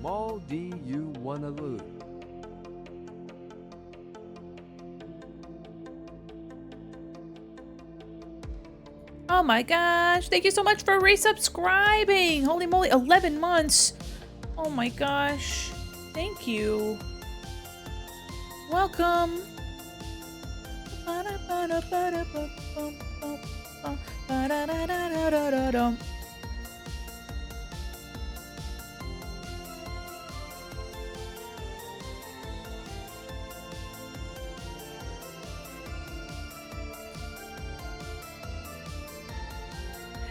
Maldi you wanna lose. Oh my gosh, thank you so much for resubscribing. Holy moly, 11 months. Oh my gosh, thank you. Welcome.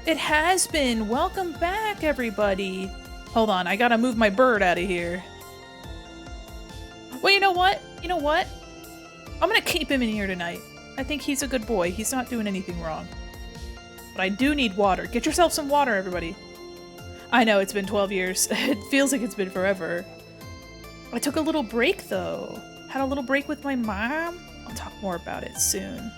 It has been. Welcome back, everybody. Hold on, I gotta move my bird out of here. Well, you know what? You know what? I'm gonna keep him in here tonight. I think he's a good boy. He's not doing anything wrong. But I do need water. Get yourself some water, everybody. I know, it's been 12 years. It feels like it's been forever. I took a little break, though. Had a little break with my mom. I'll talk more about it soon.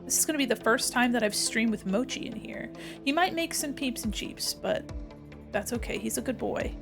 This is going to be the first time that I've streamed with Mochi in here. He might make some peeps and cheeps, but that's okay. He's a good boy.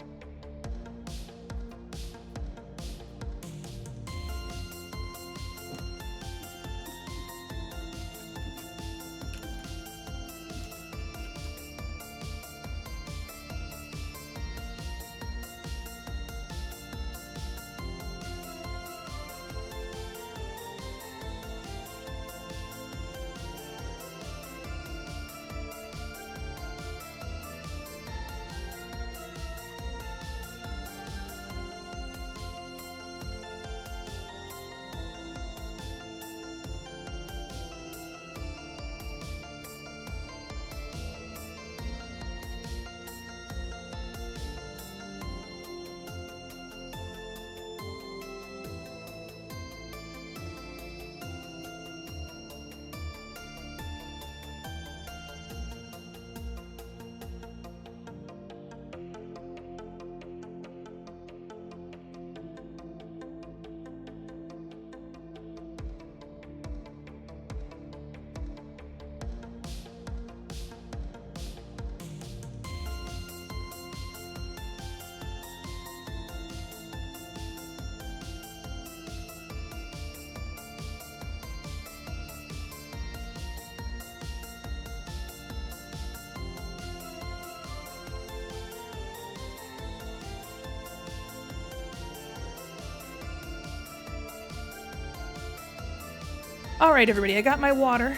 Alright, everybody, I got my water.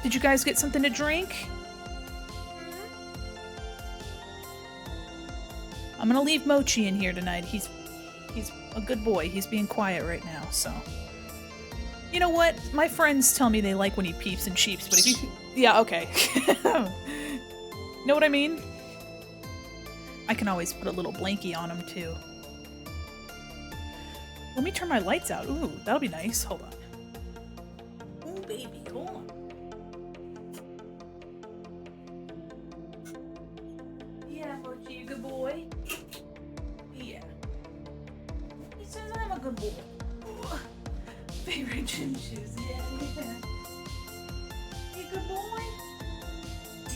Did you guys get something to drink? I'm gonna leave Mochi in here tonight. He's a good boy. He's being quiet right now, so. You know what? My friends tell me they like when he peeps and cheeps, but if you... Yeah, okay. Know what I mean? I can always put a little blankie on him, too. Let me turn my lights out. Ooh, that'll be nice. Hold on. Ooh, baby, hold on. Yeah, Mochi, you good boy? Yeah. He says I'm a good boy. Ooh. Favorite gym shoes, yeah. You good boy?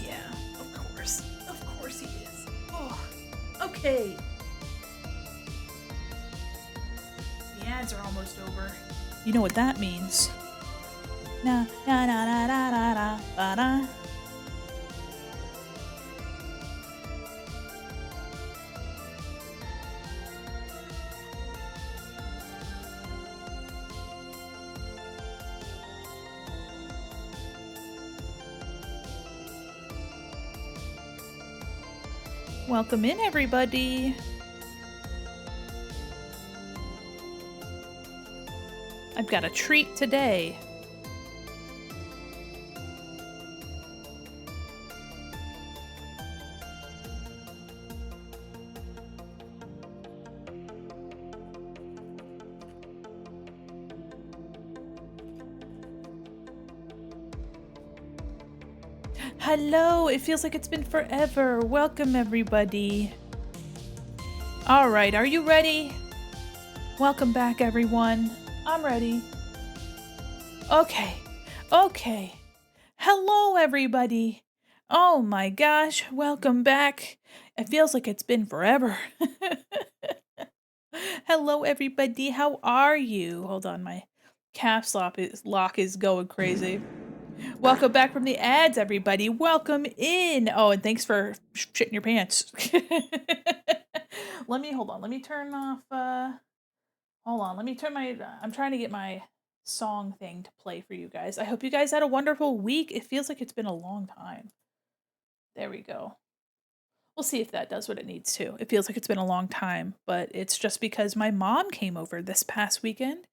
Yeah, of course. Of course he is. Oh, okay. The ads are almost over. You know what that means. Na na na na na na na ba da. Welcome in, everybody. I've got a treat today. Hello, it feels like it's been forever. Welcome, everybody. All right, are you ready? Welcome back, everyone. I'm ready. Okay. Hello, everybody. Oh my gosh, welcome back. It feels like it's been forever. Hello, everybody. How are you? Hold on, my lock is going crazy. Welcome back from the ads, everybody. Welcome in. Oh, and thanks for shitting your pants. Hold on. Let me turn off. Hold on. Let me turn my. I'm trying to get my song thing to play for you guys. I hope you guys had a wonderful week. It feels like it's been a long time. There we go. We'll see if that does what it needs to. It feels like it's been a long time, but it's just because my mom came over this past weekend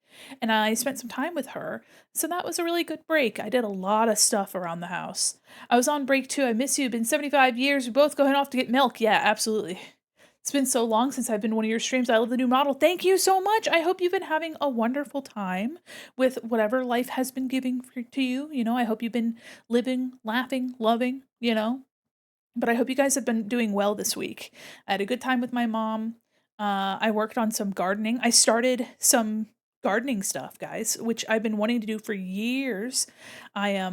and I spent some time with her. So that was a really good break. I did a lot of stuff around the house. I was on break too. I miss you. Been 75 years. We're both going off to get milk. Yeah, absolutely. It's been so long since I've been one of your streams. I love the new model. Thank you so much. I hope you've been having a wonderful time with whatever life has been giving to you. You know, I hope you've been living, laughing, loving, you know. But I hope you guys have been doing well this week. I had a good time with my mom. I worked on some gardening. I started some gardening stuff, guys, which I've been wanting to do for years. I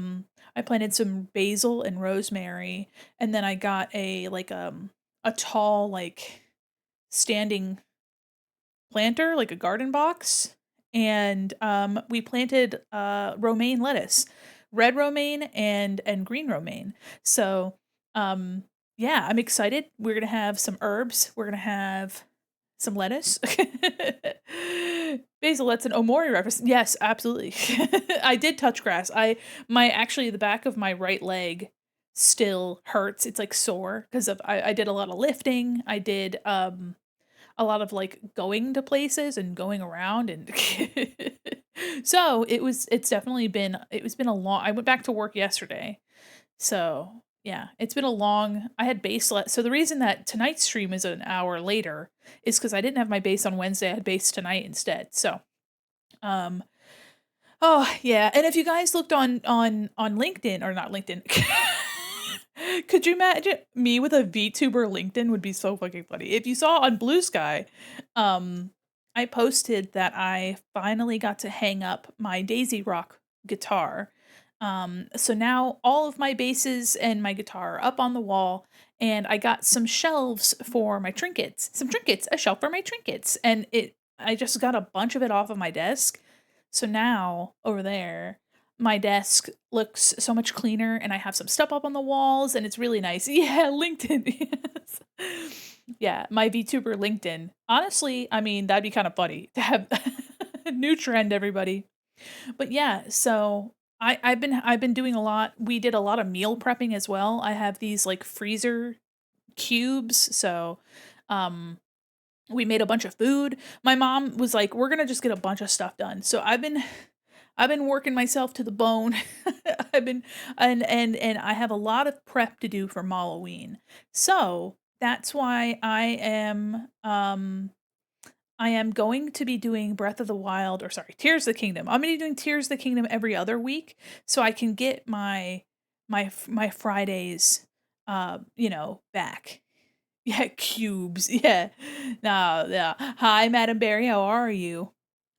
planted some basil and rosemary, and then I got a tall standing planter, like a garden box, and we planted romaine lettuce, red romaine and green romaine. So yeah, I'm excited. We're gonna have some herbs. We're gonna have some lettuce. Basil, that's an Omori reference. Yes, absolutely. I did touch grass. Actually the back of my right leg still hurts. It's like sore because I did a lot of lifting. I did a lot of like going to places and going around and so it's been a long. I went back to work yesterday. So yeah, it's been a long. I had base so the reason that tonight's stream is an hour later is because I didn't have my base on Wednesday. I had base tonight instead. So um oh yeah, and if you guys looked on LinkedIn, or not LinkedIn. Could you imagine me with a VTuber LinkedIn would be so fucking funny. If you saw on Blue Sky, I posted that I finally got to hang up my Daisy Rock guitar. So now all of my basses and my guitar are up on the wall, and I got some shelves for my trinkets. A shelf for my trinkets. And I just got a bunch of it off of my desk. So now over there, my desk looks so much cleaner and I have some stuff up on the walls and it's really nice. Yeah, LinkedIn. Yes. Yeah, my VTuber LinkedIn. Honestly, I mean, that'd be kind of funny to have new trend, everybody. But yeah, so I've been doing a lot. We did a lot of meal prepping as well. I have these like freezer cubes, so we made a bunch of food. My mom was like, "We're gonna just get a bunch of stuff done." So I've been working myself to the bone. I've been and I have a lot of prep to do for Malloween. So that's why I am going to be doing Breath of the Wild, or sorry, Tears of the Kingdom. I'm gonna be doing Tears of the Kingdom every other week, so I can get my Fridays, back. Yeah, cubes. Yeah. No, yeah. Hi, Madam Berry. How are you?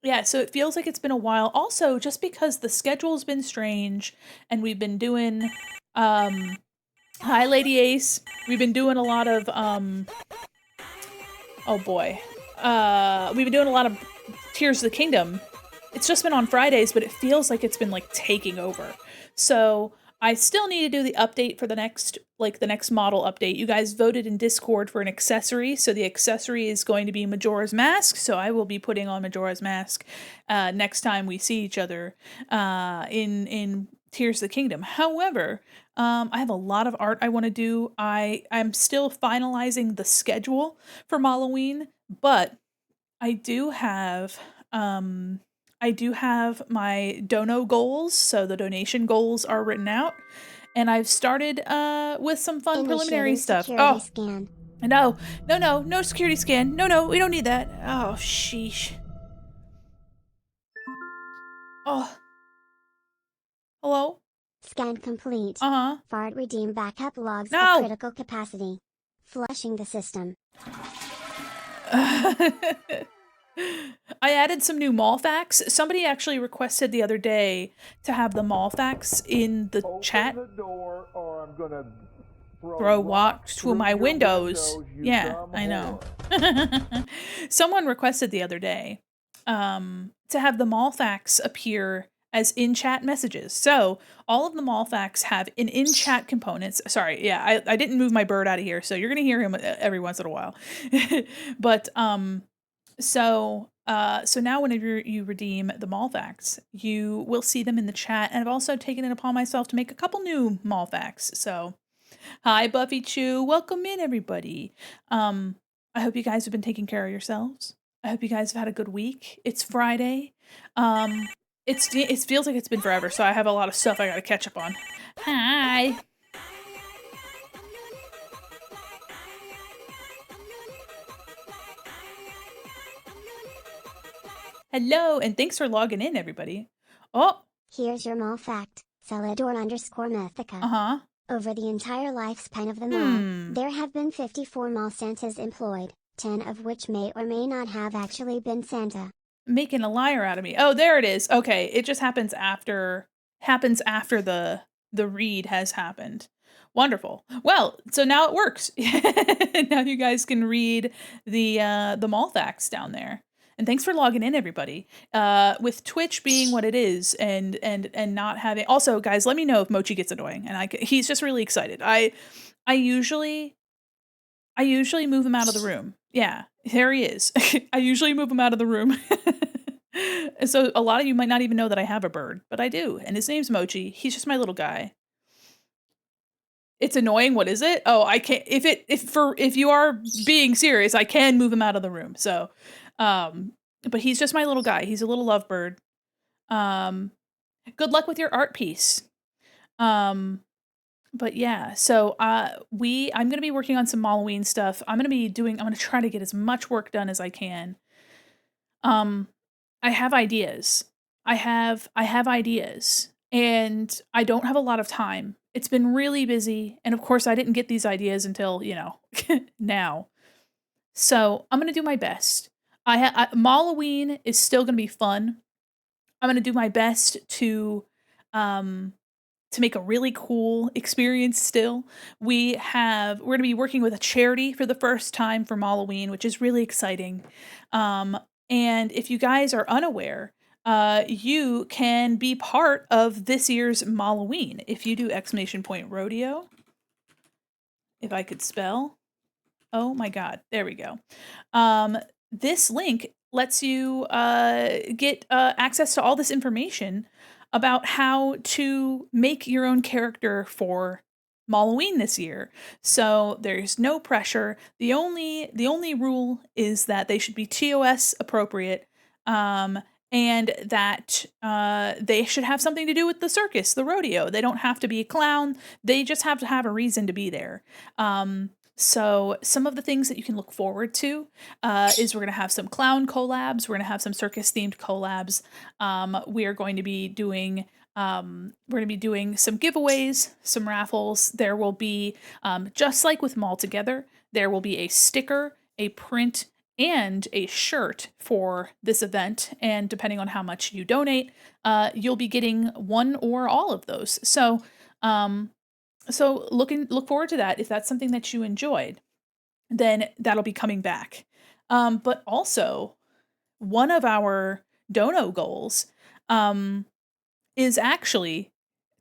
Yeah, so it feels like it's been a while. Also, just because the schedule's been strange and we've been doing hi Lady Ace. We've been doing a lot of oh boy. We've been doing a lot of Tears of the Kingdom. It's just been on Fridays, but it feels like it's been like taking over. So I still need to do the update for the next model update. You guys voted in Discord for an accessory, so the accessory is going to be Majora's Mask. So I will be putting on Majora's Mask next time we see each other in Tears of the Kingdom. However, I have a lot of art I want to do. I'm still finalizing the schedule for Malloween, but I do have my dono goals, so the donation goals are written out, and I've started with some fun preliminary stuff. Oh, scan. No security scan. No, we don't need that. Oh, sheesh. Oh, hello. Scan complete. Uh-huh. Fart redeem backup logs No. of critical capacity. Flushing the system. I added some new mall facts. Somebody actually requested the other day to have the mall facts in the chat. Open the door or I'm gonna Throw rocks through my windows. Yeah, I know. Someone requested the other day to have the mall facts appear as in-chat messages. So all of the mall facts have an in-chat components. Sorry, yeah, I didn't move my bird out of here, so you're gonna hear him every once in a while. But so now whenever you redeem the mall facts, you will see them in the chat, and I've also taken it upon myself to make a couple new mall facts. So hi, Buffy Chew. Welcome in, everybody. I hope you guys have been taking care of yourselves. I hope you guys have had a good week. It's Friday. It feels like it's been forever, so I have a lot of stuff I gotta catch up on. Hi. Hello, and thanks for logging in, everybody. Oh. Here's your mall fact. Celador_Mythica. Uh-huh. Over the entire lifespan of the mall, there have been 54 mall Santas employed, 10 of which may or may not have actually been Santa. Making a liar out of me. Oh, there it is. Okay, it just happens after the read has happened. Wonderful. Well, so now it works. Now you guys can read the mall facts down there. And thanks for logging in, everybody. With Twitch being what it is, and not having. Also, guys, let me know if Mochi gets annoying, and he's just really excited. I usually move him out of the room. Yeah, there he is. I usually move him out of the room. And so a lot of you might not even know that I have a bird, but I do, and his name's Mochi. He's just my little guy. It's annoying. What is it? Oh, I can't. If you are being serious, I can move him out of the room. So. But he's just my little guy. He's a little lovebird. Good luck with your art piece. But yeah, so I'm going to be working on some Malloween stuff. I'm going to try to get as much work done as I can. I have ideas. I have ideas, and I don't have a lot of time. It's been really busy, and of course I didn't get these ideas until, now. So I'm going to do my best. Malloween is still going to be fun. I'm going to do my best to make a really cool experience still. We're going to be working with a charity for the first time for Malloween, which is really exciting. And if you guys are unaware, you can be part of this year's Malloween if you do !rodeo. If I could spell. Oh my God, there we go. This link lets you get access to all this information about how to make your own character for Malloween this year. So there's no pressure. The only rule is that they should be TOS appropriate, and that they should have something to do with the circus, the rodeo. They don't have to be a clown. They just have to have a reason to be there. So some of the things that you can look forward to is we're going to have some clown collabs. We're going to have some circus themed collabs. We are going to be doing some giveaways, some raffles. There will be, just like with Mall Together, there will be a sticker, a print, and a shirt for this event. And depending on how much you donate, you'll be getting one or all of those. So, look forward to that. If that's something that you enjoyed, then that'll be coming back. But also, one of our dono goals is actually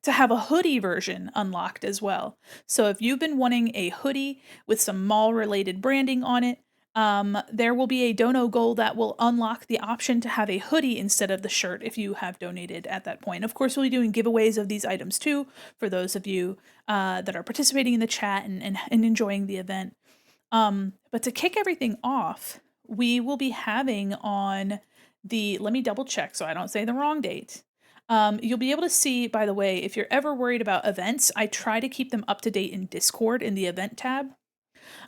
to have a hoodie version unlocked as well. So if you've been wanting a hoodie with some mall-related branding on it, there will be a dono goal that will unlock the option to have a hoodie instead of the shirt if you have donated at that point. Of course, we'll be doing giveaways of these items too for those of you that are participating in the chat and enjoying the event. But to kick everything off, we will be having on let me double check so I don't say the wrong date. You'll be able to see, by the way, if you're ever worried about events, I try to keep them up to date in Discord in the event tab.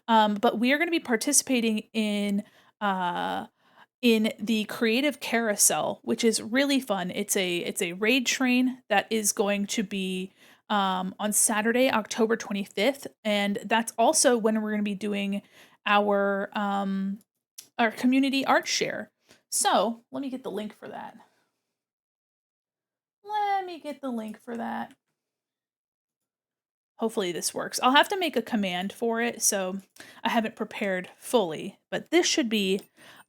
But we are going to be participating in the creative carousel, which is really fun. It's a raid train that is going to be on Saturday, October 25th, and that's also when we're going to be doing our community art share. So let me get the link for that. Hopefully this works. I'll have to make a command for it, so I haven't prepared fully, but this should be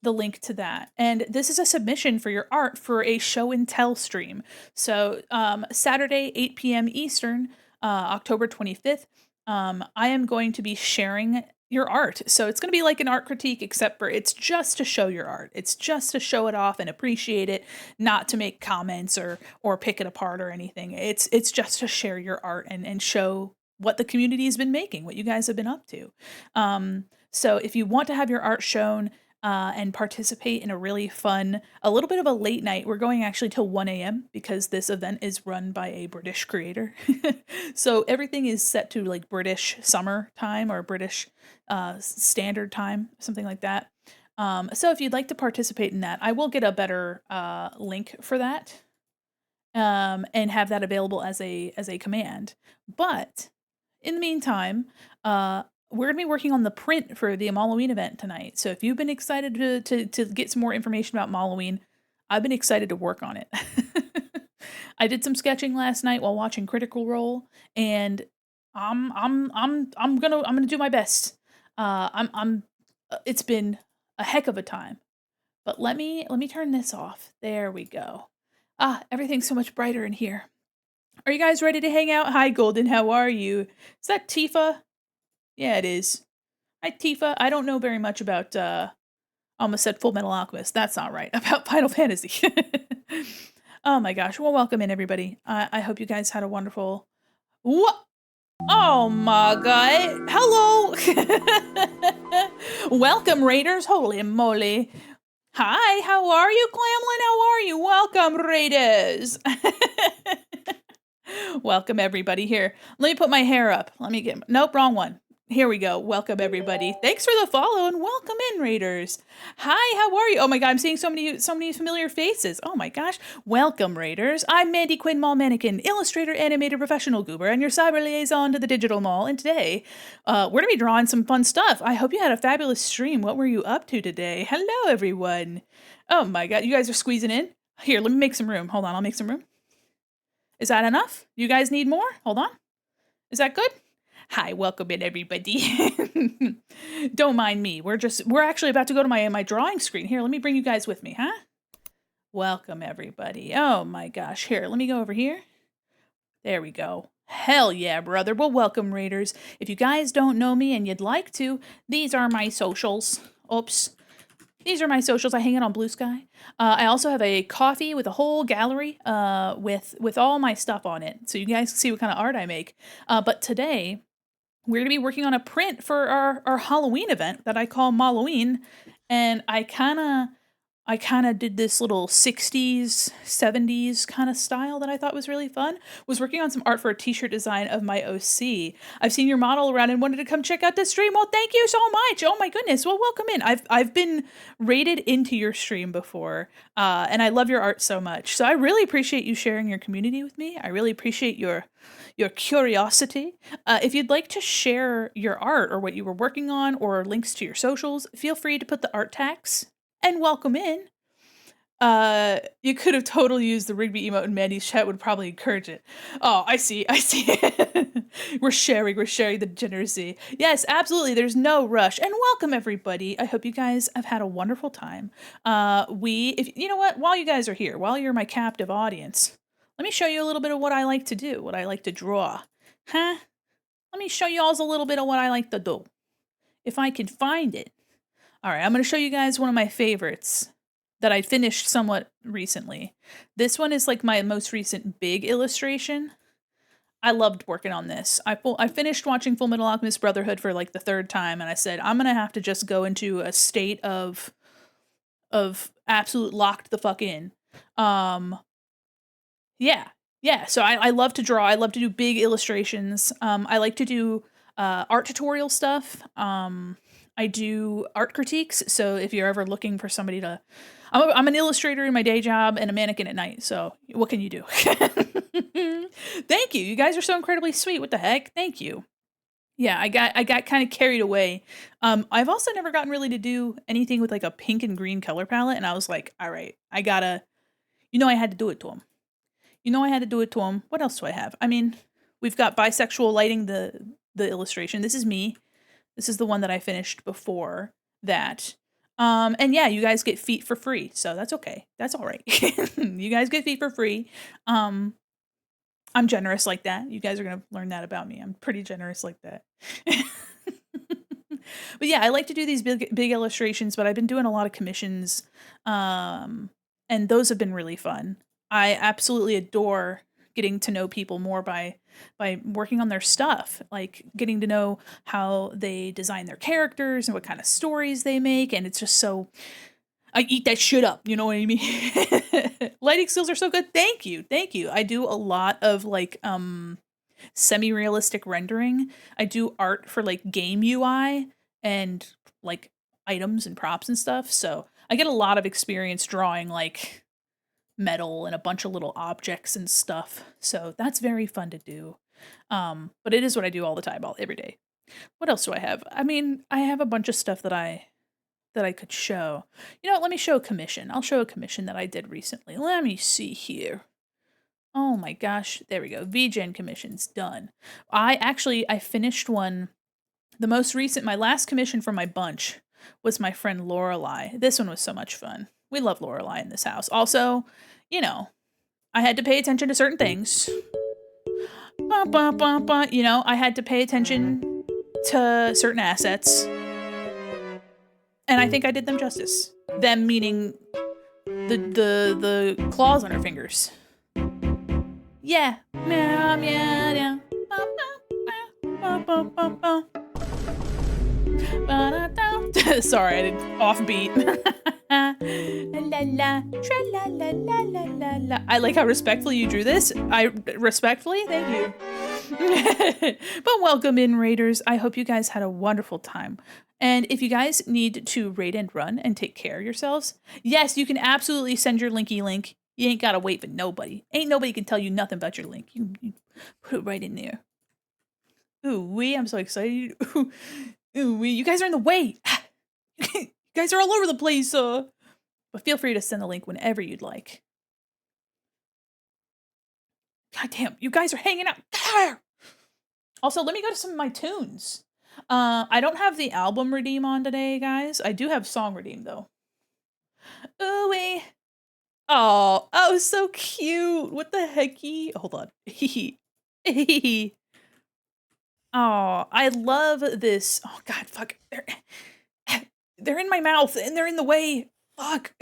the link to that. And this is a submission for your art for a show and tell stream. So Saturday, 8 p.m. Eastern, October 25th, I am going to be sharing your art. So it's going to be like an art critique, except for it's just to show your art. It's just to show it off and appreciate it, not to make comments or pick it apart or anything. It's just to share your art and show what the community has been making, what you guys have been up to. So if you want to have your art shown and participate in a really fun, a little bit of a late night, we're going actually till 1 a.m. because this event is run by a British creator. So everything is set to like British summer time or British standard time, something like that. So if you'd like to participate in that, I will get a better link for that and have that available as a command. But in the meantime, we're going to be working on the print for the Malloween event tonight. So if you've been excited to get some more information about Malloween, I've been excited to work on it. I did some sketching last night while watching Critical Role, and I'm gonna do my best. It's been a heck of a time. But let me turn this off. There we go. Everything's so much brighter in here. Are you guys ready to hang out? Hi, Golden. How are you? Is that Tifa? Yeah, it is. Hi, Tifa. I don't know very much about, I almost said Full Metal Alchemist. That's not right. About Final Fantasy. Oh my gosh. Well, welcome in, everybody. I hope you guys had a wonderful... What? Oh my god. Hello. Welcome, Raiders. Holy moly. Hi, how are you, Glamlin? How are you? Welcome, Raiders. Welcome, everybody. Here, let me put my hair up. Nope, wrong one. Here we go. Welcome, everybody. Thanks for the follow and welcome in, Raiders. Hi, how are you? Oh my god, I'm seeing so many familiar faces. Oh my gosh. Welcome, Raiders. I'm Mandi Quin Mall Mannequin, illustrator, animator, professional goober, and your cyber liaison to the digital mall. And today, we're going to be drawing some fun stuff. I hope you had a fabulous stream. What were you up to today? Hello, everyone. Oh my god, you guys are squeezing in? Here, let me make some room. Hold on, I'll make some room. Is that enough? You guys need more? Hold on. Is that good? Hi, welcome in, everybody. Don't mind me. We're actually about to go to my drawing screen. Here, let me bring you guys with me, huh? Welcome, everybody. Oh my gosh. Here, let me go over here. There we go. Hell yeah, brother. Well, welcome, Raiders. If you guys don't know me and you'd like to, these are my socials. Oops. These are my socials. I hang out on Blue Sky. I also have a coffee with a whole gallery with all my stuff on it, so you guys can see what kind of art I make. But today, we're going to be working on a print for our Halloween event that I call Malloween, and I kind of did this little 60s, 70s kind of style that I thought was really fun. Was working on some art for a t-shirt design of my OC. I've seen your model around and wanted to come check out the stream. Well, thank you so much. Oh my goodness. Well, welcome in. I've been raided into your stream before, and I love your art so much. So I really appreciate you sharing your community with me. I really appreciate your curiosity. If you'd like to share your art or what you were working on or links to your socials, feel free to put the art tags and welcome in. You could have totally used the Rigby emote and Mandy's chat would probably encourage it. Oh, I see. We're sharing the degeneracy. Yes, absolutely. There's no rush. And welcome, everybody. I hope you guys have had a wonderful time. If you know what, while you guys are here, while you're my captive audience, let me show you a little bit of what I like to do, what I like to draw. Huh? Let me show you all a little bit of what I like to do. If I can find it. All right, I'm going to show you guys one of my favorites that I finished somewhat recently. This one is like my most recent big illustration. I loved working on this. I finished watching Full Metal Alchemist Brotherhood for like the third time, and I said, I'm going to have to just go into a state of absolute locked the fuck in. Yeah, so I love to draw. I love to do big illustrations. I like to do art tutorial stuff. I do art critiques, so if you're ever looking for somebody to... I'm an illustrator in my day job and a mannequin at night, so what can you do? Thank you. You guys are so incredibly sweet. What the heck? Thank you. Yeah, I got kind of carried away. I've also never gotten really to do anything with like a pink and green color palette, and I was like, all right, I gotta... I had to do it to him. I had to do it to him. What else do I have? I mean, we've got bisexual lighting the illustration. This is me. This is the one that I finished before that. And yeah, you guys get feet for free, so that's okay. That's all right. You guys get feet for free. I'm generous like that. You guys are gonna learn that about me. I'm pretty generous like that. But yeah, I like to do these big illustrations, but I've been doing a lot of commissions, and those have been really fun. I absolutely adore getting to know people more by working on their stuff, like getting to know how they design their characters and what kind of stories they make, and it's just so I eat that shit up, you know what I mean? Lighting skills are so good. Thank you. Thank you. I do a lot of like semi-realistic rendering. I do art for like game UI and like items and props and stuff. So I get a lot of experience drawing like metal and a bunch of little objects and stuff. So that's very fun to do. But it is what I do all the time, every day. What else do I have? I mean, I have a bunch of stuff that I could show. You know what? Let me show a commission. I'll show a commission that I did recently. Let me see here. Oh my gosh. There we go. VGen commission's done. I finished one. The most recent, my last commission from my bunch was my friend Lorelai. This one was so much fun. We love Lorelai in this house. Also, you know, I had to pay attention to certain things. You know, I had to pay attention to certain assets. And I think I did them justice. Them meaning the claws on her fingers. Yeah. Meow, meow, meow. Sorry, I did offbeat. La la, tra la la la la la la. I like how respectfully you drew this. Respectfully, thank you. But welcome in, raiders. I hope you guys had a wonderful time. And if you guys need to raid and run and take care of yourselves, yes, you can absolutely send your linky link. You ain't gotta wait for nobody. Ain't nobody can tell you nothing about your link. You put it right in there. Ooh, I'm so excited. Ooh, you guys are in the way. You guys are all over the place. But feel free to send the link whenever you'd like. God damn, you guys are hanging out there. Also, let me go to some of my tunes. I don't have the album redeem on today, guys. I do have song redeem though. Ooh, oh, so cute. What the hecky? Hold on. Oh, I love this. Oh God, fuck. They're in my mouth and they're in the way. Fuck.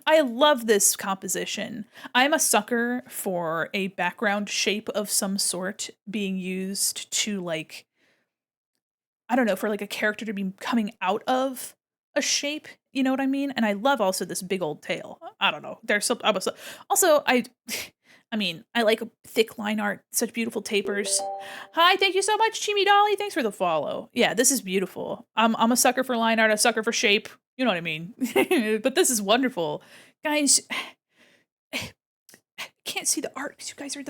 I love this composition. I'm a sucker for a background shape of some sort being used to like, I don't know, for like a character to be coming out of a shape. You know what I mean? And I love also this big old tail. I don't know. There's so also I mean, I like thick line art, such beautiful tapers. Hi, thank you so much, Chimi Dolly. Thanks for the follow. Yeah, this is beautiful. I'm a sucker for line art, a sucker for shape. You know what I mean? But this is wonderful. Guys, I can't see the art because you guys are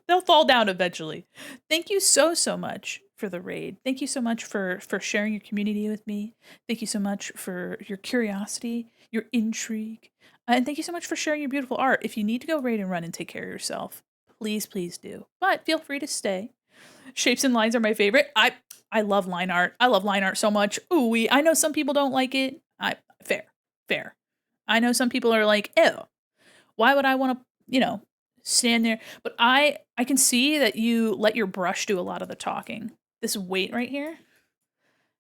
they'll fall down eventually. Thank you so much for the raid. Thank you so much for sharing your community with me. Thank you so much for your curiosity, your intrigue. And thank you so much for sharing your beautiful art. If you need to go raid and run and take care of yourself, please do. But feel free to stay. Shapes and lines are my favorite. I love line art. I love line art so much. Ooh, I know some people don't like it. Fair. I know some people are like, ew, why would I want to, stand there? But I can see that you let your brush do a lot of the talking. This weight right here,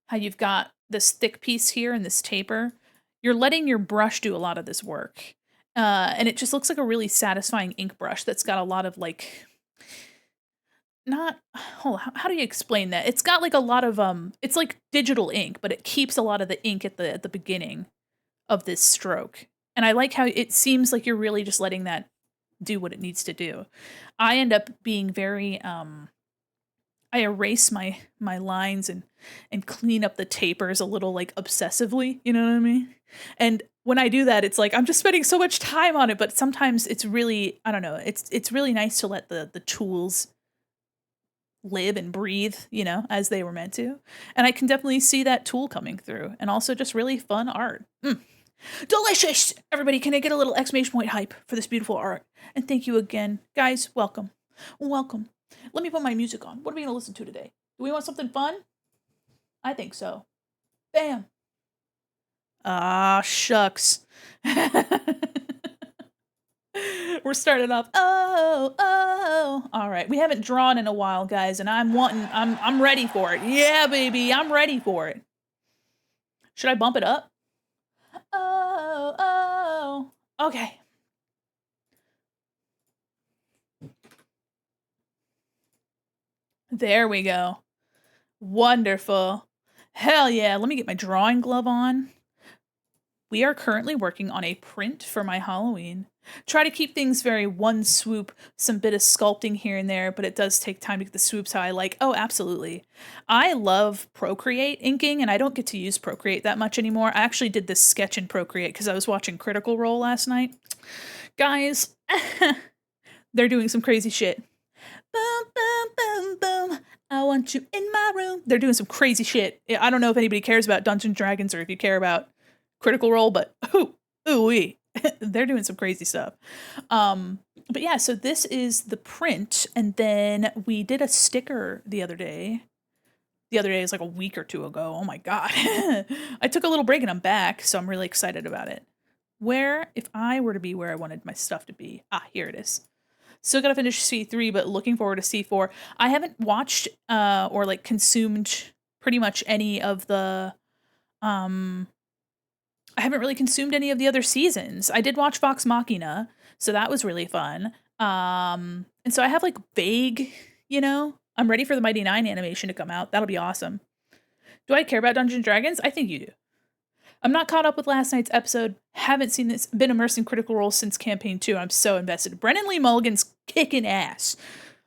how you've got this thick piece here and this taper, you're letting your brush do a lot of this work. And it just looks like a really satisfying ink brush that's got a lot of like, how do you explain that? It's got like a lot of, it's like digital ink, but it keeps a lot of the ink at the beginning of this stroke. And I like how it seems like you're really just letting that do what it needs to do. I end up being very, I erase my lines and clean up the tapers a little like obsessively, you know what I mean? And when I do that, it's like I'm just spending so much time on it, but sometimes it's really, I don't know, it's really nice to let the tools live and breathe, as they were meant to. And I can definitely see that tool coming through, and also just really fun art. Delicious! Everybody, can I get a little exclamation point hype for this beautiful art? And thank you again. Guys, welcome. Welcome. Let me put my music on. What are we gonna listen to today? Do we want something fun? I think so. Bam. Ah, shucks. We're starting off. Oh, oh. All right. We haven't drawn in a while, guys, and I'm ready for it. Yeah, baby, I'm ready for it. Should I bump it up? Oh, oh. Okay. There we go. Wonderful. Hell yeah. Let me get my drawing glove on. We are currently working on a print for my Halloween. Try to keep things very one swoop, some bit of sculpting here and there, but it does take time to get the swoops how I like. Oh, absolutely. I love Procreate inking, and I don't get to use Procreate that much anymore. I actually did this sketch in Procreate because I was watching Critical Role last night. Guys, they're doing some crazy shit. Boom, boom, boom, boom. I want you in my room. They're doing some crazy shit. I don't know if anybody cares about Dungeons & Dragons or if you care about Critical Role, but ooh-wee. They're doing some crazy stuff. But yeah, so this is the print, and then we did a sticker the other day. The other day is like a week or two ago. Oh my god. I took a little break and I'm back, so I'm really excited about it. Where, if I were to be where I wanted my stuff to be. Ah, here it is. Still gotta finish C3, but looking forward to C4. I haven't watched or like consumed pretty much any of the I haven't really consumed any of the other seasons. I did watch Vox Machina, so that was really fun. And so I have like vague, I'm ready for the Mighty Nine animation to come out. That'll be awesome. Do I care about Dungeons & Dragons? I think you do. I'm not caught up with last night's episode. Haven't seen this. Been immersed in Critical Role since campaign 2. I'm so invested. Brennan Lee Mulligan's kicking ass.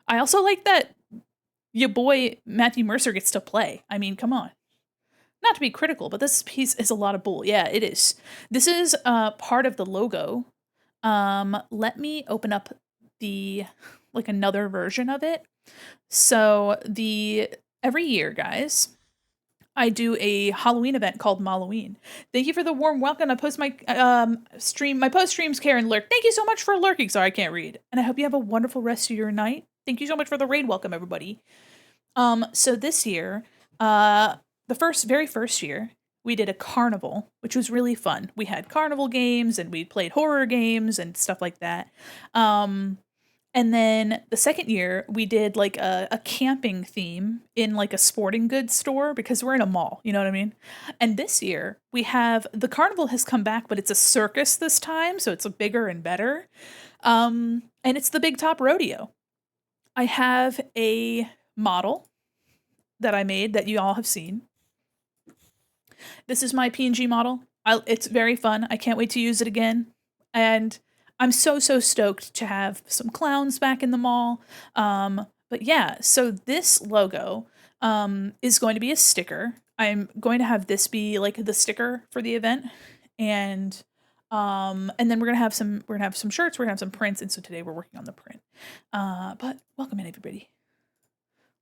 I also like that your boy Matthew Mercer gets to play. I mean, come on. Not to be critical, but this piece is a lot of bull. Yeah, it is. This is part of the logo. Let me open up another version of it. So every year, guys, I do a Halloween event called Malloween. Thank you for the warm welcome. I post my my post streams, Karen Lurk. Thank you so much for lurking. Sorry, I can't read. And I hope you have a wonderful rest of your night. Thank you so much for the raid welcome, everybody. So this year, the very first year, we did a carnival, which was really fun. We had carnival games and we played horror games and stuff like that. And then the second year, we did like a camping theme in like a sporting goods store because we're in a mall, you know what I mean? And this year, the carnival has come back, but it's a circus this time, so it's bigger and better. And it's the Big Top Rodeo. I have a model that I made that you all have seen. This is my PNG model. It's very fun. I can't wait to use it again. And I'm so stoked to have some clowns back in the mall. But yeah, so this logo is going to be a sticker. I'm going to have this be like the sticker for the event. And then we're gonna have some shirts, we're gonna have some prints, and so today we're working on the print. But welcome in, everybody.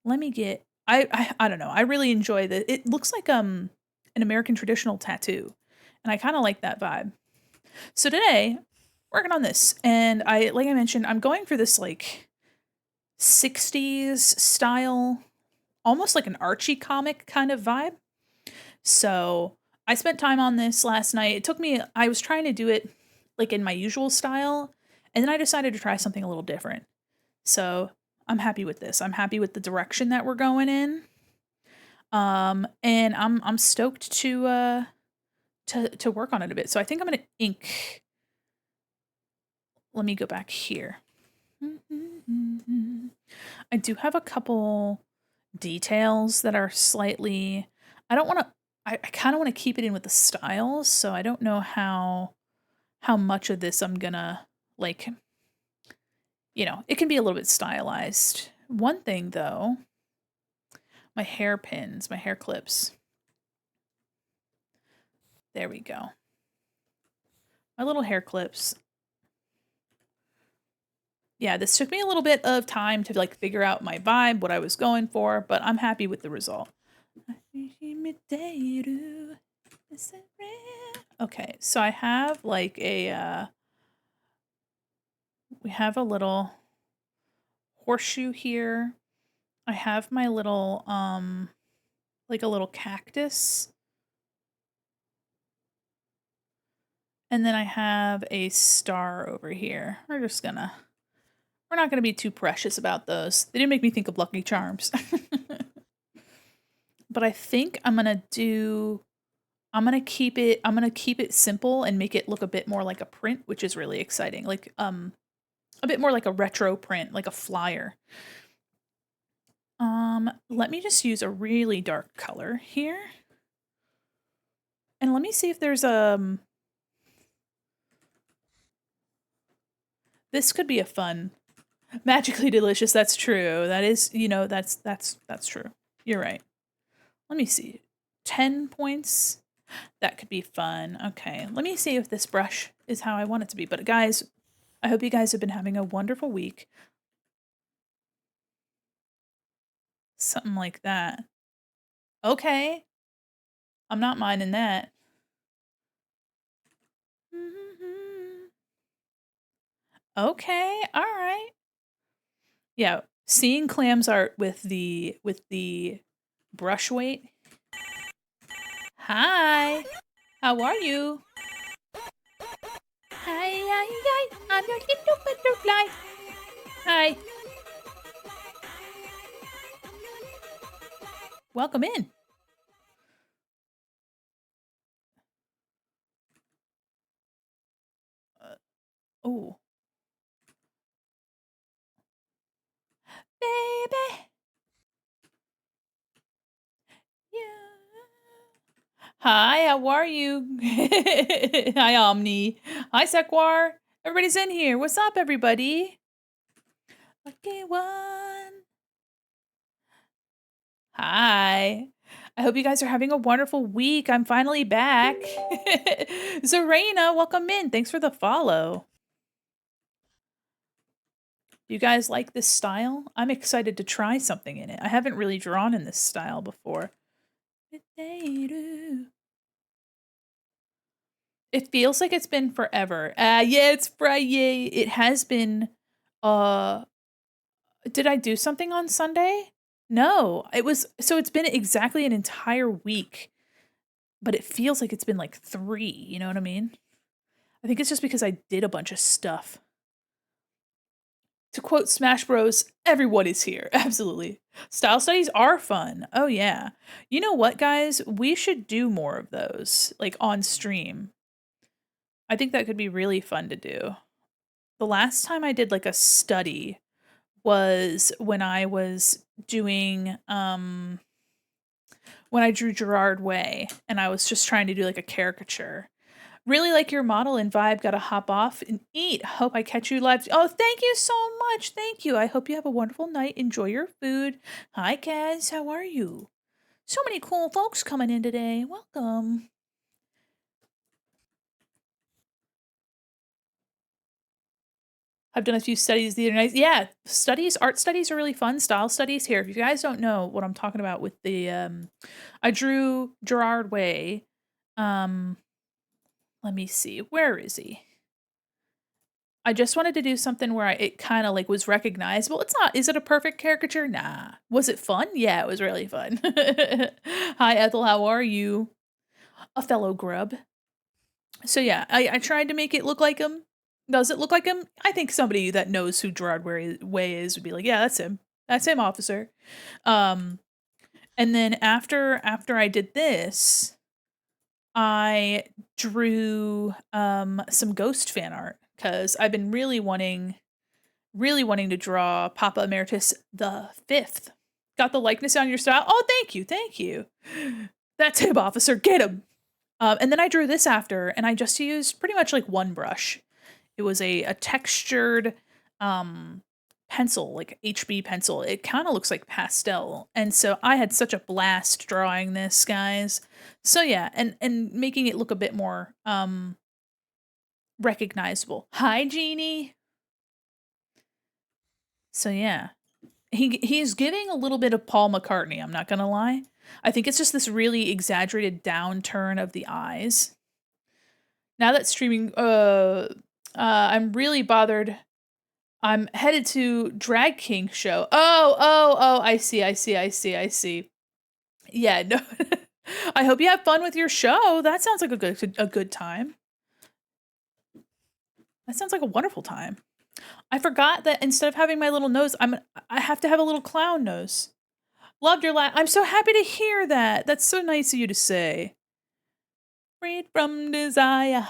Let me get I don't know. I really enjoy that. It looks like an American traditional tattoo, and I kind of like that vibe. So today, working on this, and like I mentioned, I'm going for this like 60s style, almost like an Archie comic kind of vibe. So I spent time on this last night. I was trying to do it like in my usual style, and then I decided to try something a little different. So I'm happy with this. I'm happy with the direction that we're going in. And I'm stoked to work on it a bit. So I think I'm gonna ink. Let me go back here. I do have a couple details that are slightly. I kind of want to keep it in with the styles, so I don't know how much of this I'm gonna like. It can be a little bit stylized. One thing though. My hair clips. There we go. My little hair clips. Yeah, this took me a little bit of time to like figure out my vibe, what I was going for, but I'm happy with the result. Okay, so I have like we have a little horseshoe here. I have my little, like a little cactus. And then I have a star over here. We're not gonna be too precious about those. They do make me think of Lucky Charms. But I think I'm gonna keep it simple and make it look a bit more like a print, which is really exciting. Like, a bit more like a retro print, like a flyer. Let me just use a really dark color here. And let me see if there's, this could be a fun, magically delicious. That's true. That is, that's true. You're right. Let me see. 10 points. That could be fun. Okay. Let me see if this brush is how I want it to be. But guys, I hope you guys have been having a wonderful week. Something like that. Okay. I'm not minding that. Okay. All right. Yeah. Seeing Clam's art with the brush weight. Hi. How are you? Hi. I'm your little butterfly. Hi. Welcome in. Oh. Baby. Yeah. Hi, how are you? Hi, Omni. Hi, Sequar. Everybody's in here. What's up, everybody? Lucky one. Hi. I hope you guys are having a wonderful week. I'm finally back. Zarena, welcome in. Thanks for the follow. Do you guys like this style? I'm excited to try something in it. I haven't really drawn in this style before. It feels like it's been forever. Yeah, it's Friday. It has been. Did I do something on Sunday? No, it's been exactly an entire week, but it feels like it's been like 3. You know what I mean? I think it's just because I did a bunch of stuff. To quote Smash Bros, everyone is here. Absolutely. Style studies are fun. Oh, yeah. You know what, guys? We should do more of those, like on stream. I think that could be really fun to do. The last time I did like a study was when I was doing, when I drew Gerard Way and I was just trying to do like a caricature. Really like your model and vibe. Gotta hop off and eat. Hope I catch you live. Oh, thank you so much. Thank you. I hope you have a wonderful night. Enjoy your food. Hi, Kaz. How are you? So many cool folks coming in today. Welcome. I've done a few studies the other night. Yeah, art studies are really fun. Style studies here. If you guys don't know what I'm talking about with the, I drew Gerard Way. Let me see. Where is he? I just wanted to do something where it kind of like was recognizable. It's not. Is it a perfect caricature? Nah. Was it fun? Yeah, it was really fun. Hi, Ethel. How are you? A fellow grub. So yeah, I tried to make it look like him. Does it look like him? I think somebody that knows who Gerard Way is would be like, yeah, that's him. That's him, officer. And then after I did this, I drew some Ghost fan art because I've been really wanting to draw Papa Emeritus the 5th. Got the likeness on your style. Oh, thank you. That's him, officer. Get him. And then I drew this after, and I just used pretty much like one brush. It was a textured pencil, like HB pencil. It kind of looks like pastel. And so I had such a blast drawing this, guys. So yeah, and making it look a bit more recognizable. Hi, Jeannie. So yeah. He's giving a little bit of Paul McCartney, I'm not gonna lie. I think it's just this really exaggerated downturn of the eyes. Now that streaming, I'm really bothered. I'm headed to Drag King show. Oh, I see. Yeah, no. I hope you have fun with your show. That sounds like a good time. That sounds like a wonderful time. I forgot that instead of having my little nose, I have to have a little clown nose. Loved your laugh. I'm so happy to hear that. That's so nice of you to say. Freed from desire.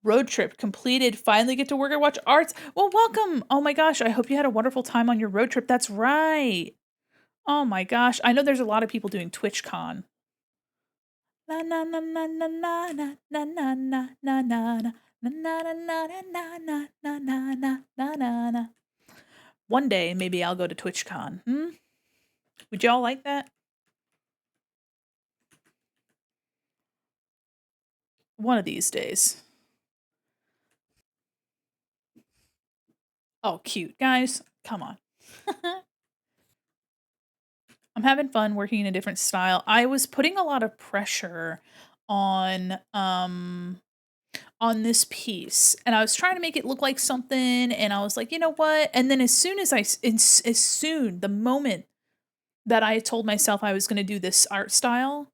Road trip completed. Finally get to work and watch arts. Well, welcome. Oh my gosh. I hope you had a wonderful time on your road trip. That's right. Oh my gosh. I know there's a lot of people doing TwitchCon. Na na na na na na na na na na na na na. One day, maybe I'll go to TwitchCon. Would y'all like that? One of these days. Oh, cute. Guys, come on. I'm having fun working in a different style. I was putting a lot of pressure on this piece, and I was trying to make it look like something, and I was like, you know what? And then as soon, the moment that I told myself I was going to do this art style,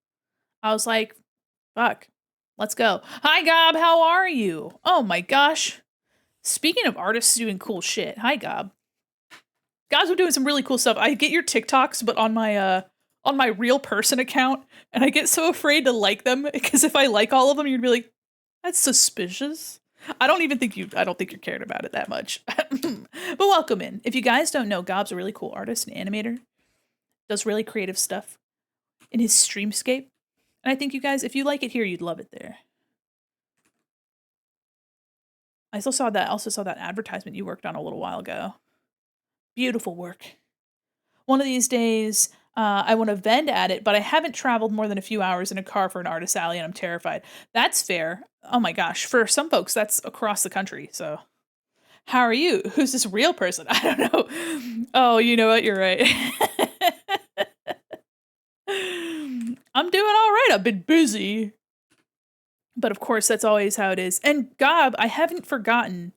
I was like, fuck, let's go. Hi, Gob, how are you? Oh my gosh. Speaking of artists doing cool shit, hi, Gob. Guys are doing some really cool stuff. I get your TikToks, but on my real person account, and I get so afraid to like them because if I like all of them, you'd be like, that's suspicious. I don't think you're caring about it that much. But welcome in. If you guys don't know, Gob's a really cool artist and animator. Does really creative stuff in his streamscape. And I think you guys, if you like it here, you'd love it there. I also saw that advertisement you worked on a little while ago. Beautiful work. One of these days, I want to vend at it, but I haven't traveled more than a few hours in a car for an artist alley, and I'm terrified. That's fair. Oh my gosh. For some folks, that's across the country, so. How are you? Who's this real person? I don't know. Oh, you know what? You're right. I'm doing all right. I've been busy. But of course, that's always how it is. And Gob, I haven't forgotten.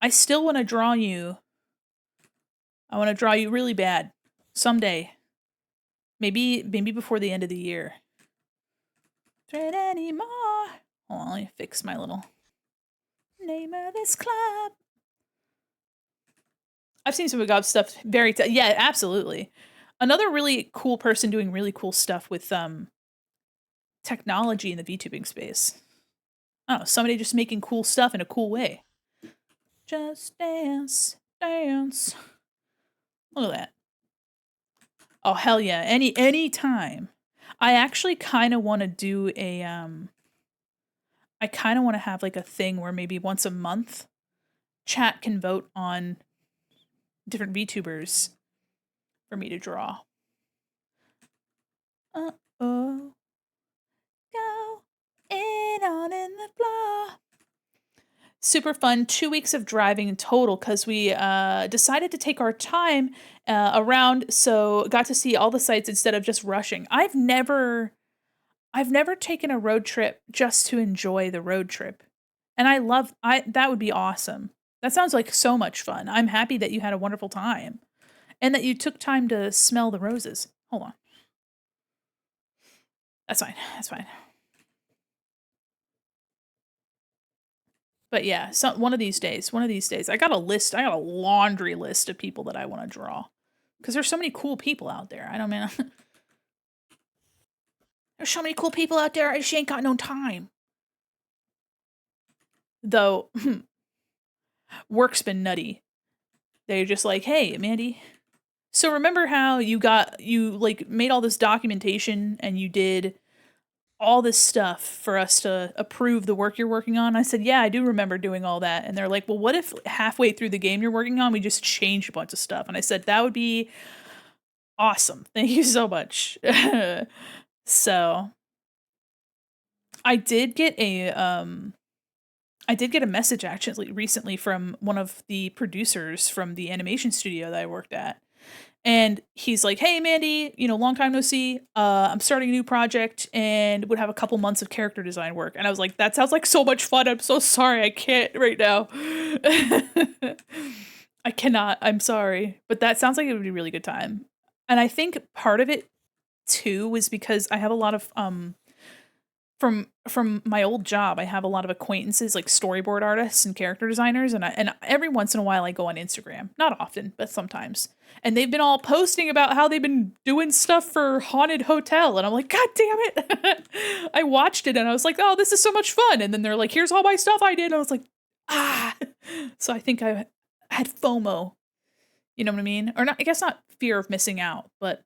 I still want to draw you. I want to draw you really bad. Someday. Maybe before the end of the year. Trade anymore. Hold on, let me fix my little name of this club. I've seen some of Gob's stuff yeah, absolutely. Another really cool person doing really cool stuff with technology in the VTubing space. Oh, somebody just making cool stuff in a cool way. Just dance, dance. Look at that. Oh, hell yeah. Any time. I actually kind of want to do a, I kind of want to have like a thing where maybe once a month, chat can vote on different VTubers for me to draw. Uh-oh. Go in on in the floor. Super fun. 2 weeks of driving in total because we decided to take our time around, so got to see all the sites instead of just rushing. I've never taken a road trip just to enjoy the road trip, and that would be awesome. That sounds like so much fun. I'm happy that you had a wonderful time and that you took time to smell the roses. Hold on. That's fine. But yeah, one of these days, I got a laundry list of people that I want to draw. Because there's so many cool people out there. I don't mean, there's so many cool people out there, I just ain't got no time. Though, work's been nutty. They're just like, hey, Mandi. So remember how you made all this documentation and you did all this stuff for us to approve the work you're working on? I said, yeah, I do remember doing all that. And they're like, well, what if halfway through the game you're working on, we just change a bunch of stuff? And I said, that would be awesome. Thank you so much. So I did get a message actually recently from one of the producers from the animation studio that I worked at. And he's like, hey, Mandi, long time no see. I'm starting a new project and would have a couple months of character design work. And I was like, that sounds like so much fun. I'm so sorry. I can't right now. I cannot. I'm sorry, but that sounds like it would be a really good time. And I think part of it too was because I have a lot of from my old job, I have a lot of acquaintances like storyboard artists and character designers, and every once in a while I go on Instagram. Not often, but sometimes. And they've been all posting about how they've been doing stuff for Haunted Hotel, and I'm like, God damn it. I watched it and I was like, oh, this is so much fun. And then they're like, here's all my stuff I did. And I was like, ah. So I think I had FOMO. You know what I mean? Or not, I guess not fear of missing out, but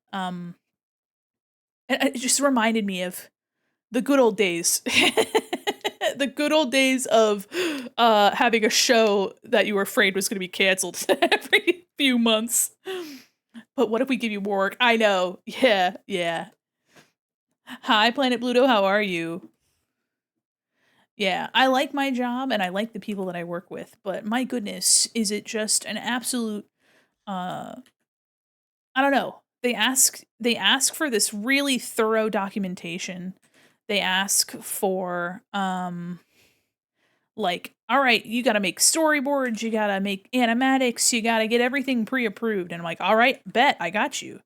it just reminded me of the good old days. The good old days of having a show that you were afraid was going to be canceled every few months. But what if we give you more work? I know. Yeah, yeah. Hi, Planet Bluto. How are you? Yeah, I like my job and I like the people that I work with, but my goodness, is it just an absolute uh I don't know. They ask for this really thorough documentation. They ask for like, all right, you got to make storyboards, you got to make animatics, you got to get everything pre-approved. And I'm like, all right, bet, I got you.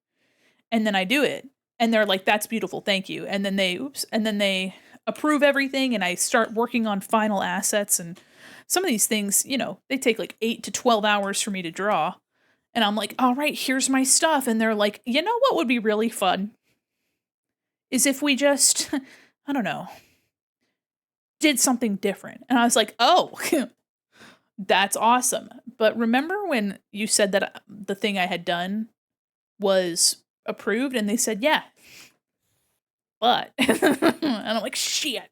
And then I do it. And they're like, that's beautiful, thank you. And then they approve everything and I start working on final assets, and some of these things, they take like 8 to 12 hours for me to draw. And I'm like, all right, here's my stuff. And they're like, you know what would be really fun? Is if we just, I don't know, did something different. And I was like, oh, that's awesome. But remember when you said that the thing I had done was approved? And they said, yeah, but. And I'm like, shit.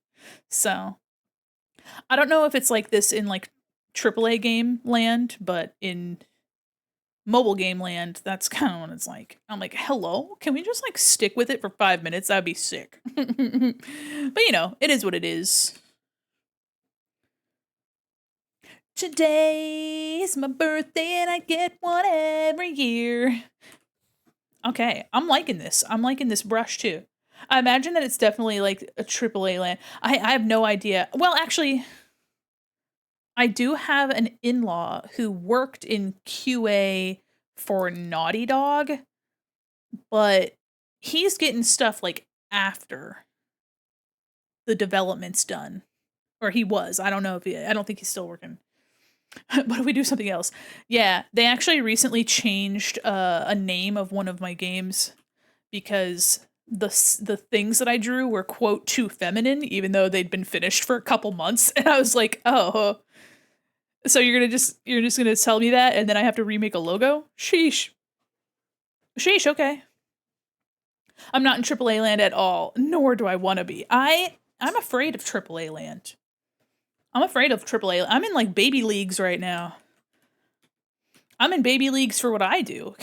So I don't know if it's like this in like AAA game land, but in mobile game land, that's kind of what it's like. I'm like, hello, can we just like stick with it for 5 minutes? That'd be sick. But it is what it is. Today is my birthday and I get one every year. Okay, I'm liking this. I'm liking this brush too. I imagine that it's definitely like a AAA land. I have no idea. Well, actually, I do have an in-law who worked in QA for Naughty Dog, but he's getting stuff like after the development's done. Or he was. I don't know if I don't think he's still working. But if we do something else? Yeah, they actually recently changed a name of one of my games because the things that I drew were quote too feminine, even though they'd been finished for a couple months. And I was like, oh, so you're just gonna tell me that, and then I have to remake a logo? Sheesh. Sheesh. Okay. I'm not in AAA land at all, nor do I want to be. I'm afraid of AAA land. I'm afraid of AAA. I'm in like baby leagues right now. I'm in baby leagues for what I do.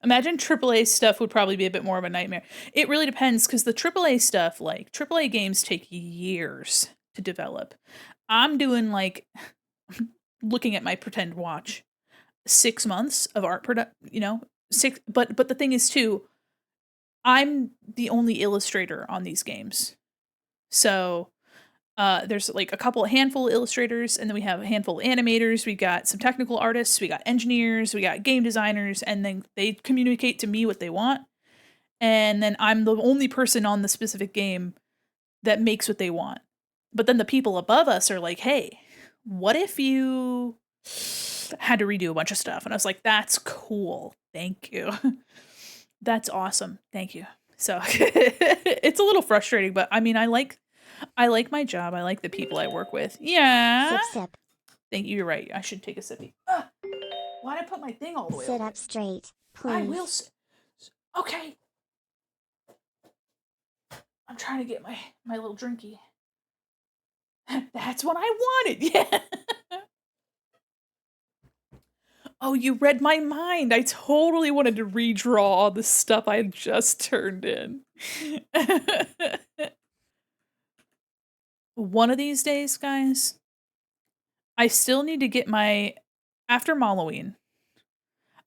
Imagine AAA stuff would probably be a bit more of a nightmare. It really depends, because the AAA stuff, like AAA games take years to develop. I'm doing like, looking at my pretend watch, 6 months of art product, 6, but the thing is too, I'm the only illustrator on these games. So there's like a handful of illustrators, and then we have a handful of animators. We got some technical artists, we got engineers, we got game designers, and then they communicate to me what they want. And then I'm the only person on the specific game that makes what they want. But then the people above us are like, hey, what if you had to redo a bunch of stuff? And I was like, that's cool. Thank you. That's awesome. Thank you. So it's a little frustrating, but I mean, I like my job. I like the people I work with. Yeah. Sip. Thank you. You're right. I should take a sippy. Why'd I put my thing all the way Sit over? up straight, please. I will. Okay. I'm trying to get my little drinky. That's what I wanted. Yeah. Oh, you read my mind. I totally wanted to redraw all the stuff I had just turned in. One of these days, guys, I still need to get after Malloween,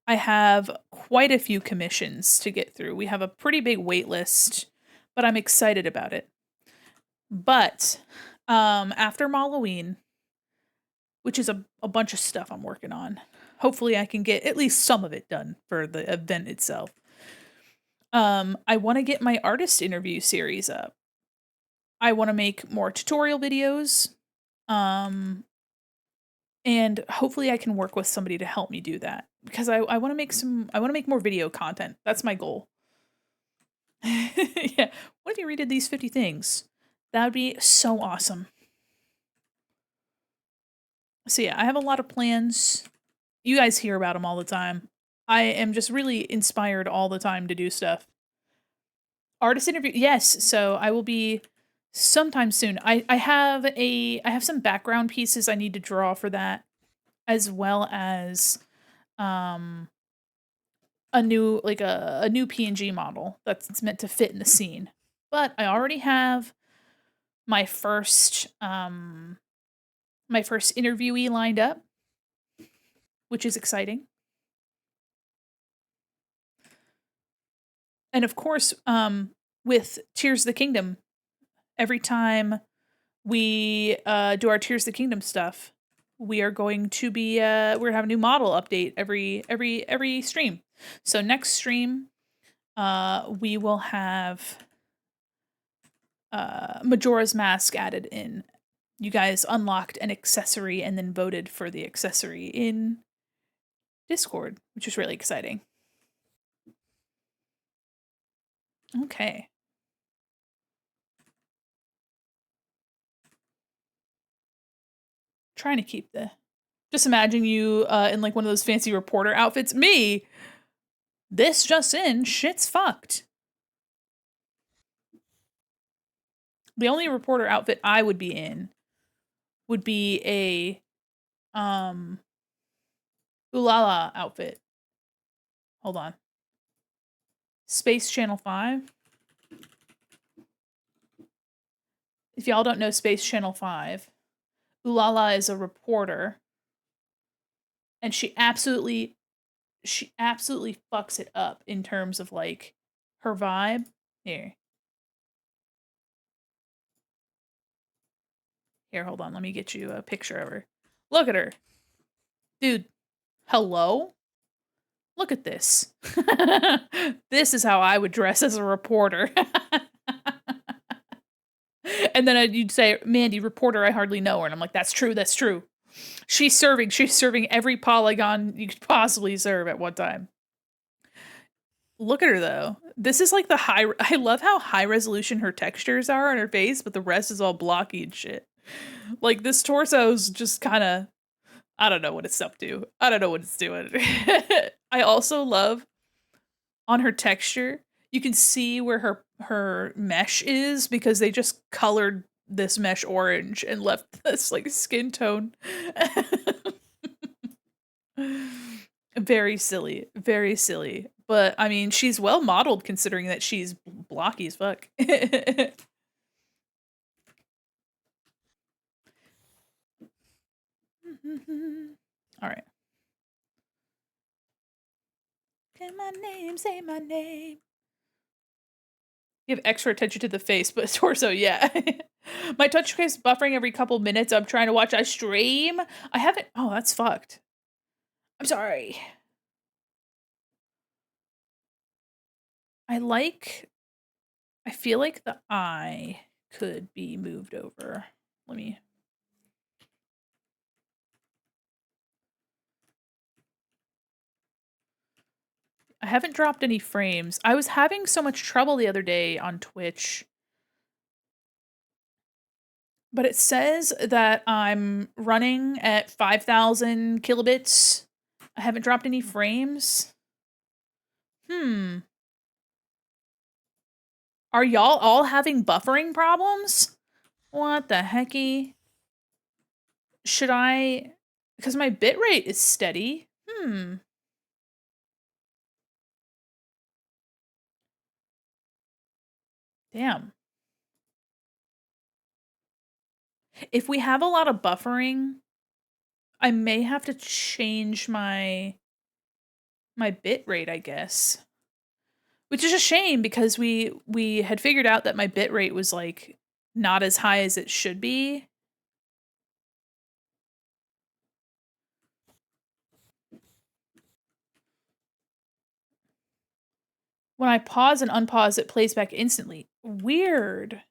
I have quite a few commissions to get through. We have a pretty big wait list, but I'm excited about it. But after Malloween, which is a bunch of stuff I'm working on, hopefully I can get at least some of it done for the event itself. I want to get my artist interview series up. I want to make more tutorial videos. And hopefully I can work with somebody to help me do that, because I want to make more video content. That's my goal. Yeah. What if you redid these 50 things? That would be so awesome. So yeah, I have a lot of plans. You guys hear about them all the time. I am just really inspired all the time to do stuff. Artist interview, yes. So I will be sometime soon. I have some background pieces I need to draw for that, as well as a new PNG model that's meant to fit in the scene. But I already have my first interviewee lined up, which is exciting. And of course, with Tears of the Kingdom, every time we do our Tears of the Kingdom stuff, we are going to be we're gonna have a new model update every stream. So next stream, we will have Majora's Mask added in. You guys unlocked an accessory and then voted for the accessory in Discord, which is really exciting. Okay. Trying to keep the... Just imagine you in like one of those fancy reporter outfits. Me! This just in, shit's fucked. The only reporter outfit I would be in would be a Ulala outfit. Hold on. Space Channel 5. If y'all don't know Space Channel 5, Ulala is a reporter, and she absolutely fucks it up in terms of like her vibe. Here, hold on. Let me get you a picture of her. Look at her. Dude, hello? Look at this. This is how I would dress as a reporter. And then you'd say, Mandi, reporter, I hardly know her. And I'm like, that's true, that's true. She's serving every polygon you could possibly serve at one time. Look at her, though. This is like I love how high resolution her textures are on her face, but the rest is all blocky and shit. Like, this torso's just kind of... I don't know what it's up to. I don't know what it's doing. I also love on her texture, you can see where her mesh is, because they just colored this mesh orange and left this like skin tone. Very silly. Very silly. But I mean, she's well modeled considering that she's blocky as fuck. All right. Say my name, say my name. Give extra attention to the face, but torso, yeah. My touch is buffering every couple minutes. I'm trying to watch a stream. I haven't... Oh, that's fucked. I'm sorry. I feel like the eye could be moved over. Let me... I haven't dropped any frames. I was having so much trouble the other day on Twitch. But it says that I'm running at 5,000 kilobits. I haven't dropped any frames. Are y'all all having buffering problems? What the hecky? Should I... Because my bitrate is steady. Damn. If we have a lot of buffering, I may have to change my bitrate, I guess. Which is a shame, because we had figured out that my bitrate was like not as high as it should be. When I pause and unpause, it plays back instantly. Weird.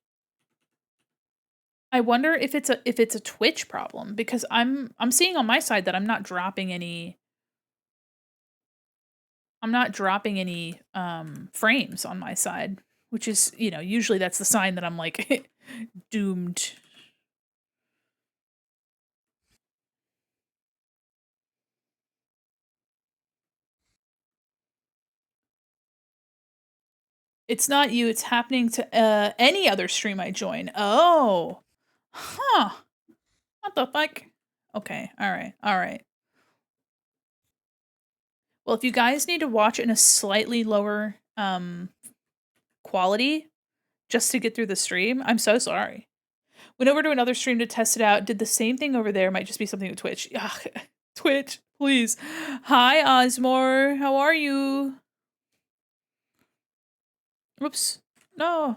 I wonder if it's a Twitch problem, because I'm seeing on my side that I'm not dropping any frames on my side, which is, usually that's the sign that I'm like doomed. It's not you, it's happening to any other stream I join. Oh. Huh. What the fuck? Okay, alright. Well, if you guys need to watch in a slightly lower quality just to get through the stream, I'm so sorry. Went over to another stream to test it out. Did the same thing over there. Might just be something with Twitch. Ugh, Twitch, please. Hi, Osmore. How are you? Oops. No.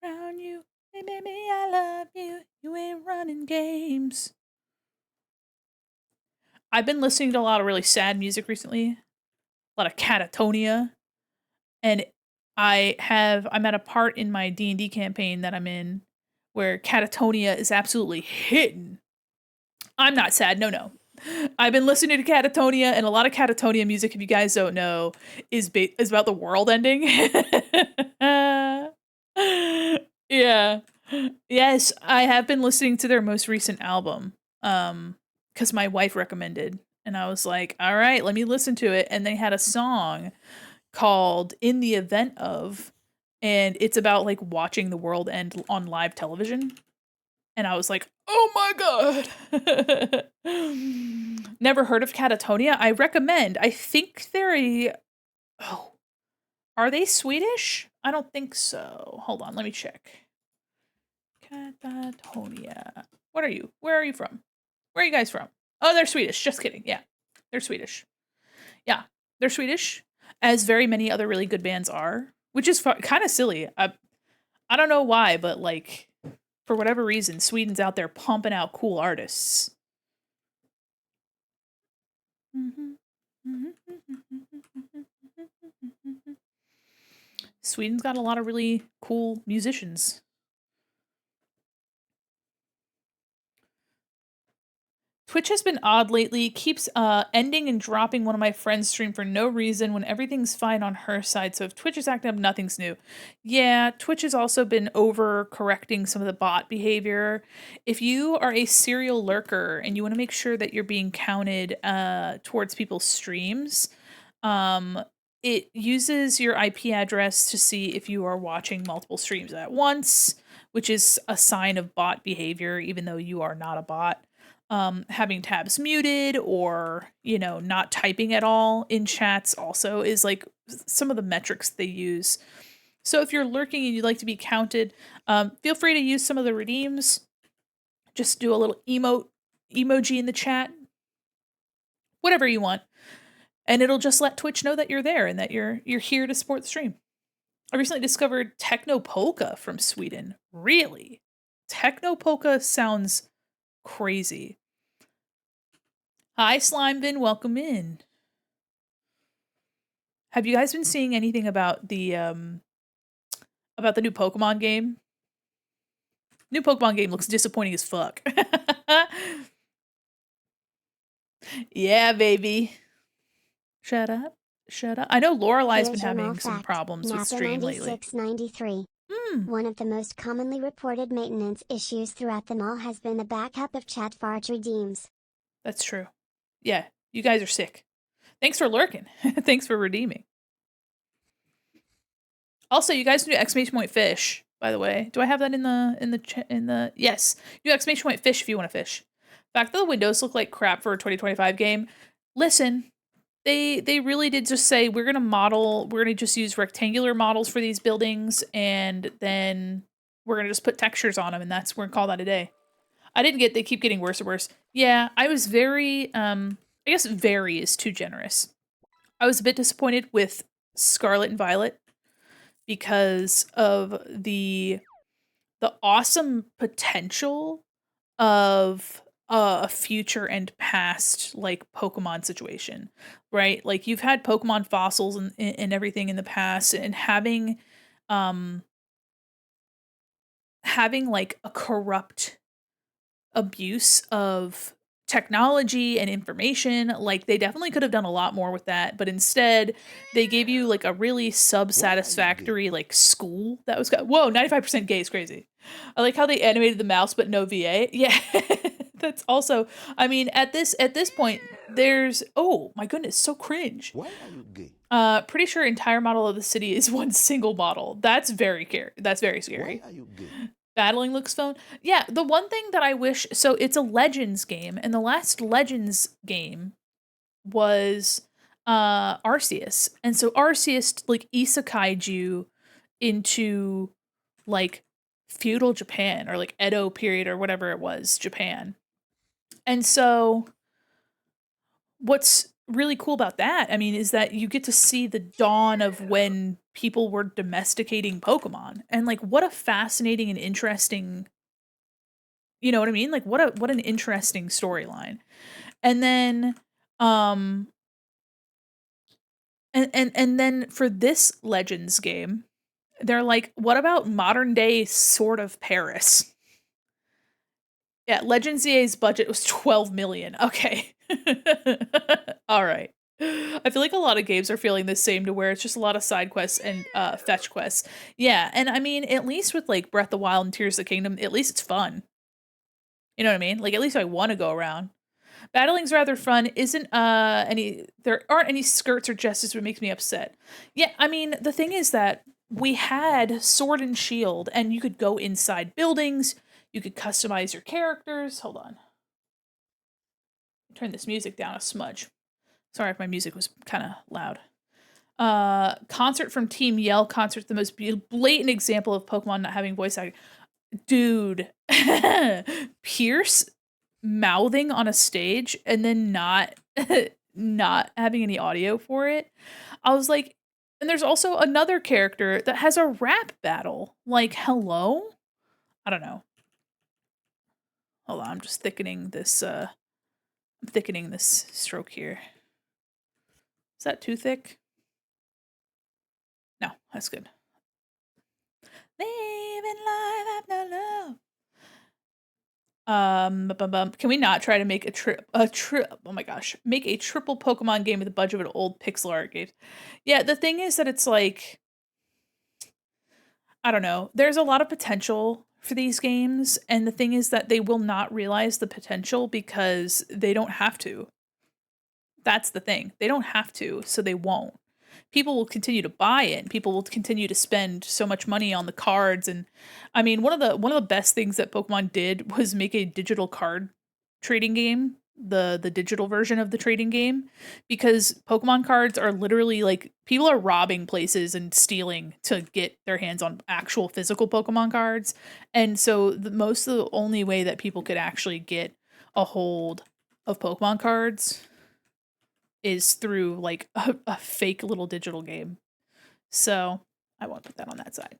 Around you. Hey, baby, I love you. You ain't running games. I've been listening to a lot of really sad music recently. A lot of Catatonia. And I'm at a part in my D&D campaign that I'm in where Catatonia is absolutely hitting. I'm not sad. No. I've been listening to Catatonia, and a lot of Catatonia music, if you guys don't know, is about the world ending. Yeah. Yes, I have been listening to their most recent album, because my wife recommended, and I was like, all right, let me listen to it. And they had a song called In the Event of, and it's about like watching the world end on live television. And I was like, oh my god. Never heard of Catatonia. I recommend. I think they're are they Swedish? I don't think so. Hold on, let me check. Catatonia. What are you? Where are you from? Where are you guys from? Oh, they're Swedish. Just kidding. Yeah, they're Swedish. Yeah, they're Swedish, as very many other really good bands are, which is kind of silly. I don't know why, but like, for whatever reason, Sweden's out there pumping out cool artists. Sweden's got a lot of really cool musicians. Twitch has been odd lately. Keeps ending and dropping one of my friends' stream for no reason when everything's fine on her side. So if Twitch is acting up, nothing's new. Yeah, Twitch has also been over-correcting some of the bot behavior. If you are a serial lurker and you want to make sure that you're being counted towards people's streams, it uses your IP address to see if you are watching multiple streams at once, which is a sign of bot behavior, even though you are not a bot. Having tabs muted or, not typing at all in chats also is like some of the metrics they use. So if you're lurking and you'd like to be counted, feel free to use some of the redeems. Just do a little emoji in the chat, whatever you want. And it'll just let Twitch know that you're there and that you're here to support the stream. I recently discovered Techno Polka from Sweden. Really? Techno Polka sounds crazy. Hi, Slimevin. Welcome in. Have you guys been seeing anything about the new Pokemon game? New Pokemon game looks disappointing as fuck. Yeah, baby. Shut up. I know Lorelei's been having some problems with stream lately. 9693. One of the most commonly reported maintenance issues throughout the mall has been the backup of chat farge redeems. That's true. Yeah, you guys are sick. Thanks for lurking. Thanks for redeeming. Also, you guys do exclamation point fish, by the way. Do I have that in the yes. Do exclamation point fish if you want to fish. The fact that the windows look like crap for a 2025 game. Listen, they really did just say we're gonna just use rectangular models for these buildings, and then we're gonna just put textures on them, and we're gonna call that a day. They keep getting worse and worse. Yeah, I was very, I guess very is too generous. I was a bit disappointed with Scarlet and Violet because of the awesome potential of a future and past like Pokemon situation, right? Like you've had Pokemon fossils and everything in the past, and um having like a corrupt abuse of technology and information. Like they definitely could have done a lot more with that, but instead they gave you like a really sub-satisfactory like school that was whoa, 95% gay is crazy. I like how they animated the mouse but no VA. Yeah. That's also, I mean, at this point there's, oh my goodness, so cringe. Why are you gay? Pretty sure entire model of the city is one single model. That's very scary. Why are you gay? Battling looks phone. Yeah, the one thing that I wish, so it's a Legends game, and the last Legends game was Arceus. And so Arceus like isekai'd you into like feudal Japan or like Edo period or whatever it was, Japan. And so what's really cool about that, I mean, is that you get to see the dawn of when people were domesticating Pokemon. And like what a fascinating and interesting, you know what I mean? Like what an interesting storyline. And then and then for this Legends game, they're like, what about modern day Sword of Paris? Yeah, Legends EA's budget was 12 million. Okay. All right. I feel like a lot of games are feeling the same, to where it's just a lot of side quests and fetch quests. Yeah, and I mean, at least with like Breath of the Wild and Tears of the Kingdom, at least it's fun. You know what I mean? Like at least I want to go around. Battling's rather fun. Isn't there aren't any skirts or gestures, which makes me upset. Yeah, I mean, the thing is that we had Sword and Shield, and you could go inside buildings, you could customize your characters. Hold on. Turn this music down a smudge. Sorry if my music was kind of loud. Concert from Team Yell. Concert, the most blatant example of Pokemon not having voice acting. Dude, Pierce mouthing on a stage and then not not having any audio for it. I was like, and there's also another character that has a rap battle. Like, hello? I don't know. Hold on, I'm just thickening this stroke here. Is that too thick? No, that's good. Living life after love. Can we not try to make oh my gosh, make a triple Pokemon game with the budget of an old pixel art game? Yeah, the thing is that it's like, I don't know. There's a lot of potential for these games, and the thing is that they will not realize the potential because they don't have to. That's the thing. They don't have to, so they won't. People will continue to buy it, and people will continue to spend so much money on the cards. And I mean, one of the best things that Pokemon did was make a digital card trading game, the digital version of the trading game, because Pokemon cards are literally like, people are robbing places and stealing to get their hands on actual physical Pokemon cards. And so the only way that people could actually get a hold of Pokemon cards is through like a fake little digital game. So I won't put that on that side.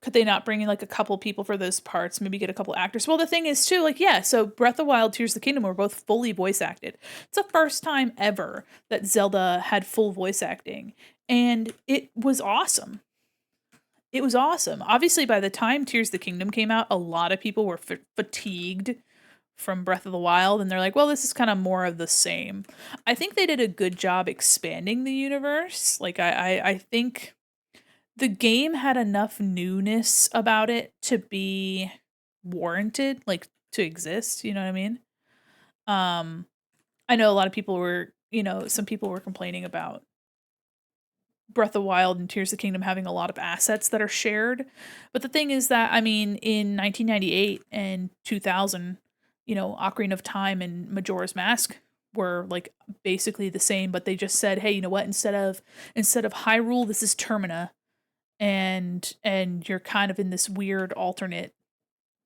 Could they not bring in like a couple people for those parts? Maybe get a couple actors. Well, the thing is too, like, yeah, so Breath of the Wild, Tears of the Kingdom were both fully voice acted. It's the first time ever that Zelda had full voice acting, and it was awesome. It was awesome. Obviously, by the time Tears of the Kingdom came out, a lot of people were fatigued from Breath of the Wild, and they're like, well, this is kind of more of the same. I think they did a good job expanding the universe. Like, I think the game had enough newness about it to be warranted, like, to exist, you know what I mean? I know a lot of people were, some people were complaining about Breath of the Wild and Tears of the Kingdom having a lot of assets that are shared. But the thing is that, I mean, in 1998 and 2000, Ocarina of Time and Majora's Mask were like basically the same, but they just said, hey, you know what? Instead of Hyrule, this is Termina, and you're kind of in this weird alternate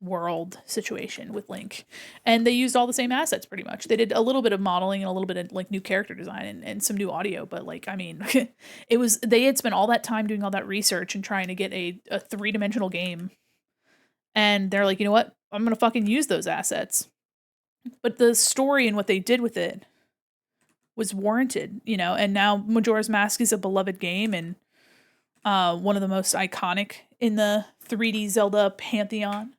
world situation with Link. And they used all the same assets pretty much. They did a little bit of modeling and a little bit of like new character design and some new audio, but like, I mean, they had spent all that time doing all that research and trying to get a 3-dimensional game. And they're like, you know what? I'm going to fucking use those assets. But the story and what they did with it was warranted, you know, and now Majora's Mask is a beloved game and one of the most iconic in the 3D Zelda pantheon.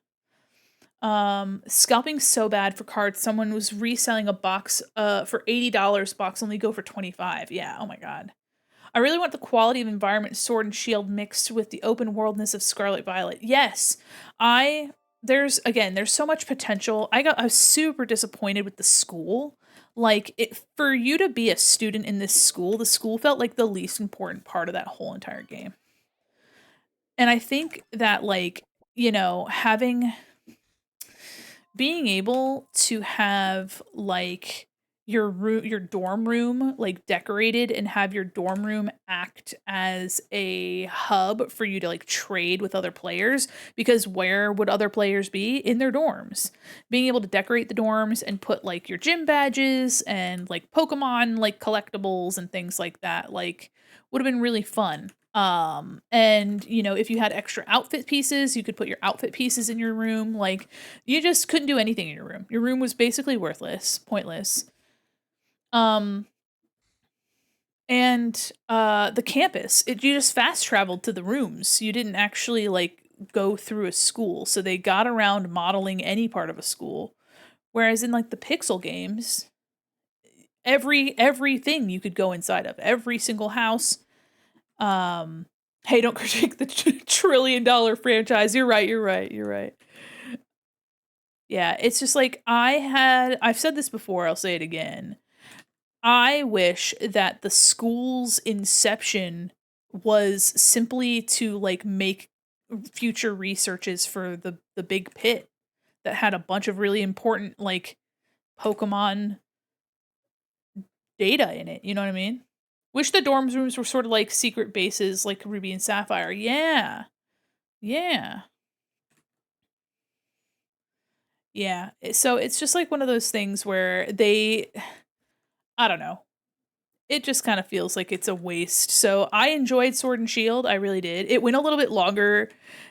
Scalping so bad for cards. Someone was reselling a box for $80. Box only go for $25. Yeah, oh my god. I really want the quality of environment Sword and Shield mixed with the open worldness of Scarlet Violet. Yes, there's so much potential. I was super disappointed with the school. Like, for you to be a student in this school, the school felt like the least important part of that whole entire game. And I think that, like, you know, being able to have, like, your dorm room, like, decorated and have your dorm room act as a hub for you to, like, trade with other players, because where would other players be? In their dorms. Being able to decorate the dorms and put, like, your gym badges and, like, Pokemon, like, collectibles and things like that, like, would have been really fun. And you know, if you had extra outfit pieces, you could put your outfit pieces in your room. Like, you just couldn't do anything in your room. Your room was basically worthless, pointless. And the campus, you just fast traveled to the rooms. You didn't actually like go through a school. So they got around modeling any part of a school. Whereas in like the Pixel games, everything you could go inside of, every single house. Hey, don't critique the $1 trillion franchise. You're right. Yeah, it's just like I've said this before, I'll say it again. I wish that the school's inception was simply to like make future researches for the big pit that had a bunch of really important like Pokemon data in it, you know what I mean? Wish the dorms rooms were sort of like secret bases like Ruby and Sapphire. Yeah. So it's just like one of those things where I don't know. It just kind of feels like it's a waste. So I enjoyed Sword and Shield. I really did. It went a little bit longer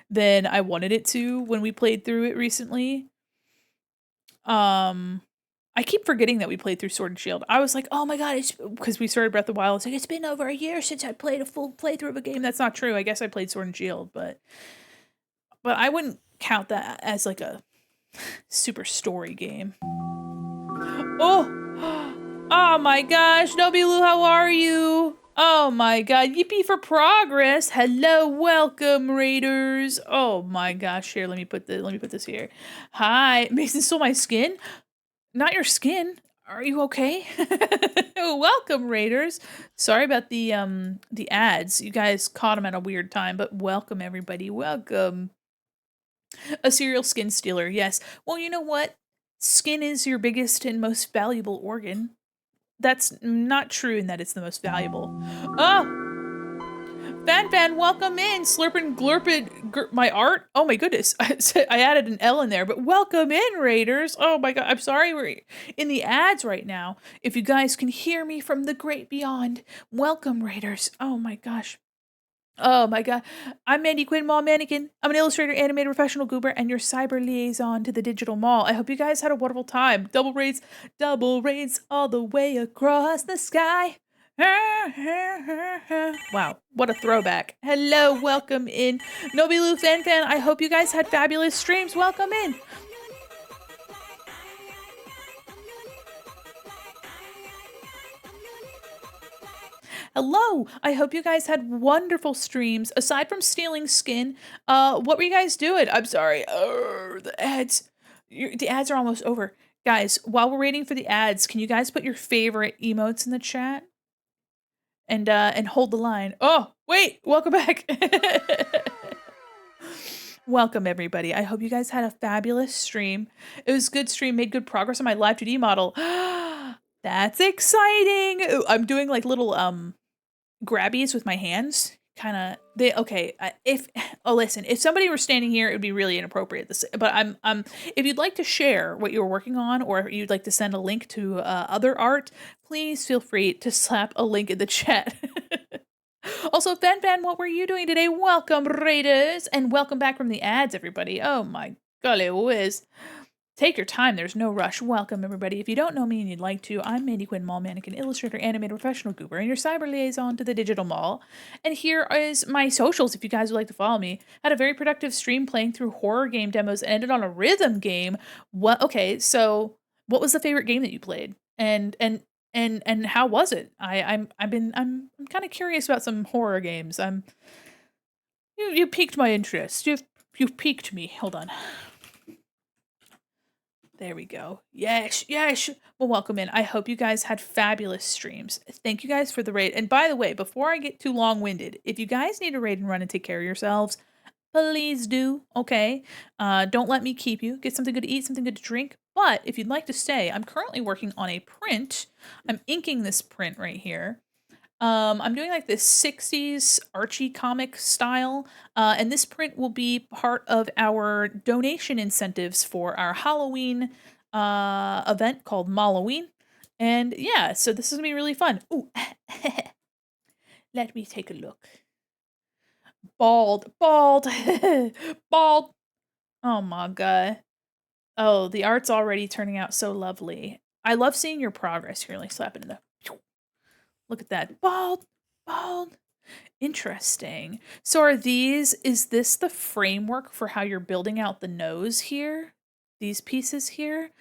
than I wanted it to when we played through it recently. I keep forgetting that we played through Sword and Shield. I was like, oh my god, it's because we started Breath of the Wild. It's like, it's been over a year since I played a full playthrough of a game. That's not true. I guess I played Sword and Shield, but I wouldn't count that as like a super story game. Oh my gosh, Nobilu, how are you? Oh my god, yippee for progress. Hello, welcome, Raiders. Oh my gosh, here, let me put this here. Hi, Mason stole my skin? Not your skin. Are you okay? Welcome, Raiders. Sorry about the ads. You guys caught them at a weird time, but welcome everybody. Welcome. A serial skin stealer, yes. Well, you know what? Skin is your biggest and most valuable organ. That's not true in that it's the most valuable. Oh! Fan, welcome in. Slurpin' glurpin' my art. Oh my goodness. I added an L in there, but welcome in, Raiders. Oh my god. I'm sorry we're in the ads right now. If you guys can hear me from the great beyond, welcome, Raiders. Oh my gosh. Oh my god. I'm Mandi Quin, Mall Mannequin. I'm an illustrator, animator, professional goober, and your cyber liaison to the digital mall. I hope you guys had a wonderful time. Double raids all the way across the sky. Wow, what a throwback. Hello, welcome in. Nobilu Fan, I hope you guys had fabulous streams. Welcome in. Hello, I hope you guys had wonderful streams. Aside from stealing skin, what were you guys doing? I'm sorry. The ads. The ads are almost over. Guys, while we're waiting for the ads, can you guys put your favorite emotes in the chat? And hold the line. Oh, wait, welcome back. Welcome, everybody. I hope you guys had a fabulous stream. It was a good stream, made good progress on my live 2D model. That's exciting. Ooh, I'm doing like little grabbies with my hands. kind of listen, if somebody were standing here, it would be really inappropriate. But if you'd like to share what you're working on, or you'd like to send a link to other art, please feel free to slap a link in the chat. Also, Fan, what were you doing today? Welcome, Raiders, and welcome back from the ads, everybody. Oh my golly whiz. Take your time, there's no rush. Welcome, everybody. If you don't know me and you'd like to, I'm Mandi Quin, mall mannequin, illustrator, animator, professional goober, and your cyber liaison to the digital mall. And here is my socials if you guys would like to follow me. Had a very productive stream playing through horror game demos and ended on a rhythm game. Okay, so what was the favorite game that you played? And how was it? I'm kind of curious about some horror games. You piqued my interest. You've piqued me. Hold on. There we go. Yes. Well, welcome in. I hope you guys had fabulous streams. Thank you guys for the raid. And by the way, before I get too long-winded, if you guys need a raid and run and take care of yourselves, please do, okay? Don't let me keep you. Get something good to eat, something good to drink. But if you'd like to stay, I'm currently working on a print. I'm inking this print right here. I'm doing like this 60s Archie comic style, and this print will be part of our donation incentives for our Halloween event called Malloween. And yeah, so this is gonna be really fun. Ooh, let me take a look. Bald. Bald. Oh my god. Oh, the art's already turning out so lovely. I love seeing your progress here. Like slap it in the... Look at that. Bald. Interesting. So is this the framework for how you're building out the nose here? These pieces here?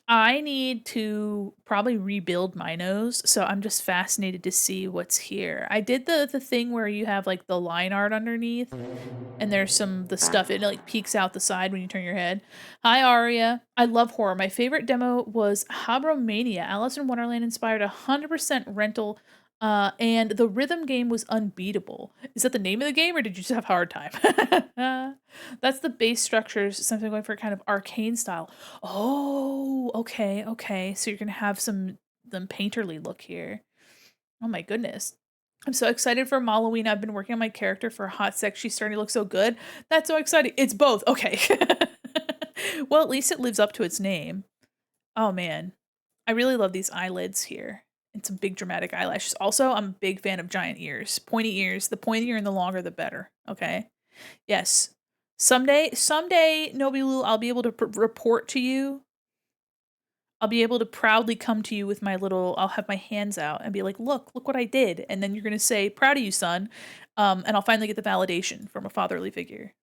I need to probably rebuild my nose, so I'm just fascinated to see what's here. I did the thing where you have like the line art underneath, and there's the stuff, it like peeks out the side when you turn your head. Hi, Aria. I love horror. My favorite demo was Habromania. Alice in Wonderland inspired 100% rental, and the rhythm game was unbeatable. Is that the name of the game, or did you just have a hard time? That's the base structures, something going for a kind of arcane style. Oh, okay. So you're gonna have some painterly look here. Oh my goodness. I'm so excited for Malloween. I've been working on my character for a hot sec. She's starting to look so good. That's so exciting. It's both. Okay. Well, at least it lives up to its name. Oh man. I really love these eyelids here. And some big dramatic eyelashes. Also, I'm a big fan of giant ears. Pointy ears. The pointier and the longer, the better. Okay? Yes. Someday, Nobilul, I'll be able to report to you. I'll be able to proudly come to you with I'll have my hands out and be like, look what I did. And then you're going to say, proud of you, son. And I'll finally get the validation from a fatherly figure.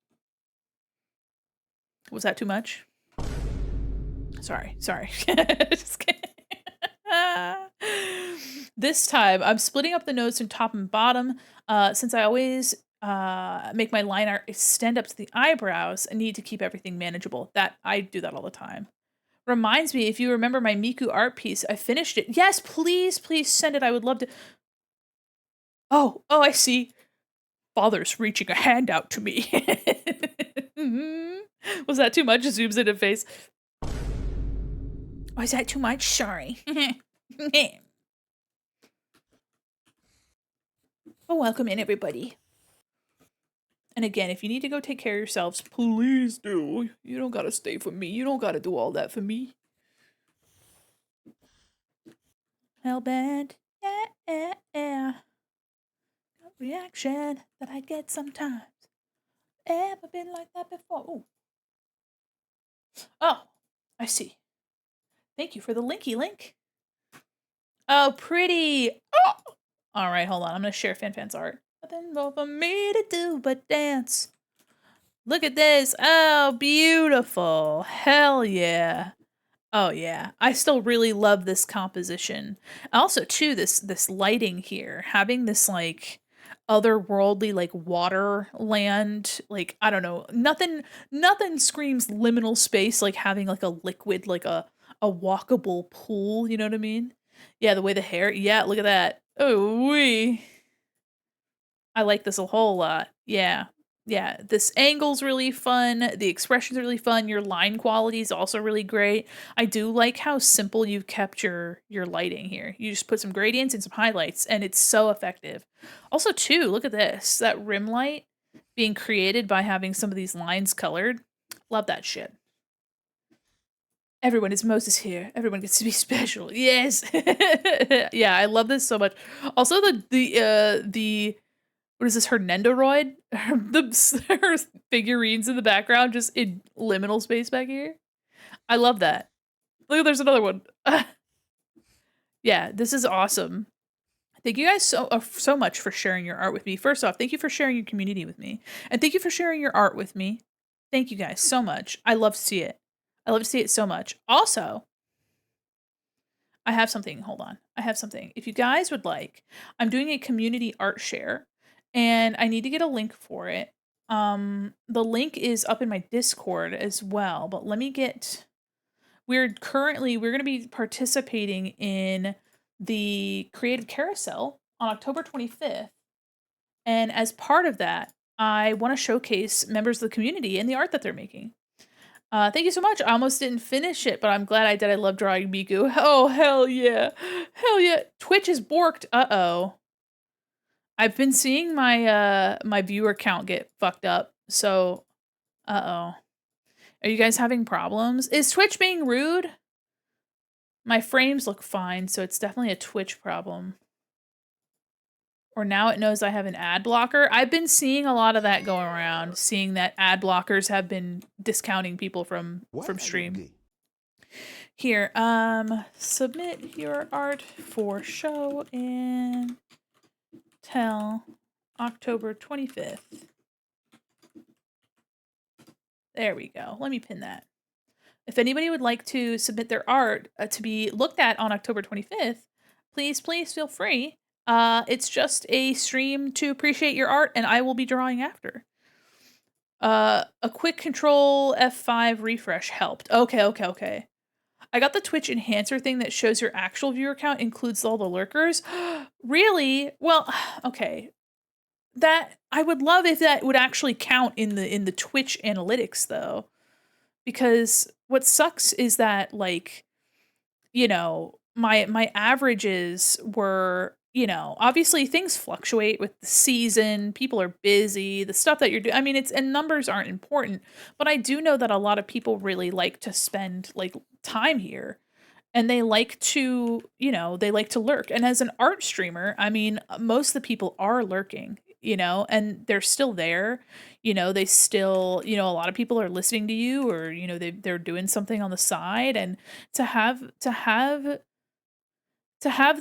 Was that too much? Sorry. Just kidding. This time, I'm splitting up the nose from top and bottom. Since I always make my line art extend up to the eyebrows, I need to keep everything manageable. I do that all the time. Reminds me, if you remember my Miku art piece, I finished it. Yes, please send it. I would love to. Oh, I see. Father's reaching a hand out to me. Was that too much? Zooms into face. Oh, is that too much? Sorry. Well, welcome in, everybody. And again, if you need to go take care of yourselves, please do. You don't gotta stay for me. You don't gotta do all that for me. Hellbent. Yeah. Reaction that I get sometimes. Ever been like that before? Ooh. Oh, I see. Thank you for the linky link. Oh, pretty. Oh! All right, hold on. I'm going to share Fan's art. Nothing more for me to do but dance. Look at this. Oh, beautiful. Hell yeah. Oh yeah. I still really love this composition. Also, too, this lighting here, having this like otherworldly like water land, like I don't know, nothing screams liminal space like having like a liquid, like a walkable pool, you know what I mean? Yeah, the way the hair, yeah, look at that. Oh wee. I like this a whole lot. Yeah. Yeah, this angle's really fun. The expression's really fun. Your line quality is also really great. I do like how simple you've kept your lighting here. You just put some gradients and some highlights, and it's so effective. Also, too, look at this. That rim light being created by having some of these lines colored. Love that shit. Everyone is Moses here. Everyone gets to be special. Yes. Yeah, I love this so much. Also, the what is this, Hernendoroid? Her figurines in the background, just in liminal space back here. I love that. Look, there's another one. Yeah, this is awesome. Thank you guys so much for sharing your art with me. First off, thank you for sharing your community with me. And thank you for sharing your art with me. Thank you guys so much. I love to see it. I love to see it so much. Also, I have something. Hold on. I have something. If you guys would like, I'm doing a community art share and I need to get a link for it. The link is up in my Discord as well, but let me get we're going to be participating in the Creative Carousel on October 25th. And as part of that, I want to showcase members of the community and the art that they're making. Thank you so much. I almost didn't finish it, but I'm glad I did. I love drawing Miku. Oh, hell yeah. Hell yeah. Twitch is borked. Uh-oh. I've been seeing my my viewer count get fucked up. So, uh-oh. Are you guys having problems? Is Twitch being rude? My frames look fine, so it's definitely a Twitch problem. Or now it knows I have an ad blocker. I've been seeing a lot of that going around, seeing that ad blockers have been discounting people from stream. Here, submit your art for show and tell October 25th. There we go. Let me pin that. If anybody would like to submit their art to be looked at on October 25th, please feel free. It's just a stream to appreciate your art, and I will be drawing after. A quick Control F5 refresh helped. Okay. I got the Twitch enhancer thing that shows your actual viewer count, includes all the lurkers. Really? Well, okay. That I would love if that would actually count in the Twitch analytics though. Because what sucks is that, like, you know, my averages were, you know, obviously things fluctuate with the season, people are busy, the stuff that you're doing. I mean, and numbers aren't important, but I do know that a lot of people really like to spend like time here. And they like to, you know, they like to lurk. And as an art streamer, I mean, most of the people are lurking, you know, and they're still there. You know, they still, you know, a lot of people are listening to you, or, you know, they're doing something on the side, and to have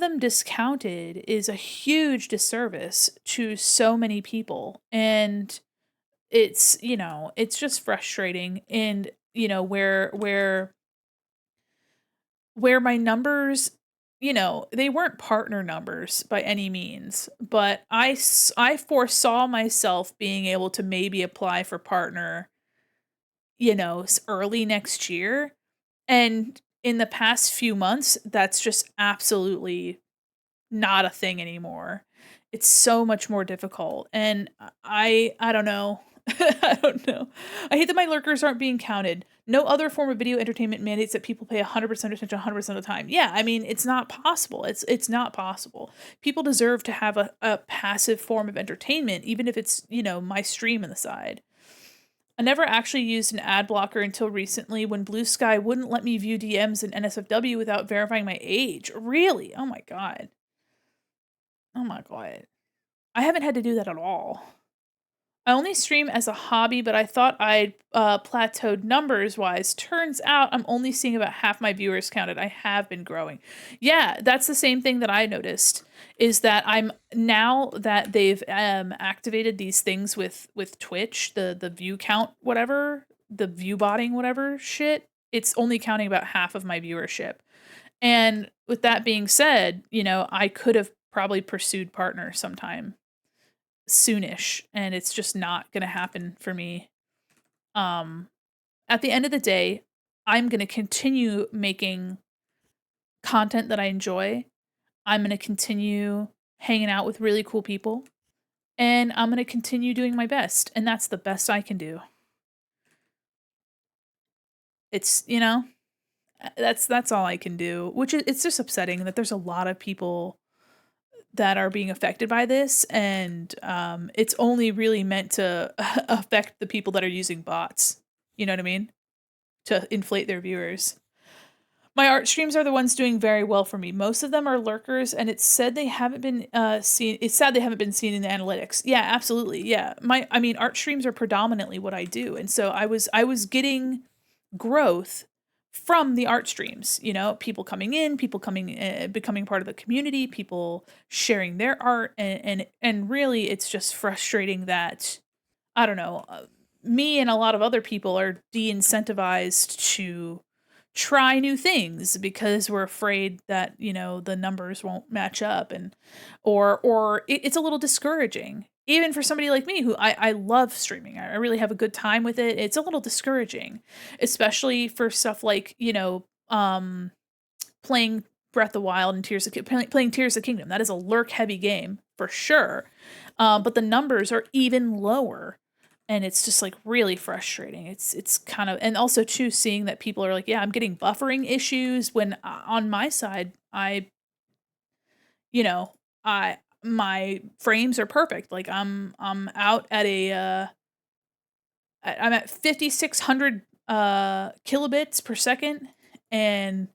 them discounted is a huge disservice to so many people. And it's, you know, it's just frustrating. And, you know, where my numbers, you know, they weren't partner numbers by any means, but I foresaw myself being able to maybe apply for partner, you know, early next year. And in the past few months, that's just absolutely not a thing anymore. It's so much more difficult. And I don't know. I don't know. I hate that my lurkers aren't being counted. No other form of video entertainment mandates that people pay 100% attention 100% of the time. Yeah, I mean, it's not possible. It's not possible. People deserve to have a passive form of entertainment, even if it's, you know, my stream on the side. I never actually used an ad blocker until recently, when Blue Sky wouldn't let me view DMs in NSFW without verifying my age. Really? Oh my god. Oh my god. I haven't had to do that at all. I only stream as a hobby, but I thought I'd plateaued numbers-wise. Turns out I'm only seeing about half my viewers counted. I have been growing. Yeah, that's the same thing that I noticed, is that I'm, now that they've activated these things with Twitch, the view count, whatever, the view botting, whatever shit, it's only counting about half of my viewership. And with that being said, you know, I could have probably pursued partner sometime soonish, and it's just not gonna happen for me. At the end of the day, I'm gonna continue making content that I enjoy. I'm gonna continue hanging out with really cool people, and I'm going to continue doing my best, and that's the best I can do. It's, that's all I can do, which it's just upsetting that there's a lot of people that are being affected by this, and it's only really meant to affect the people that are using bots. You know what I mean? To inflate their viewers. My art streams are the ones doing very well for me. Most of them are lurkers, and it's said they haven't been seen. It's sad they haven't been seen in the analytics. Yeah, absolutely. Yeah, art streams are predominantly what I do, and so I was getting growth from the art streams. People coming in, people coming, becoming part of the community, people sharing their art, and really, it's just frustrating that I don't know. Me and a lot of other people are de-incentivized to try new things because we're afraid that the numbers won't match up, and it's a little discouraging even for somebody like me who I love streaming. I really have a good time with it. It's a little discouraging, especially for stuff like playing Breath of the Wild and playing Tears of the Kingdom. That is a lurk heavy game for sure, but the numbers are even lower. And it's just like really frustrating. It's kind of, and also too, seeing that people are like, yeah, I'm getting buffering issues when on my side, my frames are perfect. Like I'm out at I'm at 5,600 kilobits per second, and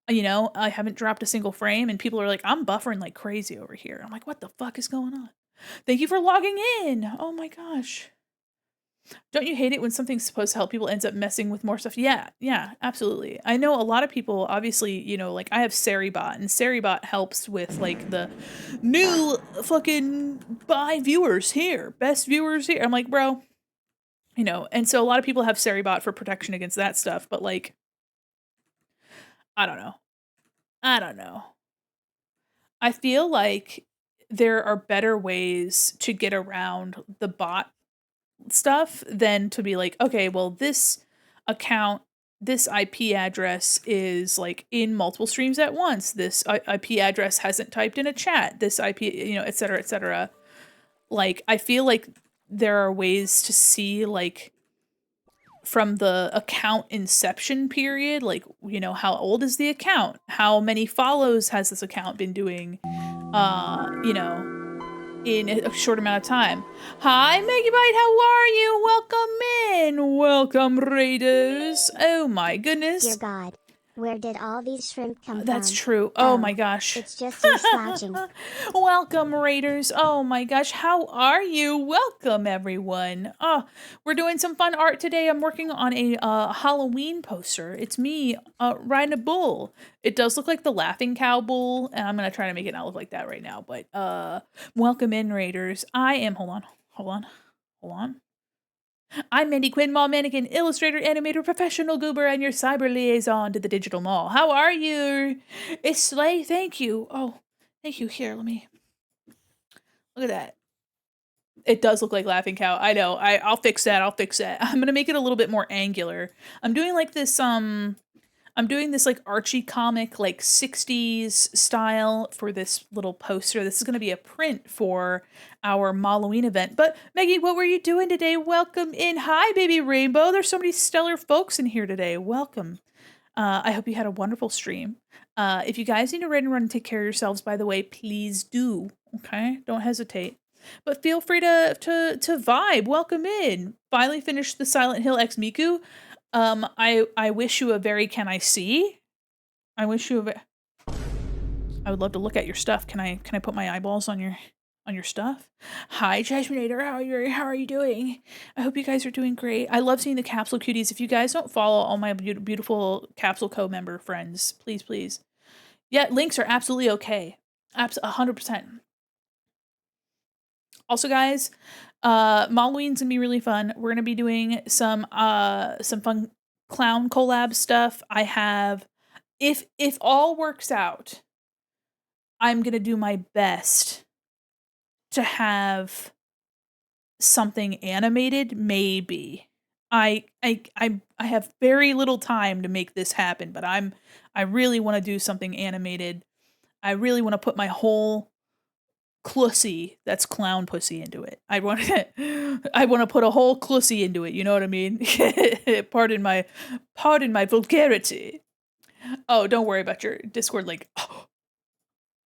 I haven't dropped a single frame, and people are like, I'm buffering like crazy over here. I'm like, what the fuck is going on? Thank you for logging in. Oh my gosh. Don't you hate it when something's supposed to help people ends up messing with more stuff? Yeah, absolutely. I know a lot of people, obviously, like I have Seribot, and Seribot helps with like the new fucking buy viewers here, best viewers here. I'm like, bro, and so a lot of people have Seribot for protection against that stuff, but like, I don't know. I feel like there are better ways to get around the bot stuff than to be like, okay, well, this account, this IP address is like in multiple streams at once. This IP address hasn't typed in a chat. This IP, et cetera, et cetera. Like, I feel like there are ways to see, like, from the account inception period, like, how old is the account? How many follows has this account been doing? In a short amount of time. Hi, Megabite, how are you? Welcome in. Welcome, Raiders. Oh my goodness. Dear God, where did all these shrimp come from? That's true. Oh my gosh. It's just you slouching. Welcome, Raiders. Oh my gosh, how are you? Welcome, everyone. Oh, we're doing some fun art today. I'm working on a Halloween poster. It's me riding a bull. It does look like the laughing cow bull, and I'm gonna try to make it not look like that right now. But welcome in, Raiders. I am. Hold on. I'm Mandi, Quin, mall mannequin, illustrator, animator, professional goober, and your cyber liaison to the digital mall. How are you? It's Slay, thank you. Oh, thank you. Here, let me... Look at that. It does look like Laughing Cow. I know. I'll fix that. I'm gonna make it a little bit more angular. I'm doing like this, I'm doing this like Archie comic, like 60s style for this little poster. This is going to be a print for our Malloween event. But Maggie, what were you doing today? Welcome in. Hi, baby Rainbow. There's so many stellar folks in here today. Welcome. I hope you had a wonderful stream. If you guys need to run and take care of yourselves, by the way, please do. Okay? Don't hesitate. But feel free to vibe. Welcome in. Finally finished the Silent Hill X Miku. I wish you a very can I see? I wish you I would love to look at your stuff. Can I put my eyeballs on your stuff? Hi, Jasminator. How are you doing? I hope you guys are doing great. I love seeing the Capsule Cuties. If you guys don't follow all my beautiful Capsule Co member friends, please. Yeah, links are absolutely okay. 100%. Also, guys, Malloween's gonna be really fun. We're gonna be doing some fun clown collab stuff. I have, if all works out, I'm gonna do my best to have something animated. Maybe I have very little time to make this happen, but I really want to do something animated. I really want to put my whole Clussy, that's clown pussy into it. I want to put a whole clussy into it, you know what I mean? Pardon my vulgarity. Oh, don't worry about your Discord link. Oh,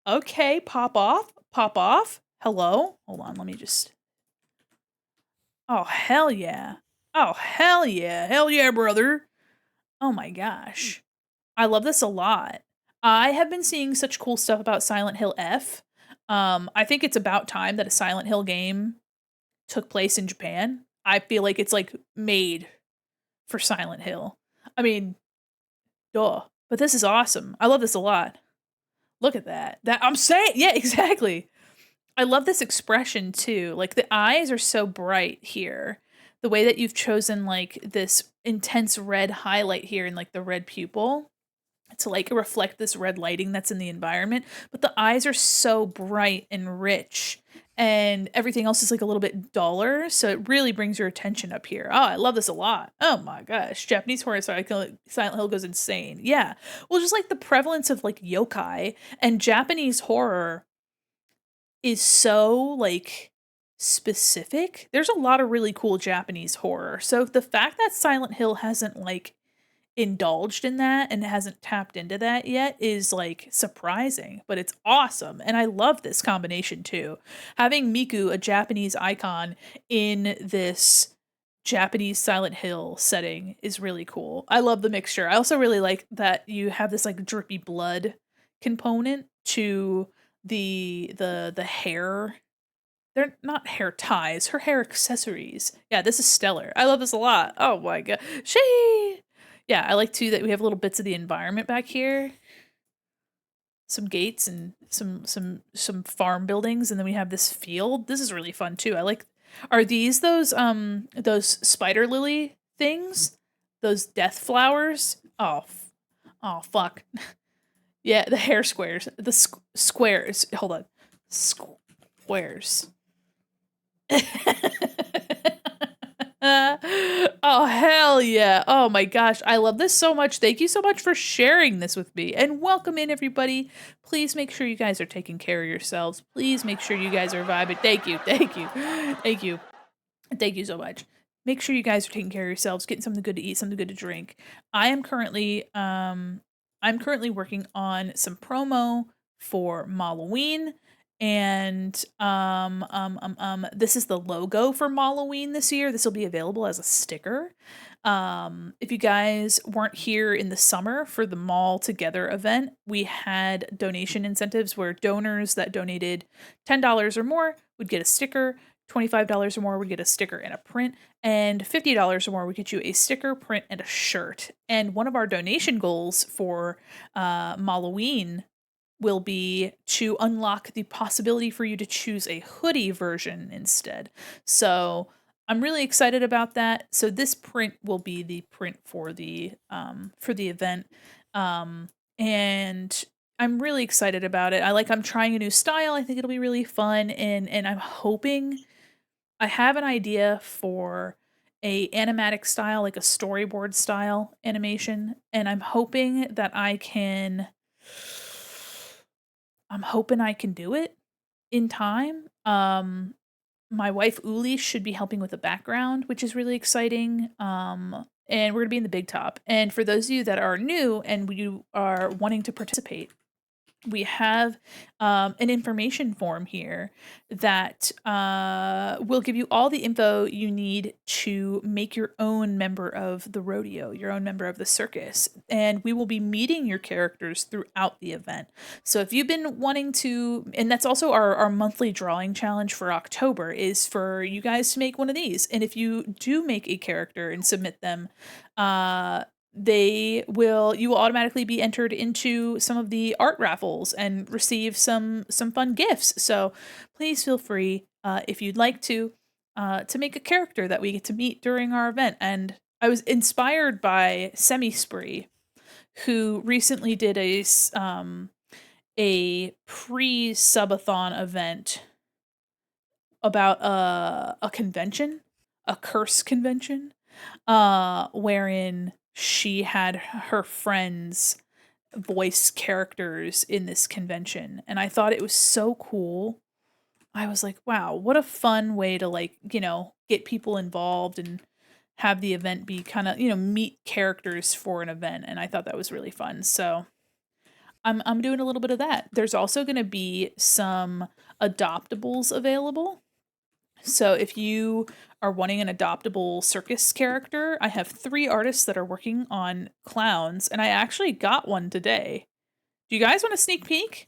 okay, pop off. Pop off. Hello? Hold on, let me just... Oh, hell yeah. Oh, hell yeah. Hell yeah, brother. Oh my gosh. I love this a lot. I have been seeing such cool stuff about Silent Hill F. I think it's about time that a Silent Hill game took place in Japan. I feel like it's like made for Silent Hill. I mean, duh. But this is awesome. I love this a lot. Look at that. That I'm saying, yeah, exactly. I love this expression too. Like the eyes are so bright here. The way that you've chosen like this intense red highlight here and like the red pupil to like reflect this red lighting that's in the environment, but the eyes are so bright and rich and everything else is like a little bit duller, so it really brings your attention up here. Oh, I love this a lot. Oh my gosh, Japanese horror Silent Hill goes insane. Yeah, well, just like the prevalence of like yokai and Japanese horror is so like specific. There's a lot of really cool Japanese horror, so the fact that Silent Hill hasn't like indulged in that and hasn't tapped into that yet is like surprising, but it's awesome. And I love this combination too. Having Miku, a Japanese icon, in this Japanese Silent Hill setting is really cool. I love the mixture. I also really like that you have this like drippy blood component to the hair. They're not hair ties, her hair accessories. Yeah, this is stellar. I love this a lot. Oh my god. Yeah, I like too that we have little bits of the environment back here. Some gates and some farm buildings, and then we have this field. This is really fun too. I like... Are these those spider lily things? Those death flowers? Oh, oh fuck. Yeah, the hair squares. The squares. Hold on. Squares. Oh, hell yeah. Oh my gosh. I love this so much. Thank you so much for sharing this with me. And welcome in, everybody. Please make sure you guys are taking care of yourselves. Please make sure you guys are vibing. Thank you. Thank you. Thank you. Thank you so much. Make sure you guys are taking care of yourselves, getting something good to eat, something good to drink. I'm currently working on some promo for Malloween. And this is the logo for Malloween this year. This will be available as a sticker. If you guys weren't here in the summer for the Mall Together event, we had donation incentives where donors that donated $10 or more would get a sticker, $25 or more would get a sticker and a print, and $50 or more would get you a sticker, print, and a shirt. And one of our donation goals for Malloween will be to unlock the possibility for you to choose a hoodie version instead. So I'm really excited about that. So this print will be the print for the event. And I'm really excited about it. I'm trying a new style. I think it'll be really fun. And I'm hoping... I have an idea for a animatic style, like a storyboard style animation. And I'm hoping I can do it in time. My wife Uli should be helping with the background, which is really exciting. And we're gonna be in the big top. And for those of you that are new and you are wanting to participate, we have an information form here that will give you all the info you need to make your own member of the rodeo, your own member of the circus. And we will be meeting your characters throughout the event. So if you've been wanting to, and that's also our monthly drawing challenge for October, is for you guys to make one of these. And if you do make a character and submit them, you will automatically be entered into some of the art raffles and receive some fun gifts. So please feel free, if you'd like to make a character that we get to meet during our event. And I was inspired by Semi Spree, who recently did a pre-subathon event about a convention, a curse convention, wherein she had her friends voice characters in this convention. And I thought it was so cool I was like, wow, what a fun way to, like, get people involved and have the event be kind of, meet characters for an event. And I thought that was really fun. So I'm doing a little bit of that. There's also going to be some adoptables available. So if you are wanting an adoptable circus character, I have 3 artists that are working on clowns, and I actually got one today. Do you guys want a sneak peek?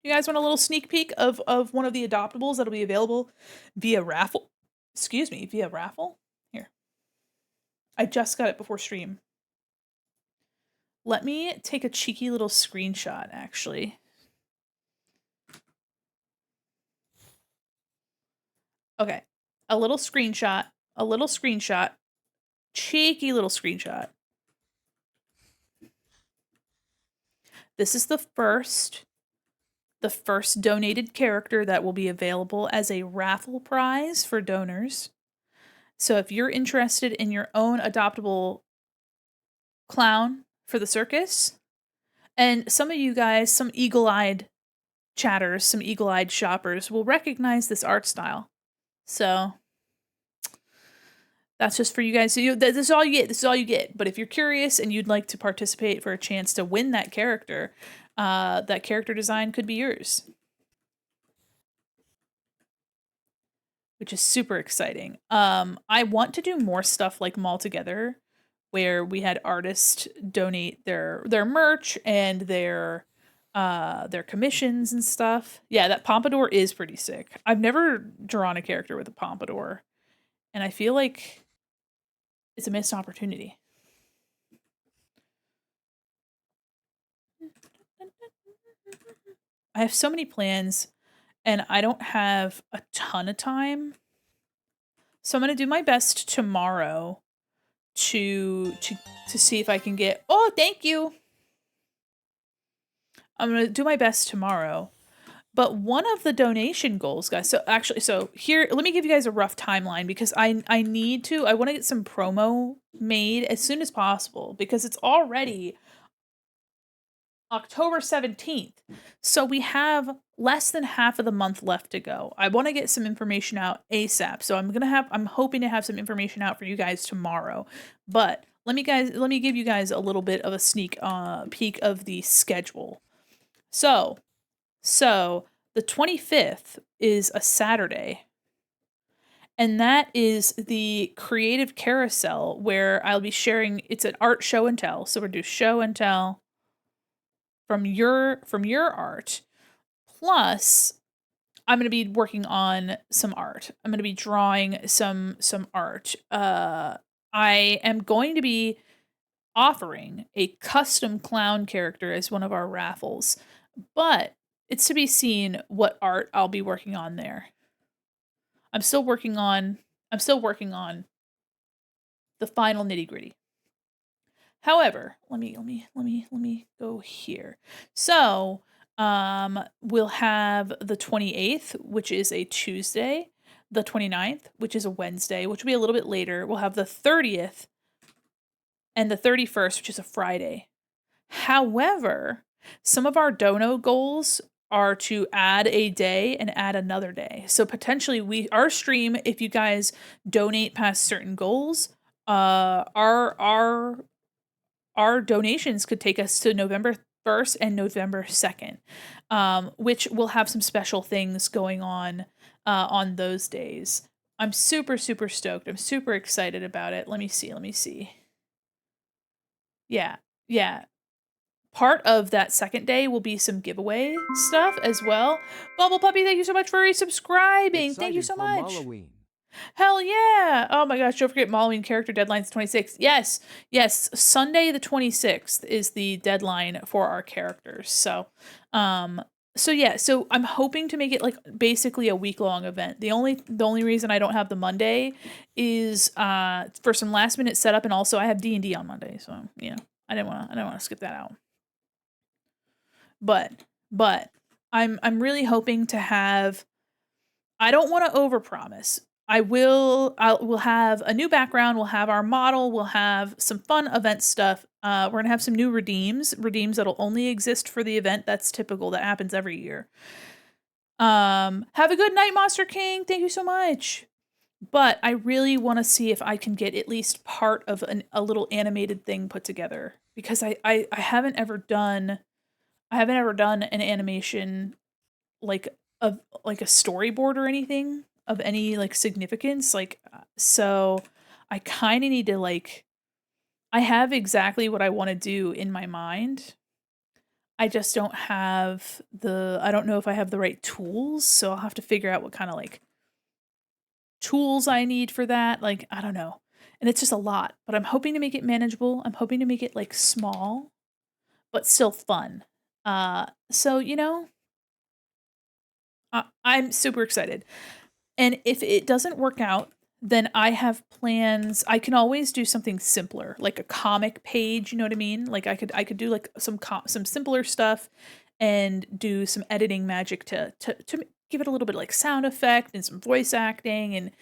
You guys want a little sneak peek of one of the adoptables that'll be available via raffle? Excuse me, via raffle? Here. I just got it before stream. Let me take a cheeky little screenshot, actually. Okay. A little screenshot. Cheeky little screenshot. This is the first donated character that will be available as a raffle prize for donors. So if you're interested in your own adoptable clown for the circus, and some of you guys, some eagle-eyed chatters, some eagle-eyed shoppers will recognize this art style. So that's just for you guys. So this is all you get. This is all you get. But if you're curious and you'd like to participate for a chance to win that character design could be yours. Which is super exciting. I want to do more stuff like Mall Together, where we had artists donate their merch and their commissions and stuff. Yeah, that pompadour is pretty sick. I've never drawn a character with a pompadour, and I feel like it's a missed opportunity. I have so many plans, and I don't have a ton of time. So I'm gonna do my best tomorrow to see if I can get. Oh, thank you. I'm gonna do my best tomorrow. But one of the donation goals, guys. So here, let me give you guys a rough timeline because I want to get some promo made as soon as possible because it's already October 17th. So we have less than half of the month left to go. I want to get some information out ASAP. So I'm hoping to have some information out for you guys tomorrow. But let me give you guys a little bit of a sneak peek of the schedule. So the 25th is a Saturday. And that is the creative carousel where I'll be sharing. It's an art show and tell. So we'll do show and tell from your art. Plus, I'm going to be working on some art. I'm going to be drawing some art. I am going to be offering a custom clown character as one of our raffles. But it's to be seen what art I'll be working on there. I'm still working on the final nitty-gritty. However, let me go here. So, we'll have the 28th, which is a Tuesday, the 29th, which is a Wednesday, which will be a little bit later. We'll have the 30th and the 31st, which is a Friday. However, some of our dono goals are to add a day and add another day. So potentially our stream, if you guys donate past certain goals, our donations could take us to November 1st and November 2nd, which will have some special things going on those days. I'm super, super stoked. I'm super excited about it. Let me see. Yeah. Part of that second day will be some giveaway stuff as well. Bubble Puppy, thank you so much for resubscribing. Thank you so much. Malloween. Hell yeah. Oh my gosh, don't forget Malloween character deadline's 26th. Yes, Sunday the 26th is the deadline for our characters. So I'm hoping to make it like basically a week-long event. The only reason I don't have the Monday is for some last-minute setup, and also I have D&D on Monday, so I didn't want to skip that out. But I'm really hoping to have. I don't want to overpromise. We'll have a new background. We'll have our model. We'll have some fun event stuff. We're gonna have some new redeems that'll only exist for the event. That's typical. That happens every year. Have a good night, Monster King. Thank you so much. But I really want to see if I can get at least part of a little animated thing put together, because I haven't ever done an animation like like a storyboard or anything of any like significance. Like so I kind of need to like I have exactly what I want to do in my mind. I just don't have I don't know if I have the right tools, so I'll have to figure out what kind of like tools I need for that. Like, I don't know. And it's just a lot, but I'm hoping to make it manageable. I'm hoping to make it like small, but still fun. So, I'm super excited. And if it doesn't work out, then I have plans. I can always do something simpler, like a comic page, you know what I mean? Like I could do like some simpler stuff and do some editing magic to give it a little bit of like sound effect and some voice acting, and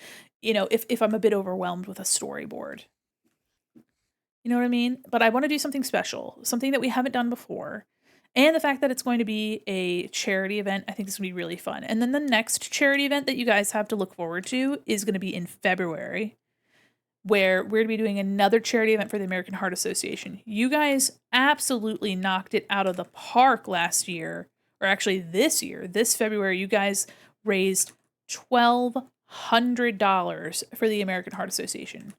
if I'm a bit overwhelmed with a storyboard. You know what I mean? But I want to do something special, something that we haven't done before. And the fact that it's going to be a charity event, I think this is going to be really fun. And then the next charity event that you guys have to look forward to is going to be in February, where we're going to be doing another charity event for the American Heart Association. You guys absolutely knocked it out of the park last year, or actually this year, this February. You guys raised $1,200 for the American Heart Association,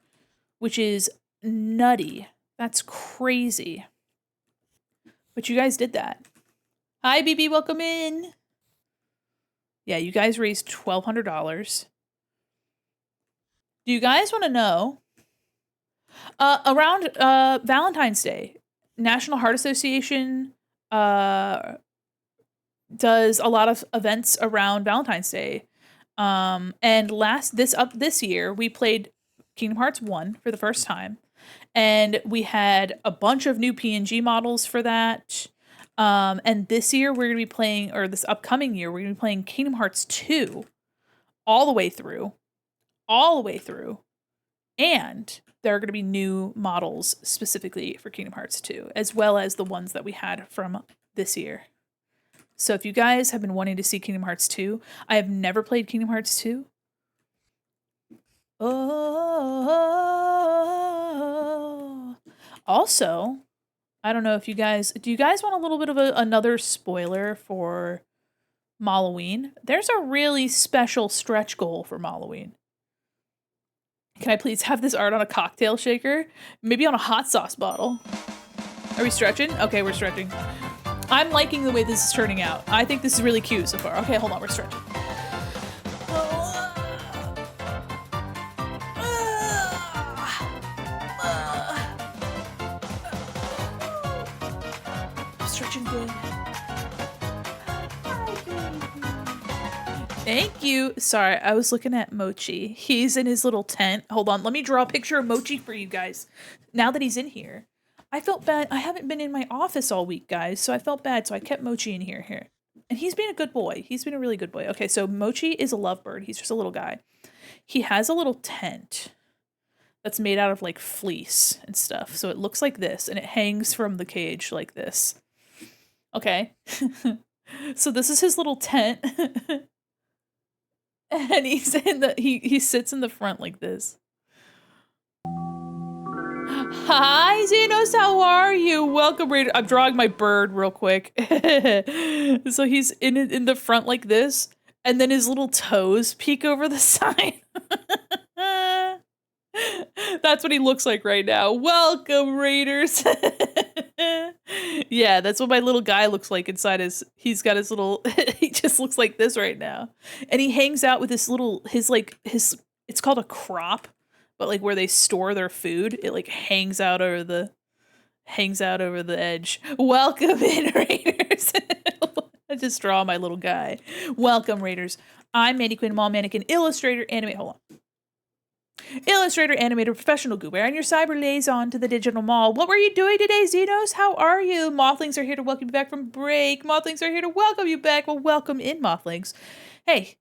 which is nutty. That's crazy. But you guys did that. Hi, BB, welcome in. Yeah, you guys raised $1,200. Do you guys want to know? Around Valentine's Day, National Heart Association does a lot of events around Valentine's Day. And this year we played Kingdom Hearts 1 for the first time. And we had a bunch of new PNG models for that. And this year we're going to be playing, or this upcoming year, we're going to be playing Kingdom Hearts 2 all the way through. And there are going to be new models specifically for Kingdom Hearts 2, as well as the ones that we had from this year. So if you guys have been wanting to see Kingdom Hearts 2, I have never played Kingdom Hearts 2. Also, I don't know if do you guys want a little bit of another spoiler for Malloween? There's a really special stretch goal for Malloween. Can I please have this art on a cocktail shaker? Maybe on a hot sauce bottle. Are we stretching? Okay, we're stretching. I'm liking the way this is turning out. I think this is really cute so far. Okay, hold on, we're stretching. Stretching good. Thank you. Sorry, I was looking at Mochi. He's in his little tent. Hold on, let me draw a picture of Mochi for you guys. Now that he's in here. I felt bad. I haven't been in my office all week, guys, so I felt bad, so I kept Mochi in here. And he's been a good boy. He's been a really good boy. Okay, so Mochi is a lovebird. He's just a little guy. He has a little tent that's made out of, like, fleece and stuff. So it looks like this, and it hangs from the cage like this. Okay. So this is his little tent. And he's he sits in the front like this. Hi, Xenos, how are you? Welcome, Raider. I'm drawing my bird real quick. So he's in the front like this, and then his little toes peek over the side. That's what he looks like right now. Welcome, Raiders. Yeah, that's what my little guy looks like inside he's got his little, he just looks like this right now. And he hangs out with this little, it's called a crop, but like where they store their food, it like hangs out over the edge. Welcome in, Raiders. I just draw my little guy. Welcome, Raiders. I'm Mandi Quin, mall mannequin, illustrator, animator. Hold on. Illustrator, animator, professional goober, and your cyber liaison to the digital mall. What were you doing today, Xenos? How are you? Mothlings are here to welcome you back from break. Mothlings are here to welcome you back. Well, welcome in, Mothlings. Hey,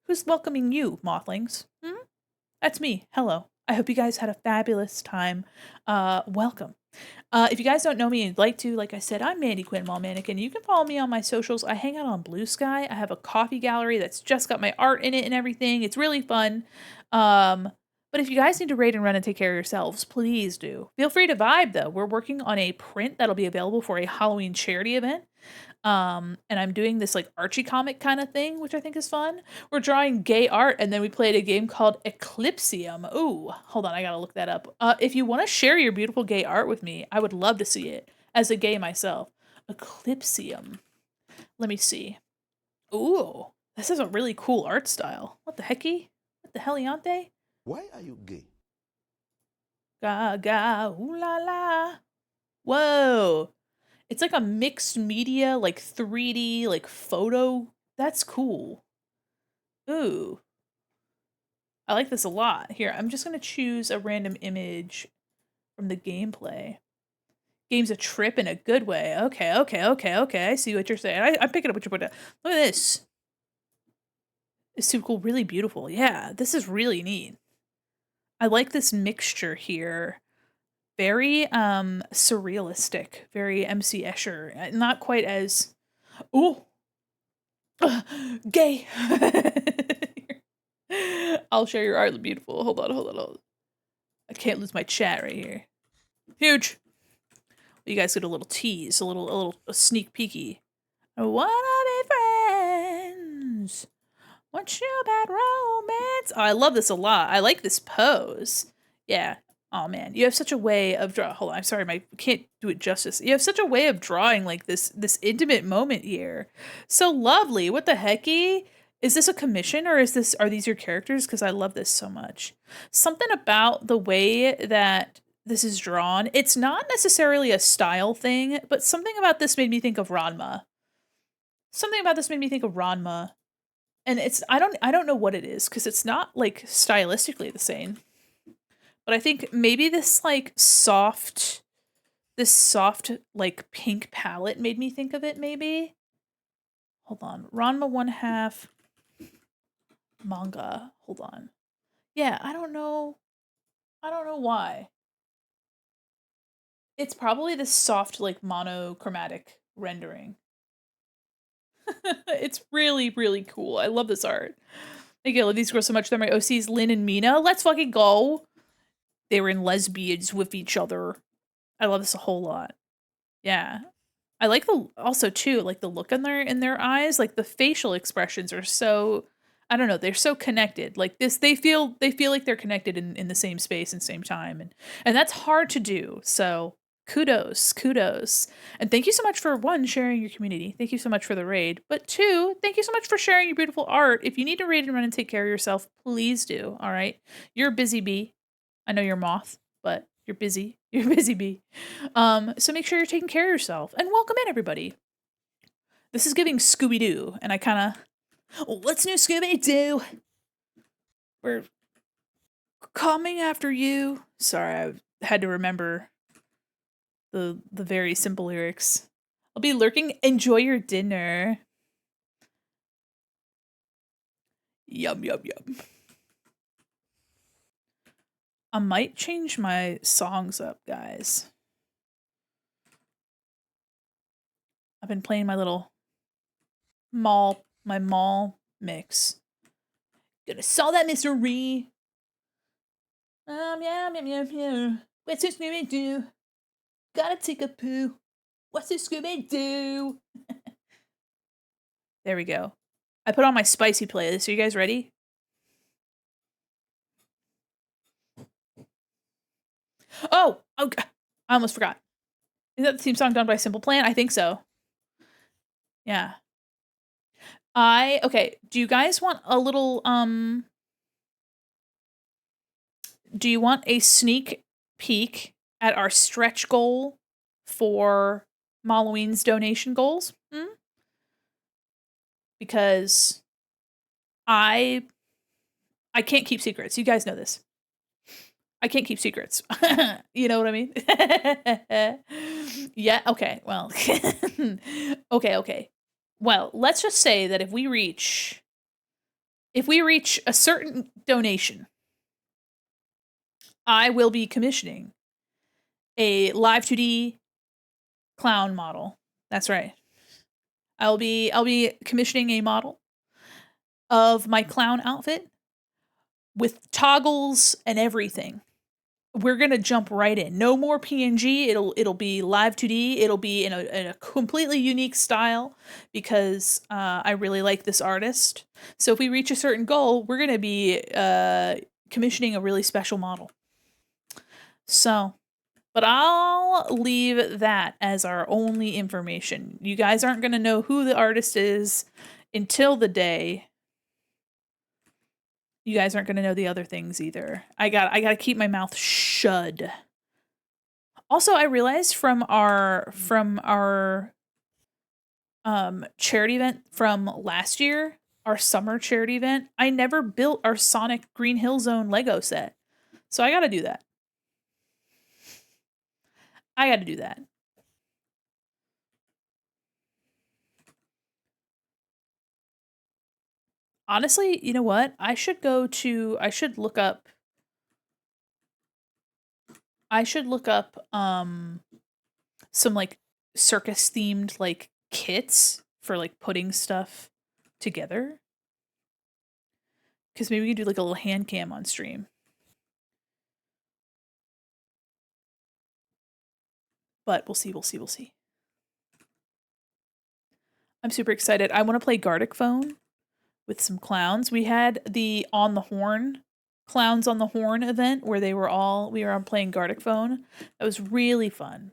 who's welcoming you, Mothlings? That's me. Hello. I hope you guys had a fabulous time. Welcome. If you guys don't know me and like to, like I said, I'm Mandi Quin Mall Mannequin. You can follow me on my socials. I hang out on Blue Sky. I have a coffee gallery that's just got my art in it and everything. It's really fun. But if you guys need to raid and run and take care of yourselves, please do. Feel free to vibe though. We're working on a print that'll be available for a Halloween charity event. And I'm doing this like Archie comic kind of thing, which I think is fun. We're drawing gay art, and then we played a game called Eclipsium. Ooh, hold on, I gotta look that up. If you want to share your beautiful gay art with me, I would love to see it as a gay myself. Eclipsium. Let me see. Ooh, this is a really cool art style. What the hecky? What the heliante? Why are you gay? Gaga, ooh la la. Whoa. It's like a mixed media, like 3D, like photo. That's cool. Ooh. I like this a lot. Here, I'm just going to choose a random image from the gameplay. Game's a trip in a good way. Okay. I see what you're saying. I'm picking up what you're putting down. Look at this. It's super cool. Really beautiful. Yeah, this is really neat. I like this mixture here. Very surrealistic, very MC Escher. Not quite as ooh gay. I'll share your art. Beautiful. Hold on. I can't lose my chat right here. Huge. You guys get a little tease, a sneak peeky. I wanna be friends. What's your bad romance? Oh, I love this a lot. I like this pose. Yeah. Oh man, you have such a way of hold on, I'm sorry, I can't do it justice. You have such a way of drawing like this intimate moment here. So lovely. What the hecky? Is this a commission or are these your characters? Because I love this so much. Something about the way that this is drawn, it's not necessarily a style thing, but something about this made me think of Ranma. And I don't know what it is, because it's not like stylistically the same. But I think maybe this soft like pink palette made me think of it, maybe. Hold on. Ranma 1/2 manga. Hold on. Yeah, I don't know why. It's probably this soft, like, monochromatic rendering. It's really, really cool. I love this art. I love these girls so much. They're my OCs, Lynn and Mina. Let's fucking go. They were in lesbians with each other. I love this a whole lot. Yeah. I like also too, like the look in their eyes, like the facial expressions are so, I don't know, they're so connected. Like this, they feel like they're connected in the same space and same time. And that's hard to do. So kudos. And thank you so much for one, sharing your community. Thank you so much for the raid. But two, thank you so much for sharing your beautiful art. If you need to raid and run and take care of yourself, please do. All right. You're a busy bee. I know you're moth, but you're busy. You're a busy bee. So make sure you're taking care of yourself. And welcome in, everybody. This is giving Scooby-Doo, and I kind of... What's new, Scooby-Doo? We're coming after you. Sorry, I had to remember the very simple lyrics. I'll be lurking. Enjoy your dinner. Yum. I might change my songs up, guys. I've been playing my little mall mix. Gonna solve that mystery. Yeah. What's this Scooby-Doo? Gotta take a poo. What's this Scooby-Doo? There we go. I put on my spicy playlist. Are you guys ready? Oh, I almost forgot. Is that the theme song done by Simple Plan? I think so. Yeah. Okay, do you guys want a little, do you want a sneak peek at our stretch goal for Malloween's donation goals? Because I can't keep secrets. You guys know this. I can't keep secrets. You know what I mean? Yeah, okay, well. Okay. Well, let's just say that if we reach a certain donation, I will be commissioning a live 2D clown model. That's right. I'll be commissioning a model of my clown outfit with toggles and everything. We're gonna jump right in. No more PNG. It'll be live 2D. It'll be in a completely unique style because I really like this artist. So if we reach a certain goal, we're gonna be commissioning a really special model. So, but I'll leave that as our only information. You guys aren't gonna know who the artist is until the day. You guys aren't gonna know the other things either. I gotta keep my mouth shut. Also, I realized from our charity event from last year, our summer charity event, I never built our Sonic Green Hill Zone Lego set. So I gotta do that. I gotta do that. Honestly, you know what? I should look up some like circus themed like kits for like putting stuff together. Cause maybe we could do like a little hand cam on stream. But we'll see. I'm super excited. I want to play Gartic Phone with some clowns. We had the On the Horn Clowns on the Horn event where we were all playing Gartic Phone. That was really fun.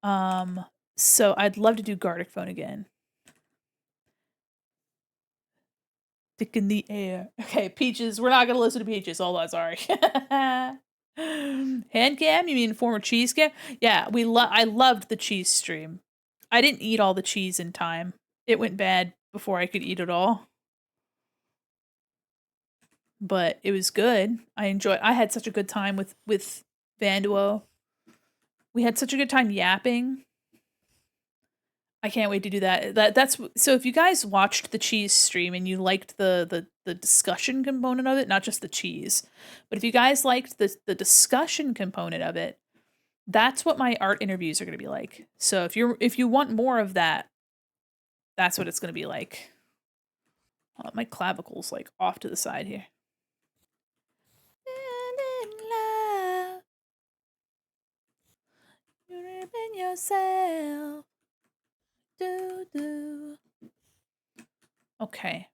So I'd love to do Gartic Phone again. Dick in the air. Okay, Peaches. We're not gonna listen to Peaches. Hold on, sorry. Hand cam? You mean former cheese cam? Yeah, I loved the cheese stream. I didn't eat all the cheese in time. It went bad before I could eat it all. But it was good. I had such a good time with Vanduo. We had such a good time yapping. I can't wait to do that. That's so if you guys watched the cheese stream and you liked the discussion component of it, not just the cheese, but if you guys liked the discussion component of it, that's what my art interviews are going to be like. So if you want more of that, that's what it's going to be like. My clavicle's like off to the side here. Yourself. Okay.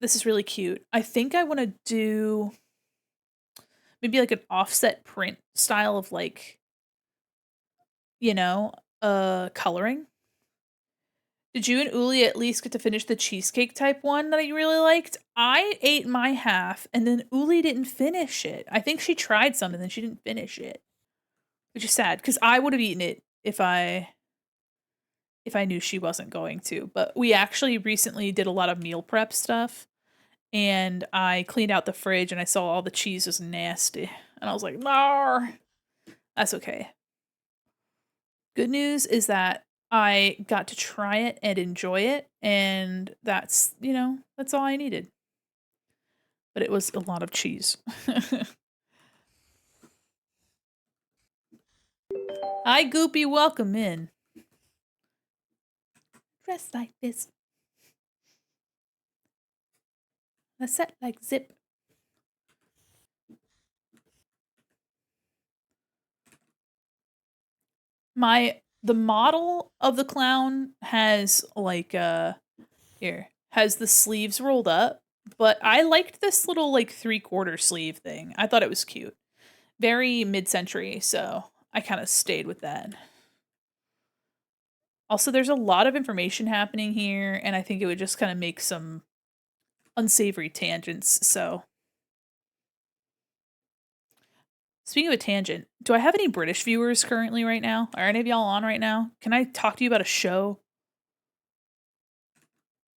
This is really cute. I think I want to do maybe like an offset print style of like, coloring. Did you and Uli at least get to finish the cheesecake type one that you really liked? I ate my half and then Uli didn't finish it. I think she tried some and then she didn't finish it. Which is sad because I would have eaten it if I knew she wasn't going to. But we actually recently did a lot of meal prep stuff and I cleaned out the fridge and I saw all the cheese was nasty. And I was like, "Nar." That's okay. Good news is that I got to try it and enjoy it, and that's all I needed. But it was a lot of cheese. Hi, Goopy, welcome in. Dressed like this. A set like zip. The model of the clown has like has the sleeves rolled up, but I liked this little like 3/4 sleeve thing. I thought it was cute. Very mid-century, so I kind of stayed with that. Also, there's a lot of information happening here, and I think it would just kind of make some unsavory tangents, so. Speaking of a tangent, do I have any British viewers currently right now? Are any of y'all on right now? Can I talk to you about a show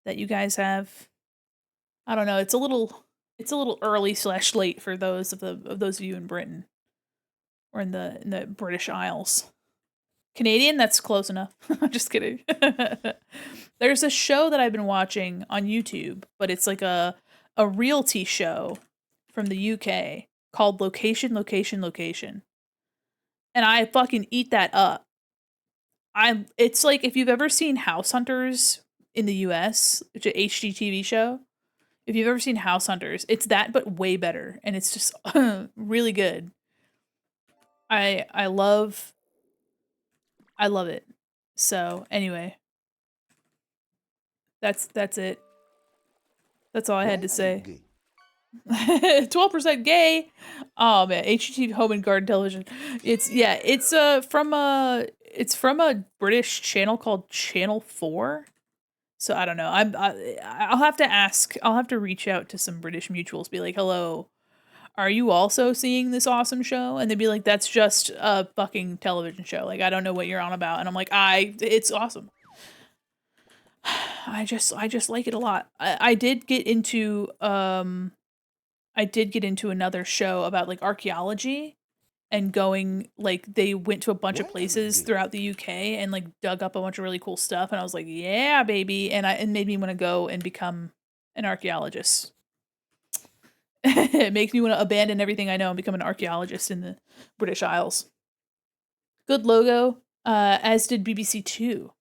that you guys have? I don't know. It's a little early/late for those of you in Britain or in the British Isles. Canadian, that's close enough. I'm just kidding. There's a show that I've been watching on YouTube, but it's like a realty show from the UK. called Location, Location, Location. And I fucking eat that up. It's like if you've ever seen House Hunters in the US, which is an HGTV show. If you've ever seen House Hunters, it's that but way better, and it's just really good. I love it. So anyway, that's it. That's all I had to say. 12% gay. Oh man, HGTV Home and Garden Television. It's from a British channel called Channel 4. So I don't know. I'll have to ask. I'll have to reach out to some British mutuals. Be like, hello, are you also seeing this awesome show? And they'd be like, that's just a fucking television show. Like I don't know what you're on about. And I'm like, it's awesome. I just like it a lot. I did get into another show about like archaeology and going like they went to a bunch of places throughout the UK and like dug up a bunch of really cool stuff, and I was like, yeah, baby, and it made me want to go and become an archaeologist. It makes me want to abandon everything I know and become an archaeologist in the British Isles. Good logo, as did BBC Two.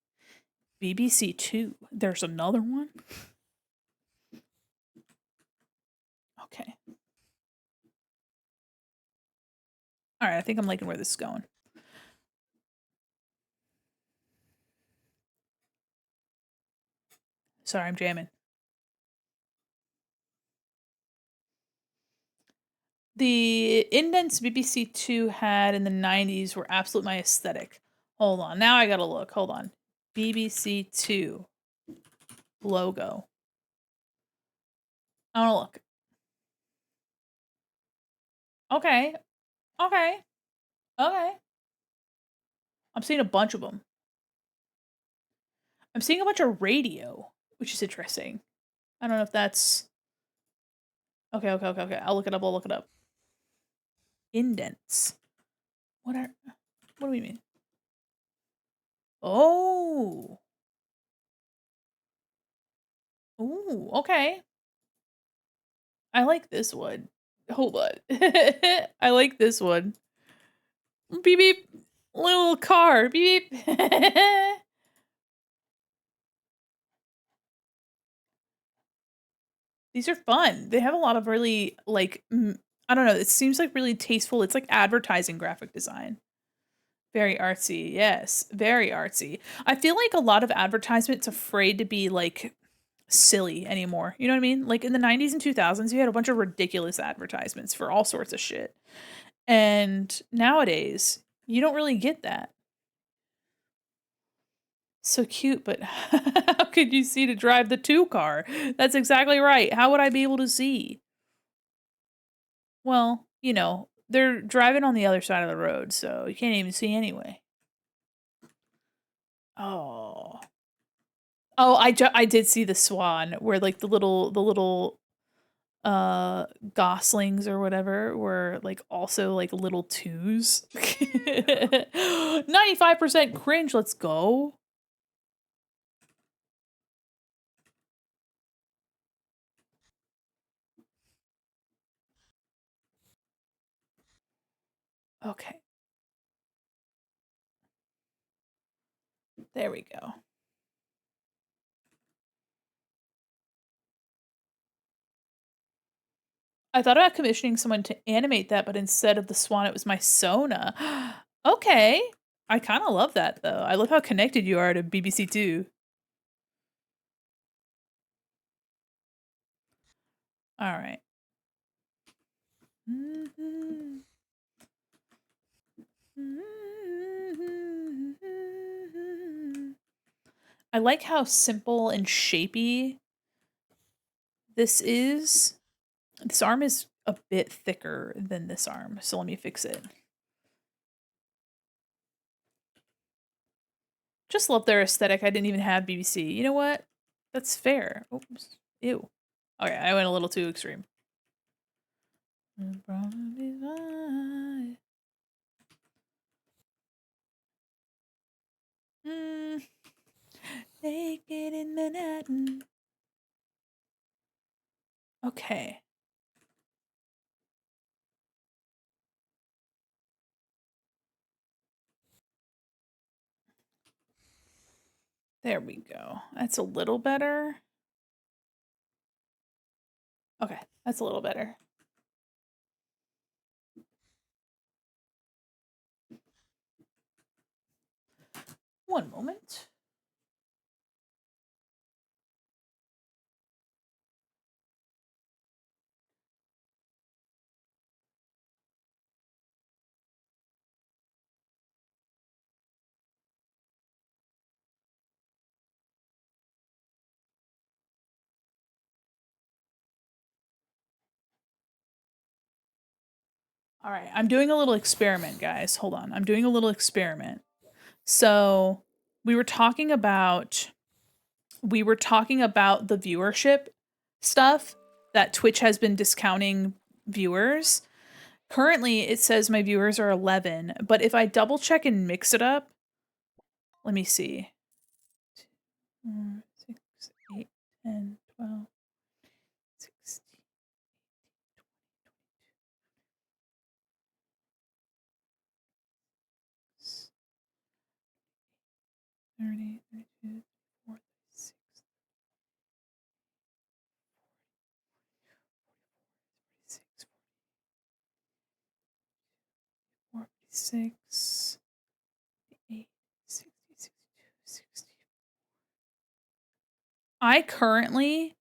BBC Two. There's another one. Okay. All right, I think I'm liking where this is going. Sorry, I'm jamming. The indents BBC Two had in the 90s were absolute my aesthetic. Hold on, now I gotta look. Hold on. BBC Two logo. I wanna look. Okay. Okay. Okay. I'm seeing a bunch of them. I'm seeing a bunch of radio, which is interesting. I don't know if that's... Okay. I'll look it up. I'll look it up. Indents. What do we mean? Oh. Ooh, okay. I like this one. Hold on. I like this one. Beep beep. Little car. Beep beep. These are fun. They have a lot of really like I don't know, it seems like really tasteful. It's like advertising graphic design. Very artsy. Yes, very artsy. I feel like a lot of advertisements afraid to be like silly anymore. You know what I mean? Like in the 90s and 2000s, you had a bunch of ridiculous advertisements for all sorts of shit. And nowadays, you don't really get that. So cute, but how could you see to drive the 2 car? That's exactly right. How would I be able to see? Well, you know, they're driving on the other side of the road, so you can't even see anyway. Oh. Oh, I did see the swan where like the little goslings or whatever were like also like little twos. 95% cringe, let's go. Okay. There we go. I thought about commissioning someone to animate that, but instead of the swan, it was my Sona. Okay. I kind of love that, though. I love how connected you are to BBC Two. All right. I like how simple and shapy this is. This arm is a bit thicker than this arm, so let me fix it. Just love their aesthetic. I didn't even have BBC. You know what? That's fair. Oops. Ew. Okay, I went a little too extreme. Naked in Manhattan. Okay. There we go. That's a little better. Okay, that's a little better. One moment. All right, I'm doing a little experiment, guys. Hold on. I'm doing a little experiment. So, we were talking about the viewership stuff that Twitch has been discounting viewers. Currently, it says my viewers are 11, but if I double check and mix it up, let me see. 4, 6, 8, 10, 12, 16, 30, 32, 34, 36, 46, 8, 60, 62, 60. I currently,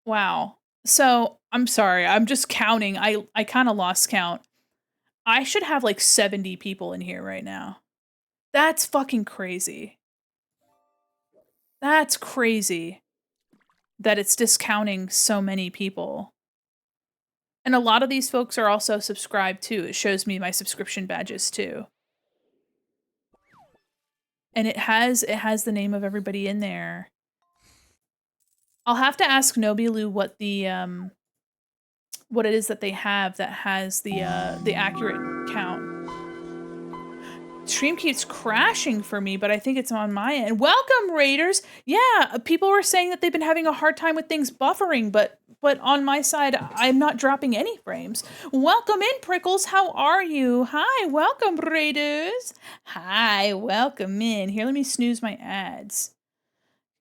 wow. So I'm sorry, I'm just counting. I kind of lost count. I should have like 70 people in here right now. That's fucking crazy. That's crazy that it's discounting so many people. And a lot of these folks are also subscribed too. It shows me my subscription badges too. And it has the name of everybody in there. I'll have to ask Nobilu what it is that they have that has the accurate count. Stream keeps crashing for me, but I think it's on my end. Welcome, Raiders! Yeah, people were saying that they've been having a hard time with things buffering, but on my side, I'm not dropping any frames. Welcome in, Prickles. How are you? Hi, welcome, Raiders. Hi, welcome in. Here, let me snooze my ads.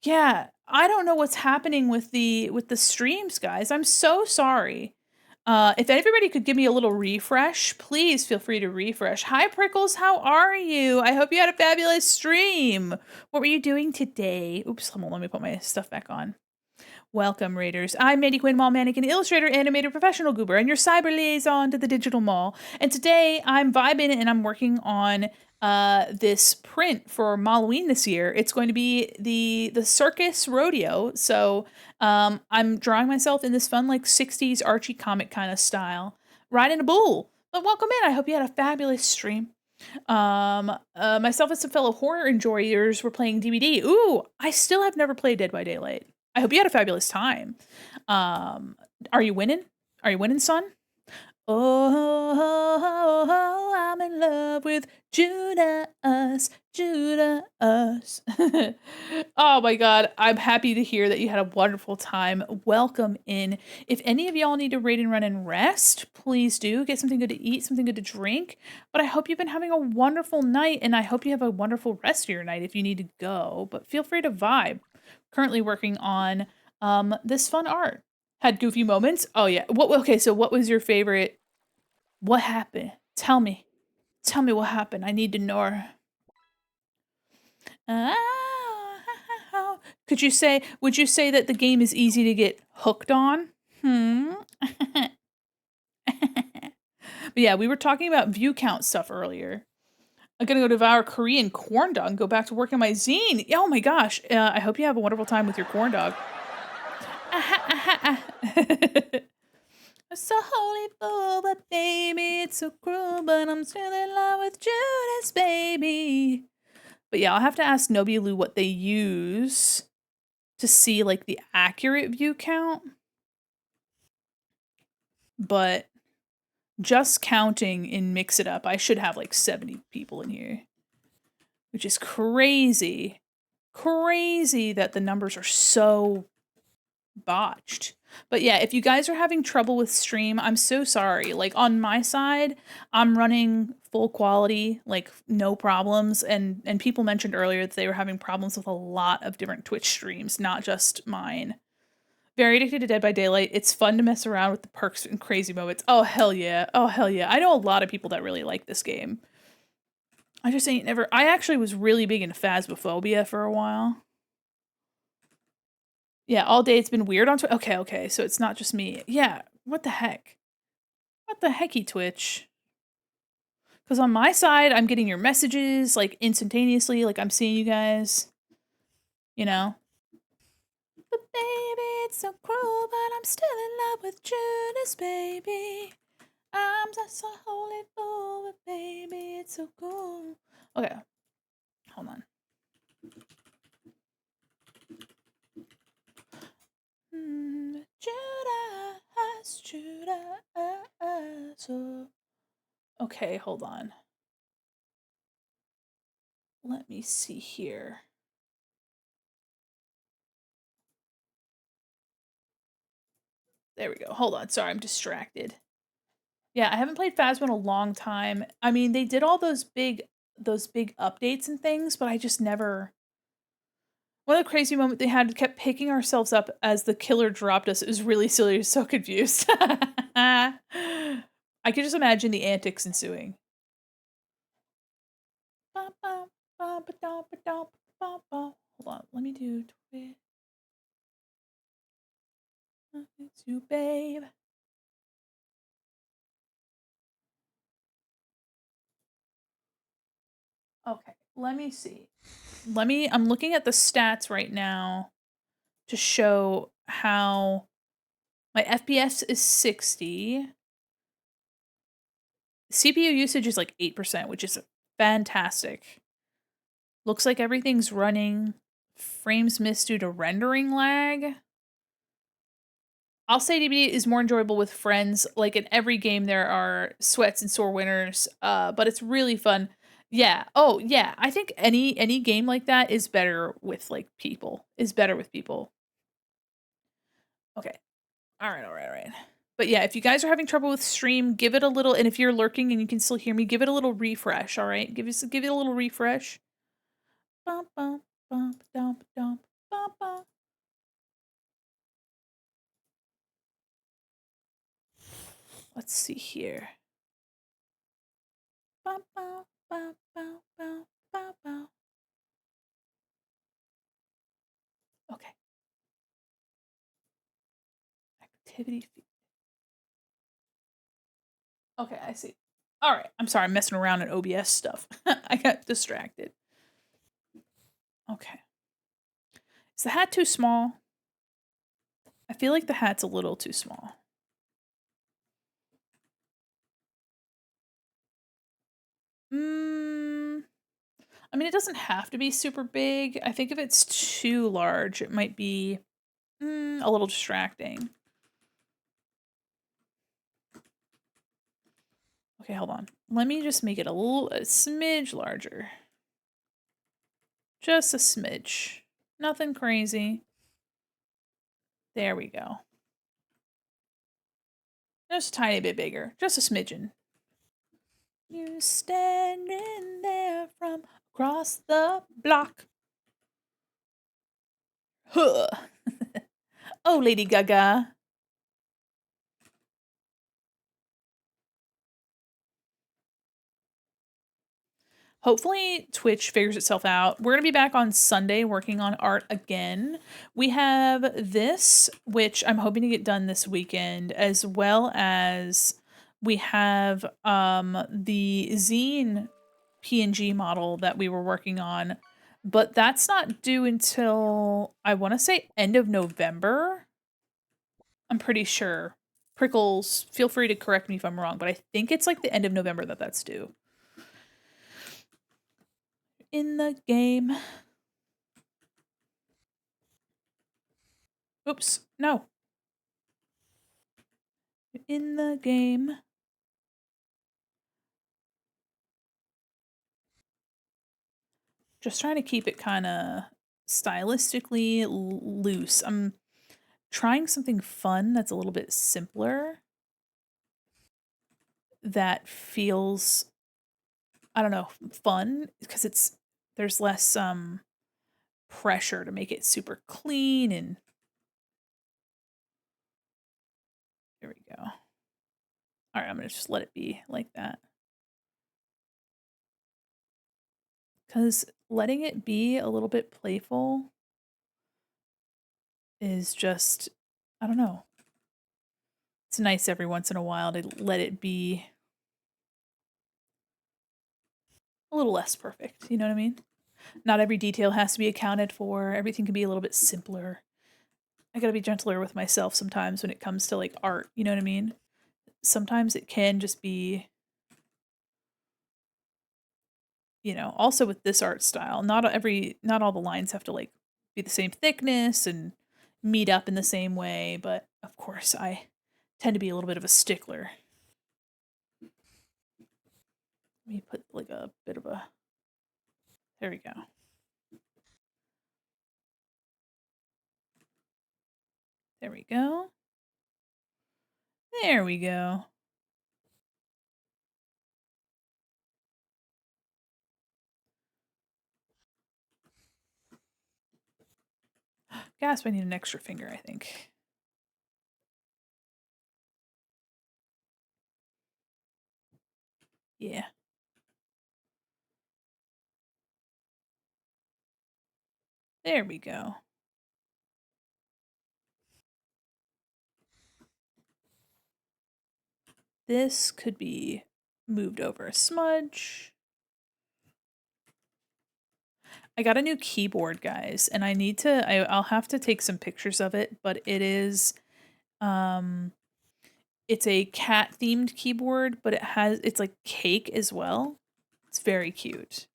Yeah, I don't know what's happening with the streams, guys. I'm so sorry. If everybody could give me a little refresh, please feel free to refresh. Hi, Prickles. How are you? I hope you had a fabulous stream. What were you doing today? Oops, hold on. Let me put my stuff back on. Welcome, Raiders. I'm Mandi Quin, mall mannequin, illustrator, animator, professional goober, and your cyber liaison to the digital mall. And today I'm vibing and I'm working on this print for Malloween this year. It's going to be the circus rodeo. So I'm drawing myself in this fun like 60s Archie comic kind of style, riding a bull. But welcome in. I hope you had a fabulous stream. Myself and some fellow horror enjoyers were playing DVD. Ooh, I still have never played Dead by Daylight. I hope you had a fabulous time. Are you winning? Are you winning, son? Oh, I'm in love with Judas, Judas. Oh my God, I'm happy to hear that you had a wonderful time. Welcome in. If any of y'all need to raid and run and rest, please do. Get something good to eat, something good to drink. But I hope you've been having a wonderful night, and I hope you have a wonderful rest of your night if you need to go. But feel free to vibe. Currently working on this fun art. Had goofy moments. Oh yeah. Okay, so what was your favorite? What happened? Tell me. Tell me what happened. I need to know. Would you say that the game is easy to get hooked on? But yeah, we were talking about view count stuff earlier. I'm gonna go devour Korean corn dog and go back to work on my zine. Oh my gosh. I hope you have a wonderful time with your corn dog. I'm so holy fool, but baby, it's so cruel, but I'm still in love with Judas, baby. But yeah, I'll have to ask Nobilu what they use to see like the accurate view count. But just counting in Mix It Up, I should have like 70 people in here, which is crazy. Crazy that the numbers are so botched. But yeah, if you guys are having trouble with stream, I'm so sorry. Like on my side, I'm running full quality, like no problems. And people mentioned earlier that they were having problems with a lot of different Twitch streams, not just mine. Very addicted to Dead by Daylight. It's fun to mess around with the perks and crazy moments. Oh hell yeah. Oh hell yeah. I know a lot of people that really like this game. I just ain't never. I actually was really big into Phasmophobia for a while. Yeah, all day it's been weird on Twitch. Okay, so it's not just me. Yeah, what the heck? What the hecky Twitch? Because on my side, I'm getting your messages like instantaneously, like I'm seeing you guys. You know? But baby, it's so cruel, but I'm still in love with Judas, baby. I'm just a holy fool, but baby, it's so cool. Okay, hold on. Judas. Okay, hold on. Let me see here. There we go. Hold on. Sorry, I'm distracted. Yeah, I haven't played Phasmo in a long time. I mean, they did all those big updates and things, but I just never. One of the crazy moments they had kept picking ourselves up as the killer dropped us. It was really silly. I was so confused. I could just imagine the antics ensuing. Hold on, let me do Twitch. It's you, babe. Okay, let me see. I'm looking at the stats right now to show how my FPS is 60. CPU usage is like 8%, which is fantastic. Looks like everything's running. Frames missed due to rendering lag. I'll say DBD is more enjoyable with friends. Like in every game, there are sweats and sore winners, but it's really fun. Yeah. Oh, yeah. I think any game like that is better with like people. Is better with people. Okay. All right. But yeah, if you guys are having trouble with stream, give it a little. And if you're lurking and you can still hear me, give it a little refresh. All right, give it a little refresh. Bum, bum, bum, dum, dum, bum, bum. Let's see here. Bum, bum, bum, bum, bum, bum, bum. Okay. Activity feed. Okay, I see. All right. I'm sorry. I'm messing around in OBS stuff. I got distracted. Okay. Is the hat too small? I feel like the hat's a little too small. I mean, it doesn't have to be super big. I think if it's too large, it might be a little distracting. Okay, hold on. Let me just make it a smidge larger. Just a smidge. Nothing crazy. There we go. Just a tiny bit bigger. Just a smidgen. You standing there from across the block. Huh. Oh, Lady Gaga. Hopefully Twitch figures itself out. We're going to be back on Sunday working on art again. We have this, which I'm hoping to get done this weekend, as well as we have the zine PNG model that we were working on, but that's not due until, I want to say, end of November. I'm pretty sure. Prickles, feel free to correct me if I'm wrong, but I think it's like the end of November that's due. In the game. Oops, no. In the game. Just trying to keep it kind of stylistically loose. I'm trying something fun that's a little bit simpler. That feels I don't know, fun because there's less pressure to make it super clean. And there we go. All right, I'm gonna just let it be like that. Because letting it be a little bit playful is just, I don't know. It's nice every once in a while to let it be a little less perfect. You know what I mean? Not every detail has to be accounted for. Everything can be a little bit simpler. I gotta be gentler with myself sometimes when it comes to like art. You know what I mean? Sometimes it can just be, also with this art style, not all the lines have to like be the same thickness and meet up in the same way, but of course I tend to be a little bit of a stickler. Let me put like a bit of a, there we go. There we go. There we go. Gasp, I need an extra finger, I think. Yeah. There we go. This could be moved over a smudge. I got a new keyboard, guys, and I'll have to take some pictures of it, but it's a cat themed keyboard, but it's like cake as well. It's very cute.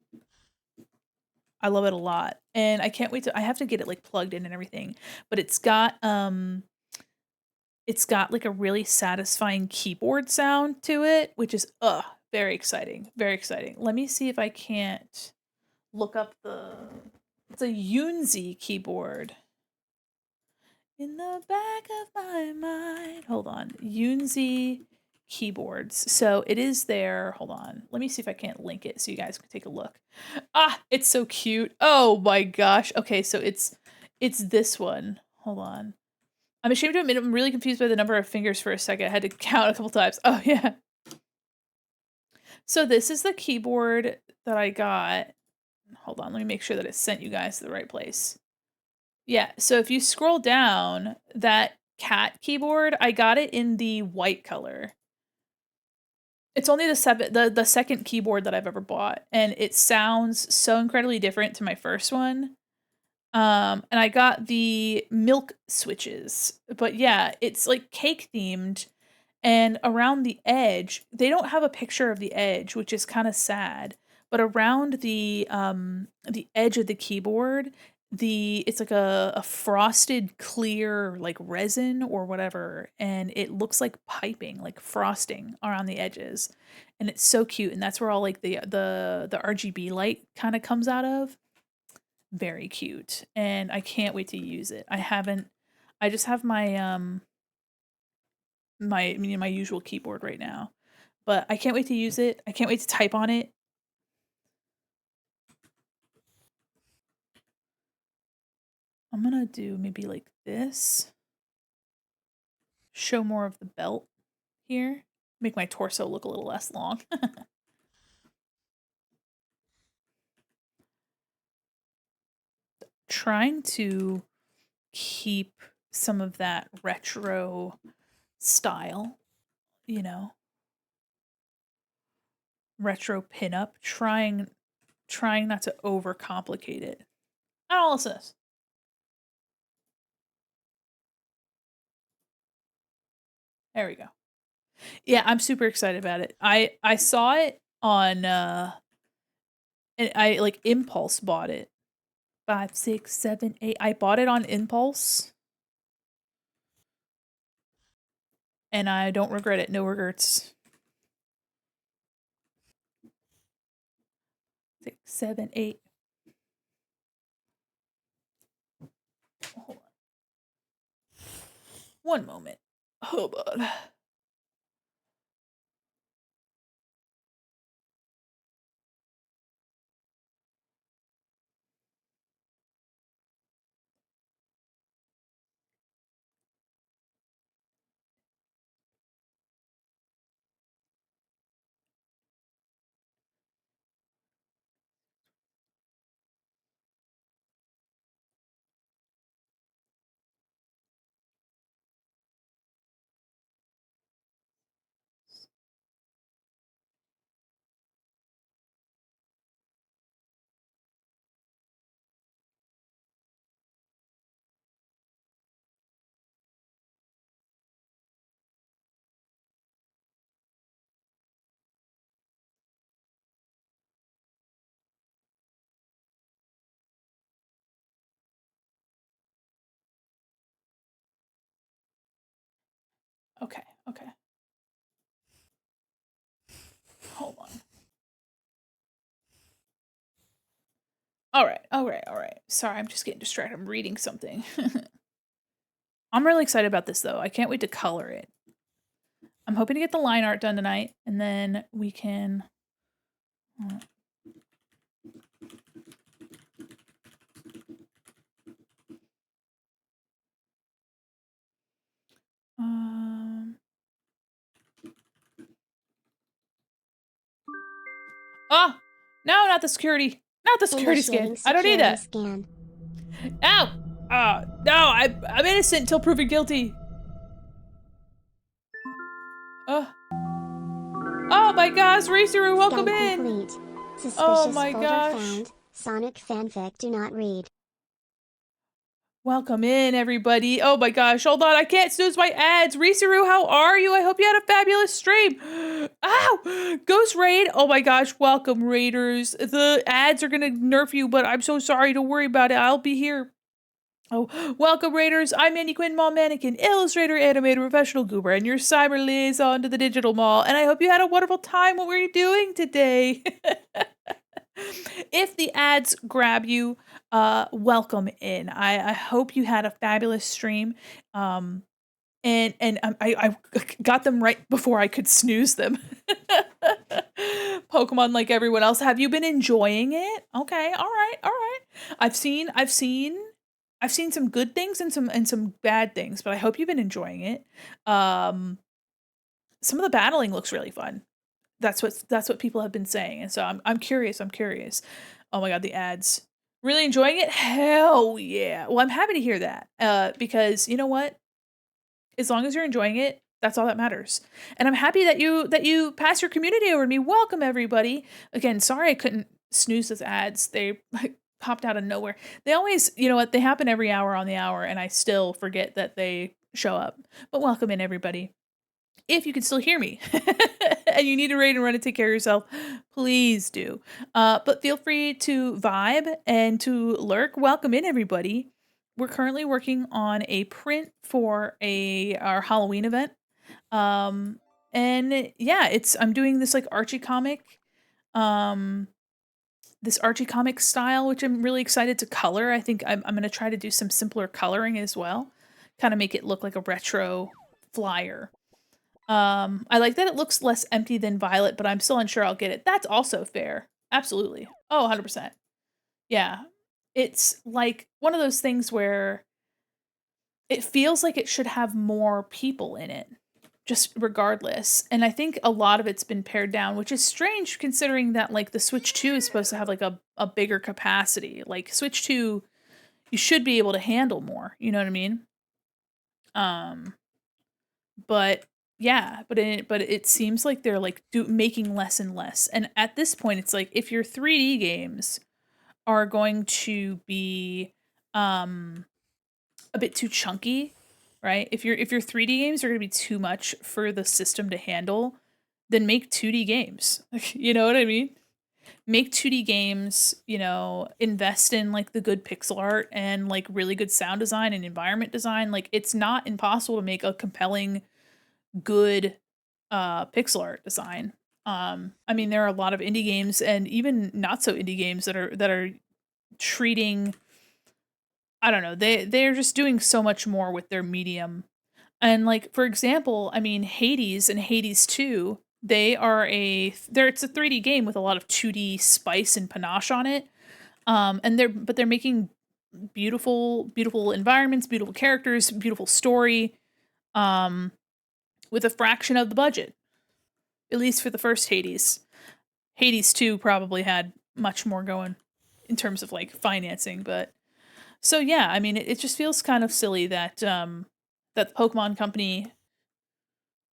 I love it a lot. And I can't wait I have to get it like plugged in and everything, but it's got like a really satisfying keyboard sound to it, which is very exciting. Very exciting. Let me see if I can't look up it's a Yunzi keyboard. In the back of my mind. Hold on. Yunzi keyboards. So it is there. Hold on. Let me see if I can't link it so you guys can take a look. Ah, it's so cute. Oh my gosh. Okay, so it's this one. Hold on. I'm ashamed to admit I'm really confused by the number of fingers for a second. I had to count a couple times. Oh yeah. So this is the keyboard that I got. Hold on, let me make sure that it sent you guys to the right place. Yeah, so if you scroll down, that cat keyboard, I got it in the white color. It's only the second keyboard that I've ever bought, and it sounds so incredibly different to my first one. And I got the milk switches. But yeah, it's like cake themed, and around the edge, they don't have a picture of the edge, which is kind of sad. But around the edge of the keyboard, it's like a frosted clear like resin or whatever, and it looks like piping, like frosting around the edges. And it's so cute, and that's where all like the RGB light kind of comes out of. Very cute. And I can't wait to use it. I just have my usual keyboard right now. But I can't wait to use it. I can't wait to type on it. I'm gonna do maybe like this. Show more of the belt here. Make my torso look a little less long. Trying to keep some of that retro style, you know, retro pinup. Trying not to overcomplicate it. Analysis. There we go. Yeah, I'm super excited about it. I saw it on and I like impulse bought it. 5, 6, 7, 8. I bought it on impulse. And I don't regret it. No regrets. 6, 7, 8. Hold on. One moment. Hold on. Okay. Hold on. All right. Sorry, I'm just getting distracted. I'm reading something. I'm really excited about this, though. I can't wait to color it. I'm hoping to get the line art done tonight, and then we can... Oh! No, not the security. Not the security scan. I don't need that. Scan. Ow! No, I'm innocent until proven guilty. Oh my gosh, Raceru, welcome in! Complete. Suspicious Oh my folder gosh. found. Sonic fanfic do not read. Welcome in, everybody. Oh my gosh, hold on, I can't snooze my ads. Raceru, how are you? I hope you had a fabulous stream. Ow! Ghost Raid. Oh my gosh, welcome, Raiders. The ads are gonna nerf you, but I'm so sorry. Don't worry about it. I'll be here. Oh, welcome, Raiders. I'm Mandi, Quin, mall mannequin, illustrator, animator, professional goober, and your cyber liaison to the digital mall. And I hope you had a wonderful time. What were you doing today? If the ads grab you, welcome in. I hope you had a fabulous stream. And I got them right before I could snooze them. Pokemon like everyone else. Have you been enjoying it? Okay, all right. I've seen some good things and some bad things, but I hope you've been enjoying it. Some of the battling looks really fun. That's what people have been saying, and so I'm curious. Oh my god, the ads. Really enjoying it? Hell yeah. Well, I'm happy to hear that. Because you know what? As long as you're enjoying it, that's all that matters. And I'm happy that you pass your community over to me. Welcome everybody. Again, sorry I couldn't snooze those ads. They popped out of nowhere. They always, you know what? They happen every hour on the hour, and I still forget that they show up. But welcome in everybody. If you can still hear me and you need a raid and run to take care of yourself, please do. But feel free to vibe and to lurk. Welcome in, everybody. We're currently working on a print for our Halloween event. And yeah, I'm doing this like Archie comic, style, which I'm really excited to color. I think I'm going to try to do some simpler coloring as well, kind of make it look like a retro flyer. I like that it looks less empty than Violet, but I'm still unsure I'll get it. That's also fair. Absolutely. Oh, 100%. Yeah. It's like one of those things where it feels like it should have more people in it, just regardless. And I think a lot of it's been pared down, which is strange considering that like the Switch 2 is supposed to have like a bigger capacity. Like Switch 2, you should be able to handle more. You know what I mean? But yeah, but it seems like they're like making less and less. And at this point, it's like if your 3D games are going to be a bit too chunky, right? If your 3D games are going to be too much for the system to handle, then make 2D games. You know what I mean? Make 2D games, you know, invest in like the good pixel art and like really good sound design and environment design. Like it's not impossible to make a compelling, good pixel art design. I mean, there are a lot of indie games and even not so indie games that are treating, I don't know, they're just doing so much more with their medium. And like for example, I mean Hades and Hades 2, it's a 3D game with a lot of 2D spice and panache on it. And they're making beautiful environments, beautiful characters, beautiful story. With a fraction of the budget, at least for the first Hades. Hades 2 probably had much more going in terms of like financing, but so yeah, I mean, it just feels kind of silly that that the Pokemon company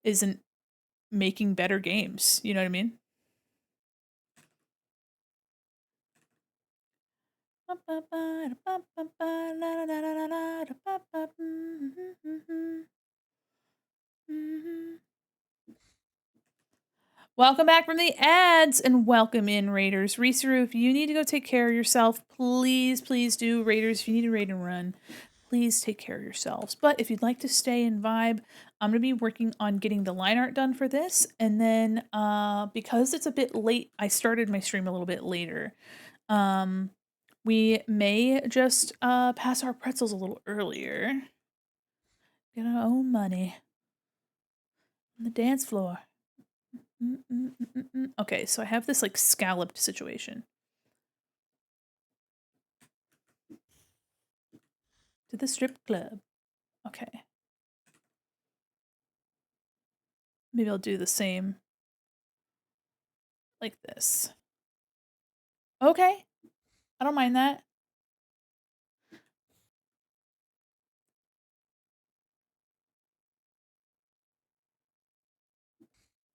isn't making better games. You know what I mean? Welcome back from the ads and welcome in, Raiders. Risaru, if you need to go take care of yourself, please do. Raiders, if you need to raid and run, please take care of yourselves. But if you'd like to stay and vibe, I'm going to be working on getting the line art done for this. And then because it's a bit late, I started my stream a little bit later. We may just pass our pretzels a little earlier. Get our own money on the dance floor. Okay, so I have this like scalloped situation. To the strip club. Okay. Maybe I'll do the same like this. Okay. I don't mind that.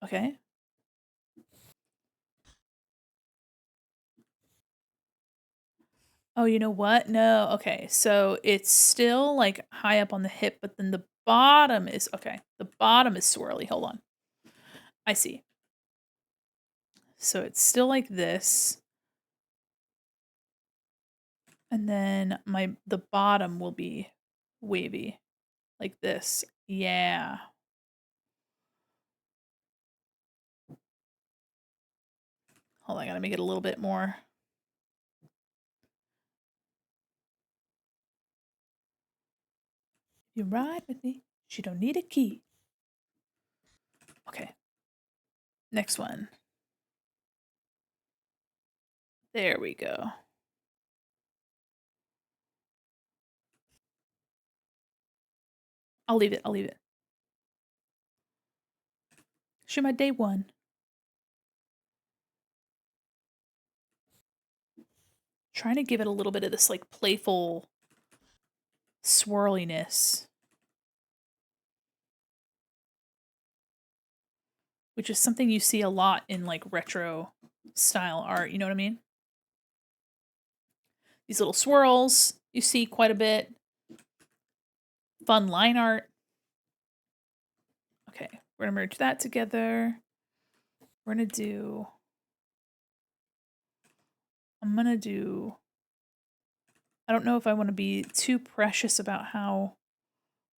Okay. Oh, you know what? No. Okay. So it's still like high up on the hip, but then the bottom is okay. The bottom is swirly. Hold on. I see. So it's still like this. And then the bottom will be wavy. Like this. Yeah. Hold on, I gotta make it a little bit more. You ride with me. She don't need a key. Okay. Next one. There we go. I'll leave it. I'll leave it. Show my day one. Trying to give it a little bit of this like playful swirliness. Which is something you see a lot in like retro style art, you know what I mean? These little swirls you see quite a bit. Fun line art. Okay, we're gonna merge that together. We're gonna do, I don't know if I want to be too precious about how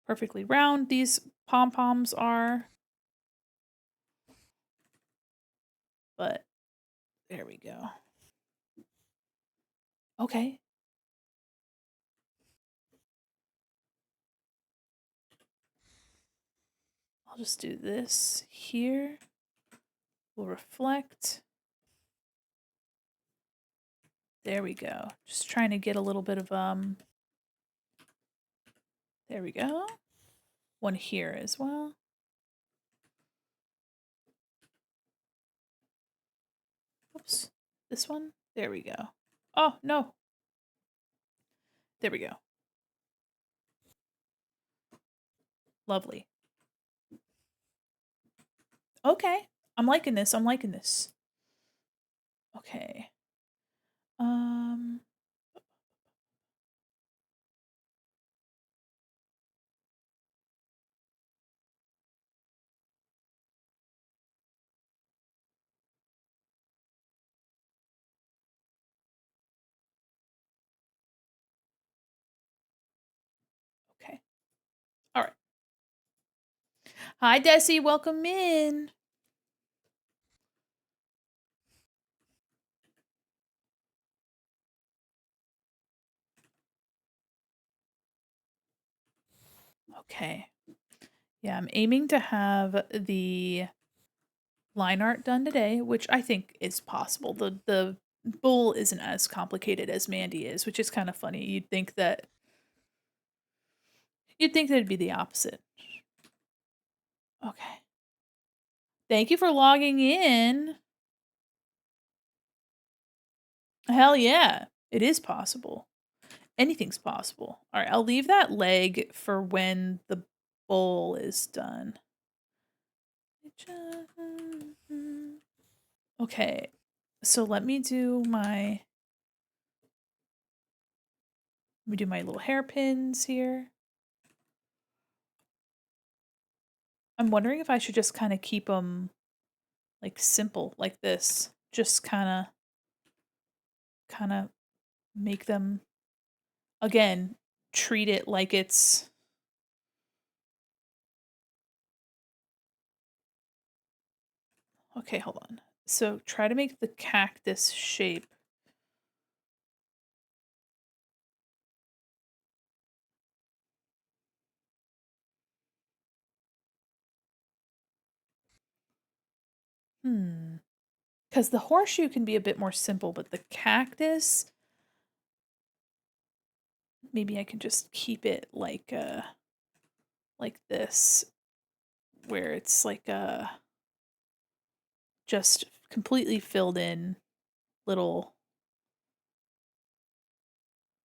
perfectly round these pom-poms are. But there we go. Okay. I'll just do this here. We'll reflect. There we go. Just trying to get a little bit of, there we go. One here as well. Oops. This one. There we go. Oh, no. There we go. Lovely. Okay. I'm liking this. I'm liking this. Okay. Okay. All right. Hi, Desi. Welcome in. Okay. Yeah, I'm aiming to have the line art done today, which I think is possible. The bull isn't as complicated as Mandi is, which is kind of funny. You'd think that it'd be the opposite. Okay. Thank you for logging in. Hell yeah. It is possible. Anything's possible. All right, I'll leave that leg for when the bowl is done. Okay, so let me do my little hairpins here. I'm wondering if I should just kind of keep them like simple like this. Just kind of make them, again, treat it like it's... Okay, hold on. So try to make the cactus shape. Because the horseshoe can be a bit more simple, but the cactus, maybe I can just keep it like this, where it's like just completely filled in little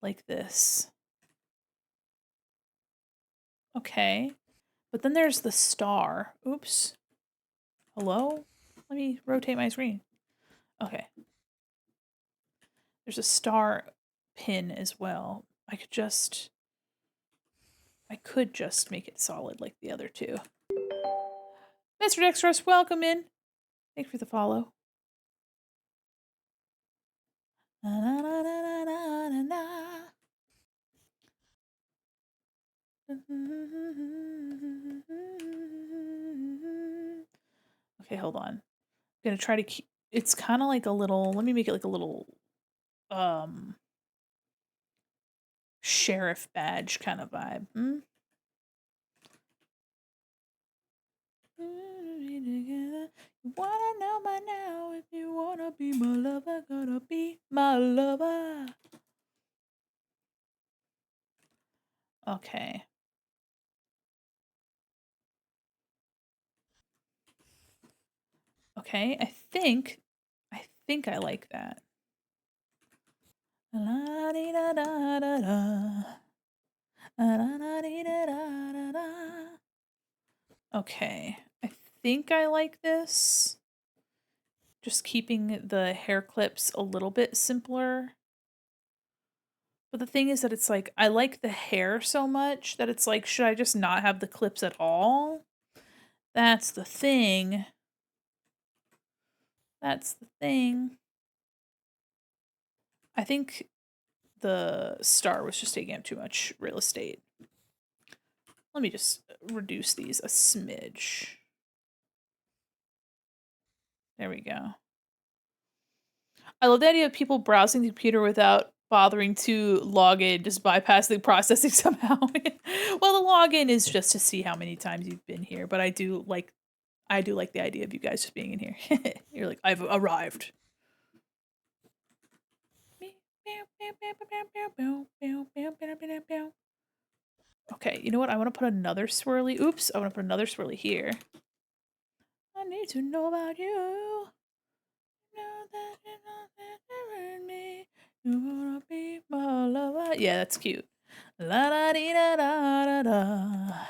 like this. Okay. But then there's the star. Oops. Hello? Let me rotate my screen. Okay. There's a star pin as well. I could just make it solid like the other two. Mr. Dexterous, welcome in. Thank you for the follow. Na, na, na, na, na, na. Okay, hold on. I'm gonna try to keep... It's kind of like a little... Let me make it like a little sheriff badge kind of vibe. You wanna know by now, if you wanna be my lover, gotta be my lover. Okay. Okay, I think I like that. La di da da da da. La da di da da da. Okay, I think I like this. Just keeping the hair clips a little bit simpler. But the thing is that it's like, I like the hair so much that it's like, should I just not have the clips at all? That's the thing. That's the thing. I think the star was just taking up too much real estate. Let me just reduce these a smidge. There we go. I love the idea of people browsing the computer without bothering to log in, just bypassing processing somehow. Well, the login is just to see how many times you've been here, but I do like the idea of you guys just being in here. You're like, I've arrived. Okay, you know what? I want to put another swirly. Oops, I want to put another swirly here. I need to know about you. Know that you're not better than me. You wanna be my lover. Yeah, that's cute. La da dee da da da da.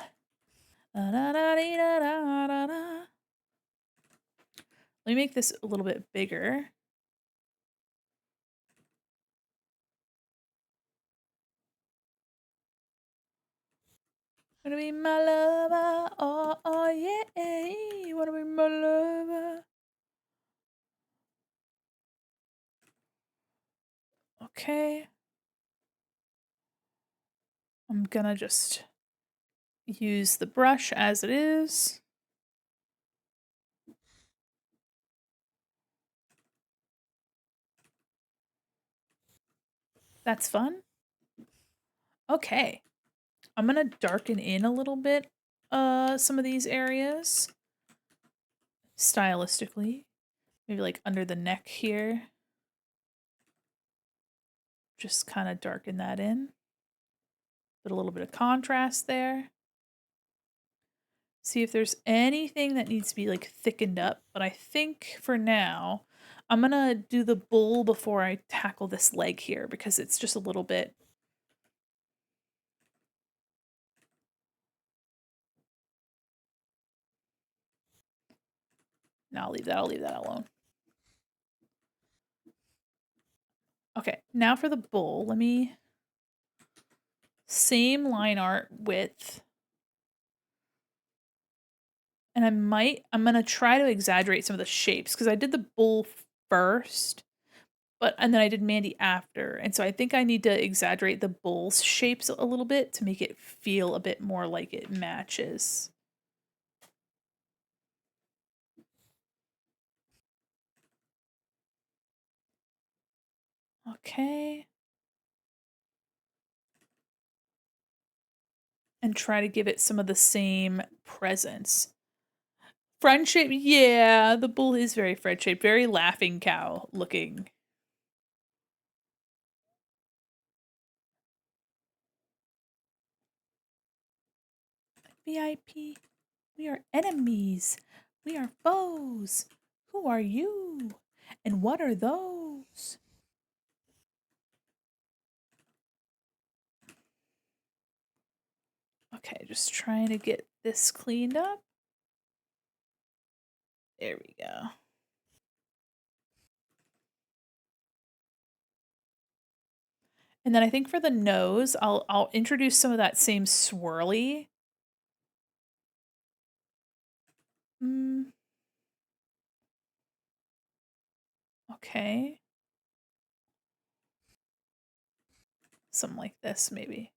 La da da dee da da da da. Let me make this a little bit bigger. Wanna be my lover, oh, oh yeah, you wanna be my lover. Okay. I'm gonna just use the brush as it is. That's fun. Okay. I'm gonna darken in a little bit some of these areas stylistically. Maybe like under the neck here. Just kind of darken that in. Put a little bit of contrast there. See if there's anything that needs to be like thickened up. But I think for now, I'm gonna do the bull before I tackle this leg here because it's just a little bit. No, I'll leave that alone. Okay, now for the bull, let me... Same line art width. And I'm gonna try to exaggerate some of the shapes because I did the bull first, and then I did Mandi after, and so I think I need to exaggerate the bull's shapes a little bit to make it feel a bit more like it matches. Okay. And try to give it some of the same presence. Friend shape, yeah, the bull is very friend shaped, very laughing cow looking. VIP, we are enemies. We are foes. Who are you? And what are those? Okay, just trying to get this cleaned up. There we go. And then I think for the nose, I'll introduce some of that same swirly. Okay. Something like this, maybe.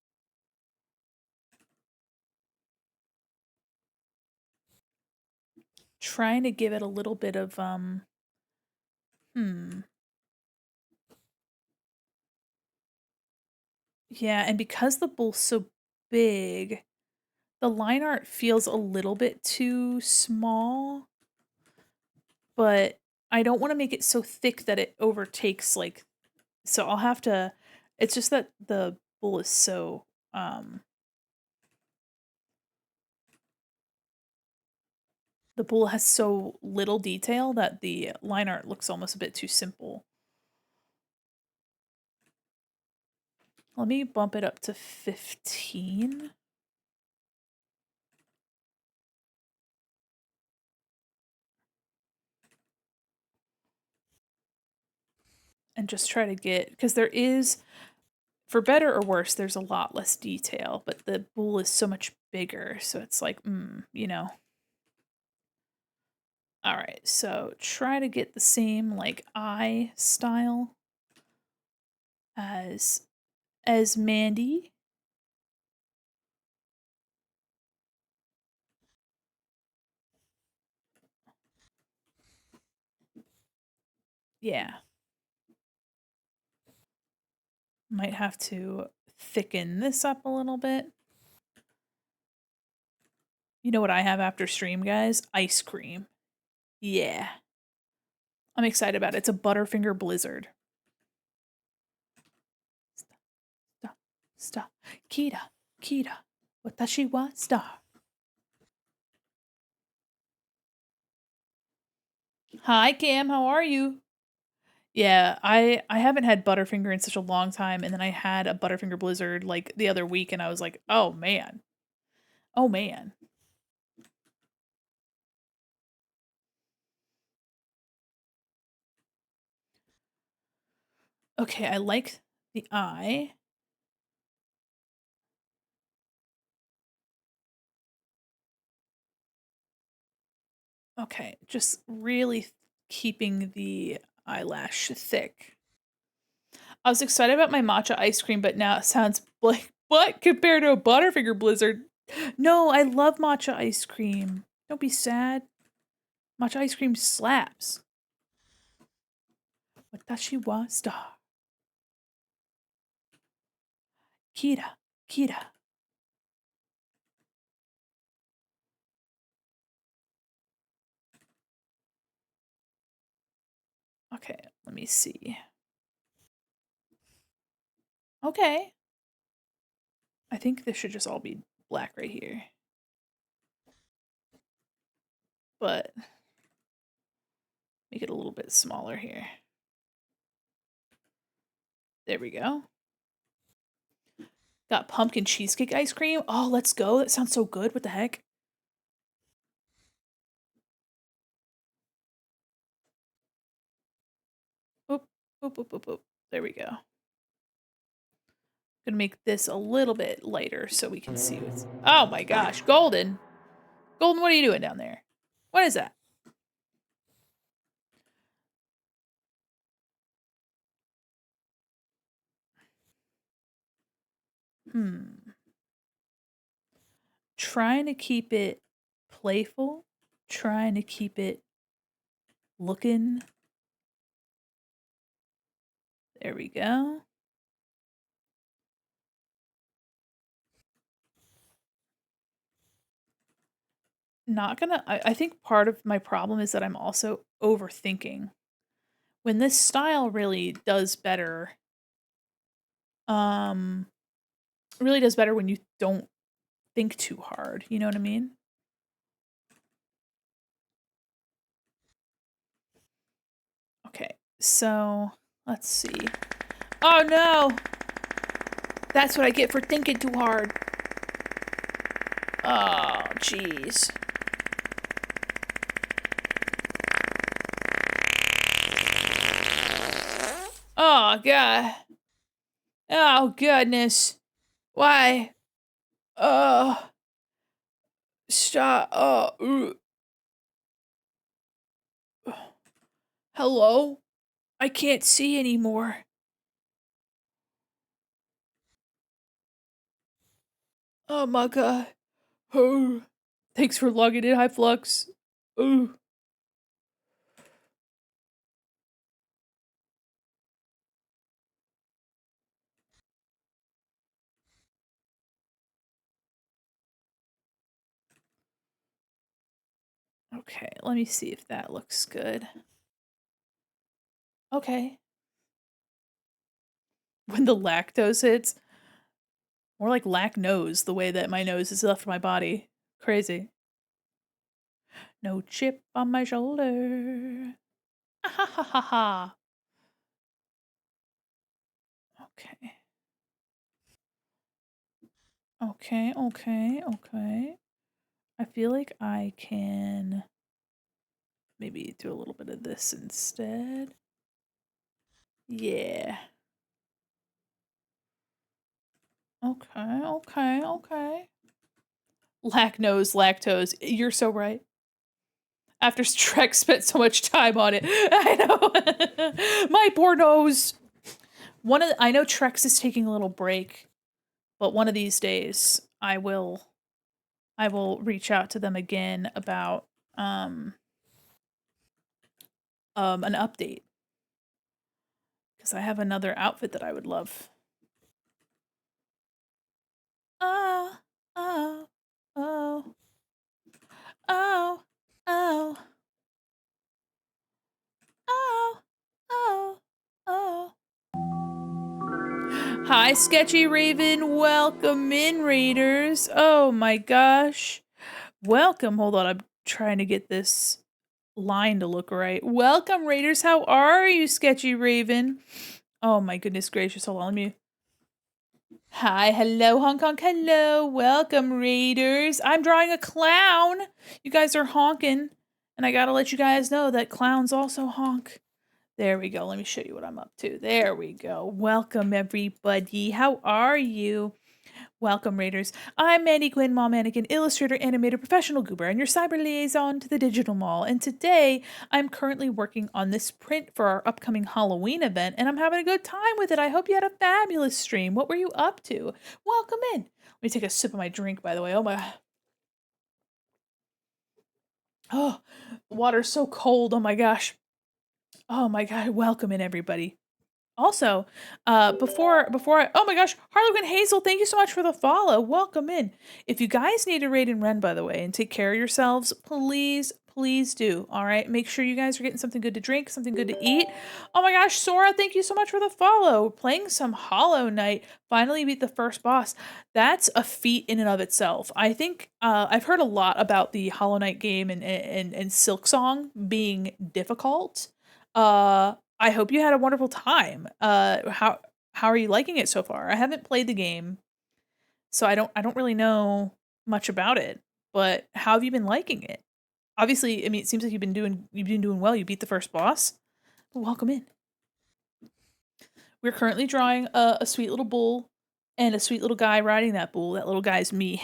Trying to give it a little bit of, Yeah, and because the bull's so big, the line art feels a little bit too small, but I don't want to make it so thick that it overtakes, like, so I'll have to, it's just that the bull is so, the bull has so little detail that the line art looks almost a bit too simple. Let me bump it up to 15. And just try to get, because there is, for better or worse, there's a lot less detail, but the bull is so much bigger, so it's like, you know. All right, so try to get the same like eye style as Mandi. Yeah. Might have to thicken this up a little bit. You know what I have after stream, guys? Ice cream. Yeah. I'm excited about it. It's a Butterfinger Blizzard. Stop. Stop. Kita. Kita. Watashi wa star. Hi, Cam. How are you? Yeah, I haven't had Butterfinger in such a long time, and then I had a Butterfinger Blizzard like the other week, and I was like, oh man. Oh man. Okay, I like the eye. Okay, just really keeping the eyelash thick. I was excited about my matcha ice cream, but now it sounds like what compared to a Butterfinger Blizzard? No, I love matcha ice cream. Don't be sad. Matcha ice cream slaps. Watashi wa star. Kira, Kira. Okay, let me see. Okay. I think this should just all be black right here. But make it a little bit smaller here. There we go. Got pumpkin cheesecake ice cream. Oh, let's go. That sounds so good. What the heck? Oop, oop, oop, oop, oop. There we go. Gonna make this a little bit lighter so we can see what's. Oh my gosh, Golden! Golden, what are you doing down there? What is that? Trying to keep it playful, trying to keep it looking. There we go. Not gonna, I think part of my problem is that I'm also overthinking. When this style really does better, really does better when you don't think too hard. You know what I mean? Okay, so let's see. Oh no! That's what I get for thinking too hard. Oh, jeez. Oh, God. Oh, goodness. Why? Stop. Hello? I can't see anymore. Oh, my God. Oh. Thanks for logging in, High Flux. Ooh. Okay, let me see if that looks good. Okay. When the lactose hits, more like lack nose, the way that my nose is left my body. Crazy. No chip on my shoulder. Ha ha ha ha. Okay. Okay, okay, okay. I feel like I can maybe do a little bit of this instead. Yeah. Okay, okay, okay. Lacnose, lactose. You're so right. After Trek spent so much time on it. I know. My poor nose. I know Trex is taking a little break, but one of these days I will reach out to them again about an update. Because I have another outfit that I would love. Oh, oh, oh, oh, oh, oh, oh, oh. Hi, Sketchy Raven. Welcome in, Raiders. Oh my gosh. Welcome. Hold on, I'm trying to get this line to look right. Welcome, Raiders. How are you, Sketchy Raven? Oh my goodness gracious. Hold on, let me... Hi, hello, Hong Kong, hello. Welcome, Raiders. I'm drawing a clown. You guys are honking, and I gotta let you guys know that clowns also honk. There we go. Let me show you what I'm up to. There we go. Welcome, everybody. How are you? Welcome, Raiders. I'm Mandi, Quin, mom mannequin, illustrator, animator, professional goober, and your cyber liaison to the digital mall. And today, I'm currently working on this print for our upcoming Halloween event, and I'm having a good time with it. I hope you had a fabulous stream. What were you up to? Welcome in. Let me take a sip of my drink, by the way. Oh my... Oh, water's so cold. Oh my gosh. Oh my god. Welcome in, everybody. Also, before I, oh my gosh, Harlequin Hazel, thank you so much for the follow. Welcome in. If you guys need a raid and run, by the way, and take care of yourselves, please do. All right, make sure you guys are getting something good to drink, something good to eat. Oh my gosh, Sora, thank you so much for the follow. Playing some Hollow Knight, finally beat the first boss. That's a feat in and of itself. I think I've heard a lot about the Hollow Knight game and Silk Song being difficult. I hope you had a wonderful time. How are you liking it so far? I haven't played the game, so I don't really know much about it. But how have you been liking it? Obviously, I mean, it seems like you've been doing well. You beat the first boss. Welcome in. We're currently drawing a sweet little bull and a sweet little guy riding that bull. That little guy's me.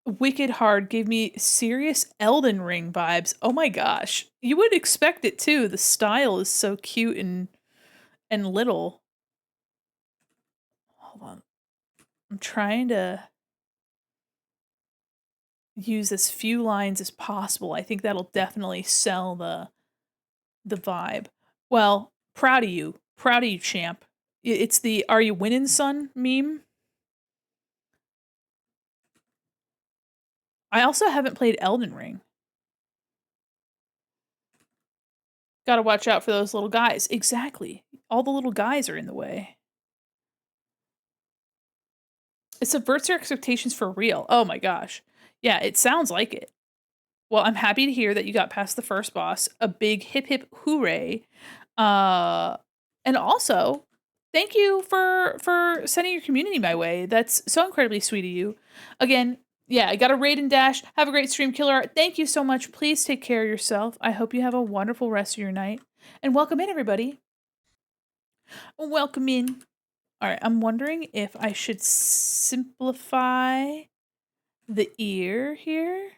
Wicked Hard gave me serious Elden Ring vibes. Oh my gosh. You would expect it too. The style is so cute and little. hold on. I'm trying to use as few lines as possible. I think that'll definitely sell the vibe. Well, proud of you. Proud of you, champ. It's the "Are you winning, son?" meme. I also haven't played Elden Ring. Gotta watch out for those little guys. Exactly. All the little guys are in the way. It subverts your expectations for real. Oh my gosh. Yeah, it sounds like it. Well, I'm happy to hear that you got past the first boss. A big hip hip hooray. Uh and also, thank you for sending your community my way. That's so incredibly sweet of you. Again, yeah, I got a raid and dash. Have a great stream, Killer. Thank you so much. Please take care of yourself. I hope you have a wonderful rest of your night. And welcome in, everybody. Welcome in. All right, I'm wondering if I should simplify the ear here.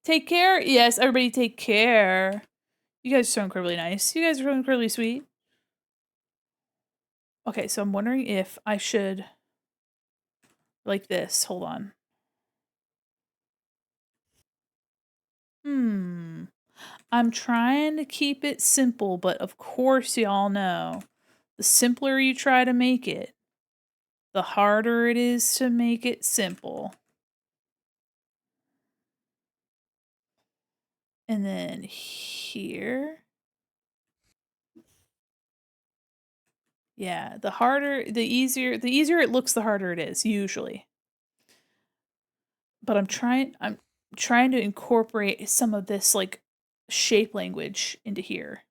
Take care. Yes, everybody take care. You guys are so incredibly nice. You guys are so incredibly sweet. Okay, so I'm wondering if I should like this. Hold on. I'm trying to keep it simple, but of course y'all know the simpler you try to make it, the harder it is to make it simple. And then here. Yeah, the easier it looks, the harder it is, usually. But I'm trying to incorporate some of this like shape language into here.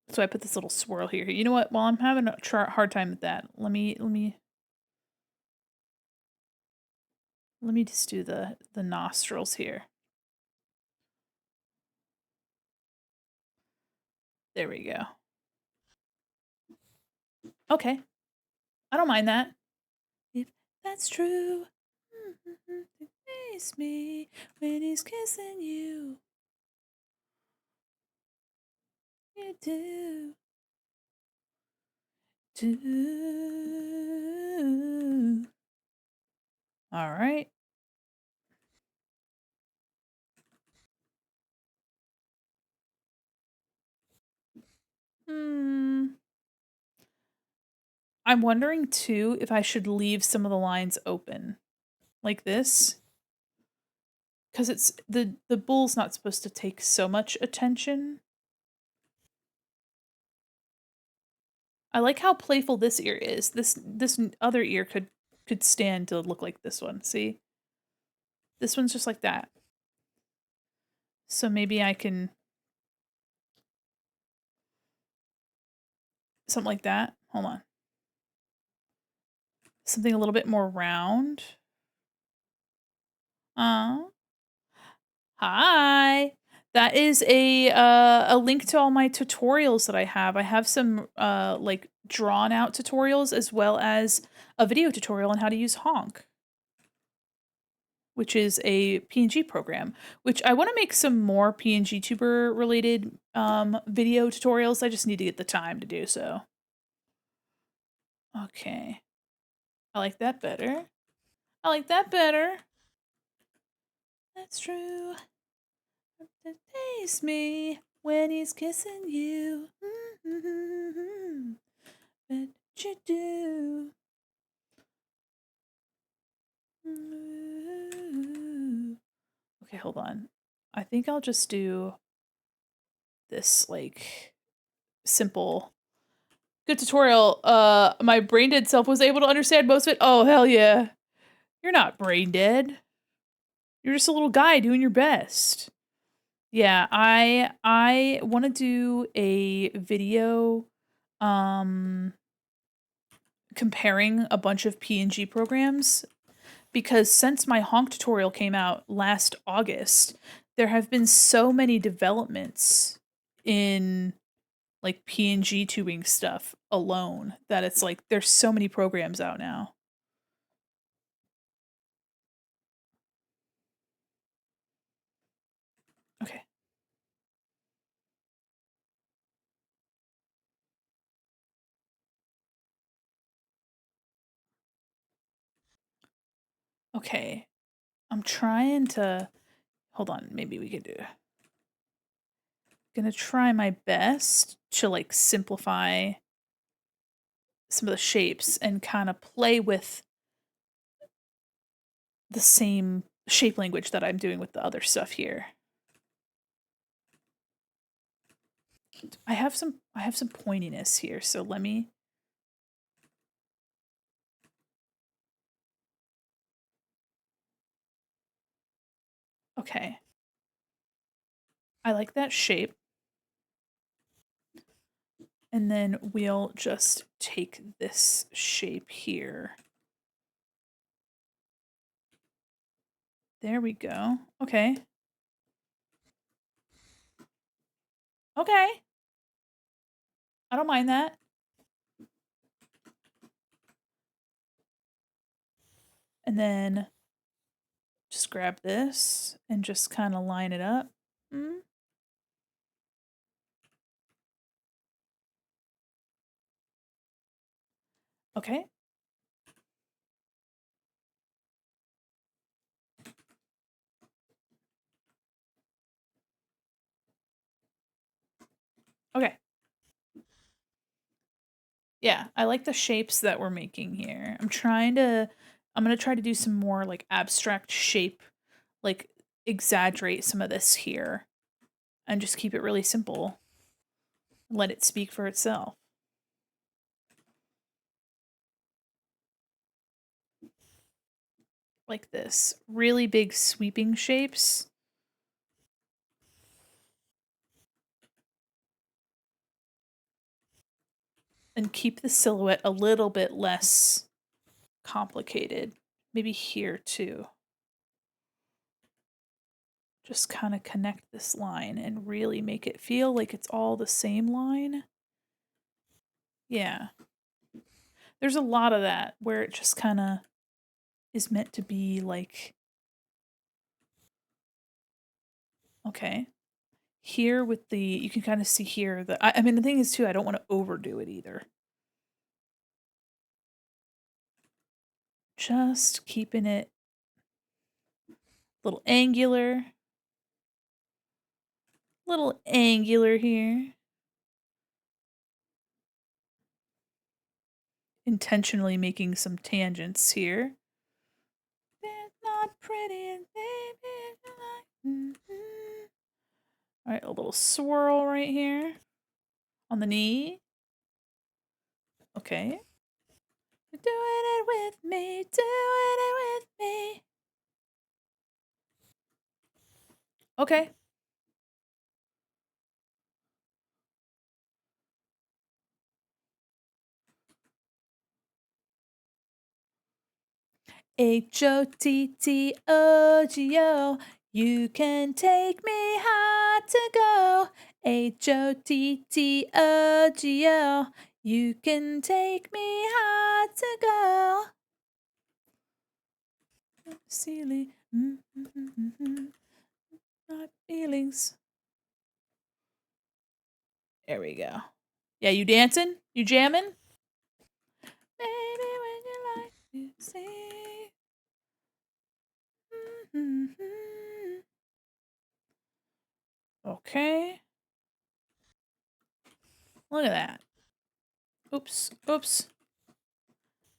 So I put this little swirl here. You know what? While I'm having a hard time with that, let me just do the nostrils here. There we go. Okay. I don't mind that. If that's true, face me when he's kissing you. You do. All right. I'm wondering too if I should leave some of the lines open like this. Because it's the bull's not supposed to take so much attention. I like how playful this ear is. This other ear could stand to look like this one. See? This one's just like that. So maybe I can something like that. Hold on. Something a little bit more round. Hi. That is a link to all my tutorials that I have. I have some like drawn out tutorials as well as a video tutorial on how to use Honk, which is a PNG program, which I want to make some more PNG tuber related video tutorials. I just need to get the time to do so. Okay. I like that better. I like that better. That's true. Taste me when he's kissing you. What you do? Okay, hold on. I think I'll just do this like simple good tutorial. My brain dead self was able to understand most of it. Oh hell yeah. You're not brain dead. You're just a little guy doing your best. Yeah, I want to do a video comparing a bunch of PNG programs because since my Honk tutorial came out last August, there have been so many developments in like PNG tubing stuff alone that it's like there's so many programs out now. Okay. Okay. I'm trying to... Hold on, maybe we could do... Gonna try my best to, like, simplify some of the shapes and kind of play with the same shape language that I'm doing with the other stuff here. I have some pointiness here, so let me... Okay. I like that shape. And then we'll just take this shape here. There we go. Okay. Okay. I don't mind that. And then just grab this and just kind of line it up. Okay. Okay. Yeah, I like the shapes that we're making here. I'm gonna try to do some more like abstract shape, like exaggerate some of this here and just keep it really simple. Let it speak for itself. Like this. Really big sweeping shapes. And keep the silhouette a little bit less complicated. Maybe here too. Just kind of connect this line and really make it feel like it's all the same line. Yeah. There's a lot of that where it just kind of is meant to be like, okay. Here with the, you can kind of see here that, I mean, the thing is too, I don't want to overdo it either. Just keeping it a little angular. Little angular here. Intentionally making some tangents here. They're not pretty and baby. All right, a little swirl right here on the knee. Okay. Doing it with me, doing it with me. Okay. H-O-T-T-O-G-O. You can take me high to go. H-O-T-T-O-G-O. You can take me high to go. Silly. My feelings. There we go. Yeah, you dancing? You jamming? Baby, when you like to see. Okay. Look at that. Oops. Oops.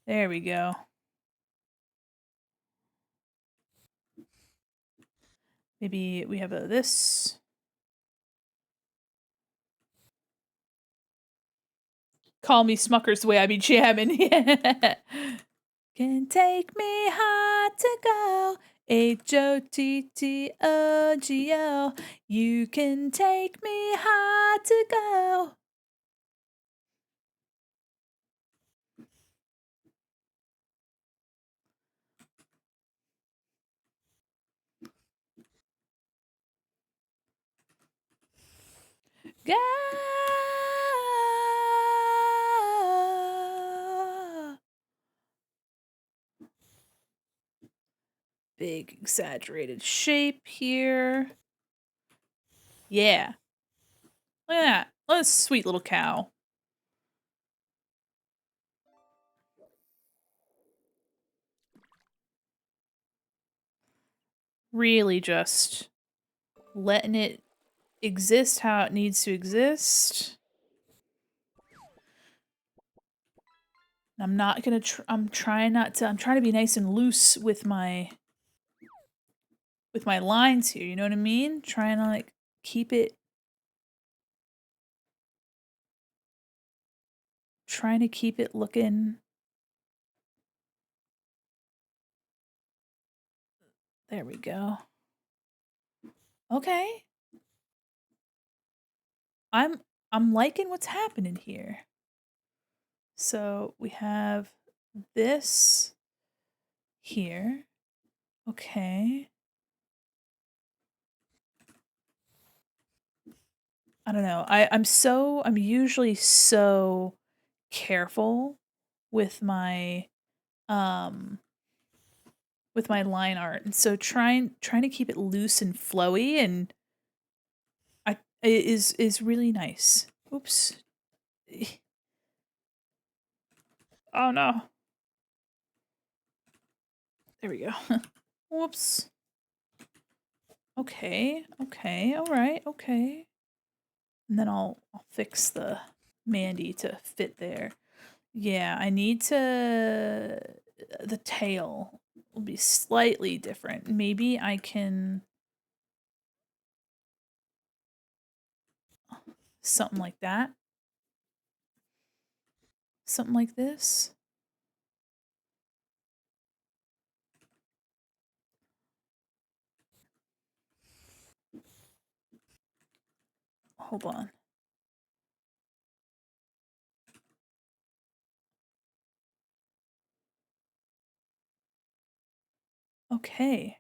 There we go. Maybe we have this. Call me Smuckers the way I be jamming. Can take me high to go. H-O-T-T-O-G-O. You can take me high to go. Go. Big exaggerated shape here. Yeah. Look at that. Look at this sweet little cow. really just letting it exist how it needs to exist. I'm not gonna. I'm trying not to. I'm trying to be nice and loose with my lines here. You know what I mean? Trying to like keep it. Trying to keep it looking. There we go. Okay. I'm liking what's happening here. So we have this here. Okay. I don't know. I'm usually so careful with my line art. And so trying to keep it loose and flowy and is really nice. Oops. Oh no. There we go. Whoops. Okay. Okay. All right. Okay. And then I'll fix the Mandi to fit there. Yeah, I need to the tail will be slightly different. Maybe I can something like that. Something like this. Hold on. Okay.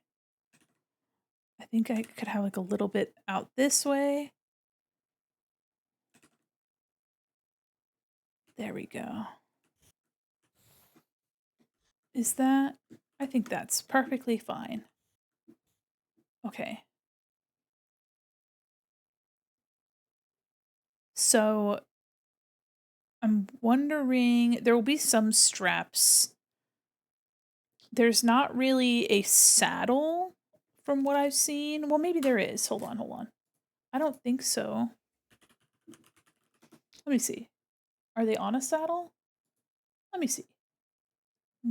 I think I could have like a little bit out this way. There we go. Is that? I think that's perfectly fine. Okay. So I'm wondering, there will be some straps. There's not really a saddle from what I've seen. Well, maybe there is. Hold on, hold on. I don't think so. Let me see. Are they on a saddle? Let me see.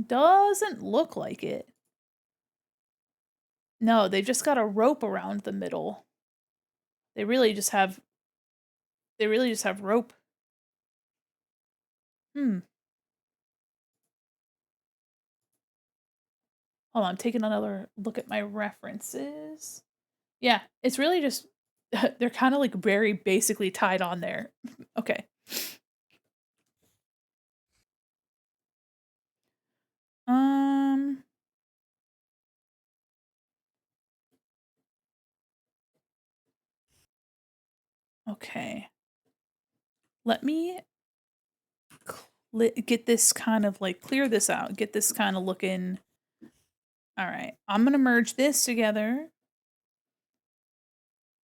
Doesn't look like it. No, they've just got a rope around the middle. They really just have rope. Hmm. Hold on, I'm taking another look at my references. Yeah, it's really just they're kind of like very basically tied on there. Okay. Um okay. Let me get this kind of like clear this out. Get this kind of looking. All right. I'm going to merge this together.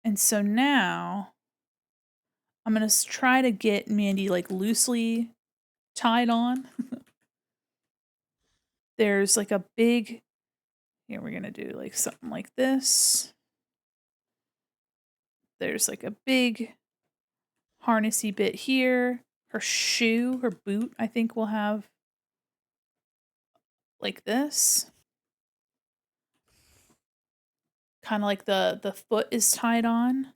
And so now I'm going to try to get Mandi like loosely tied on. There's like a big, here we're going to do like something like this. There's like a big harnessy bit here. Her shoe, her boot, I think will have like this. Kind of like the foot is tied on.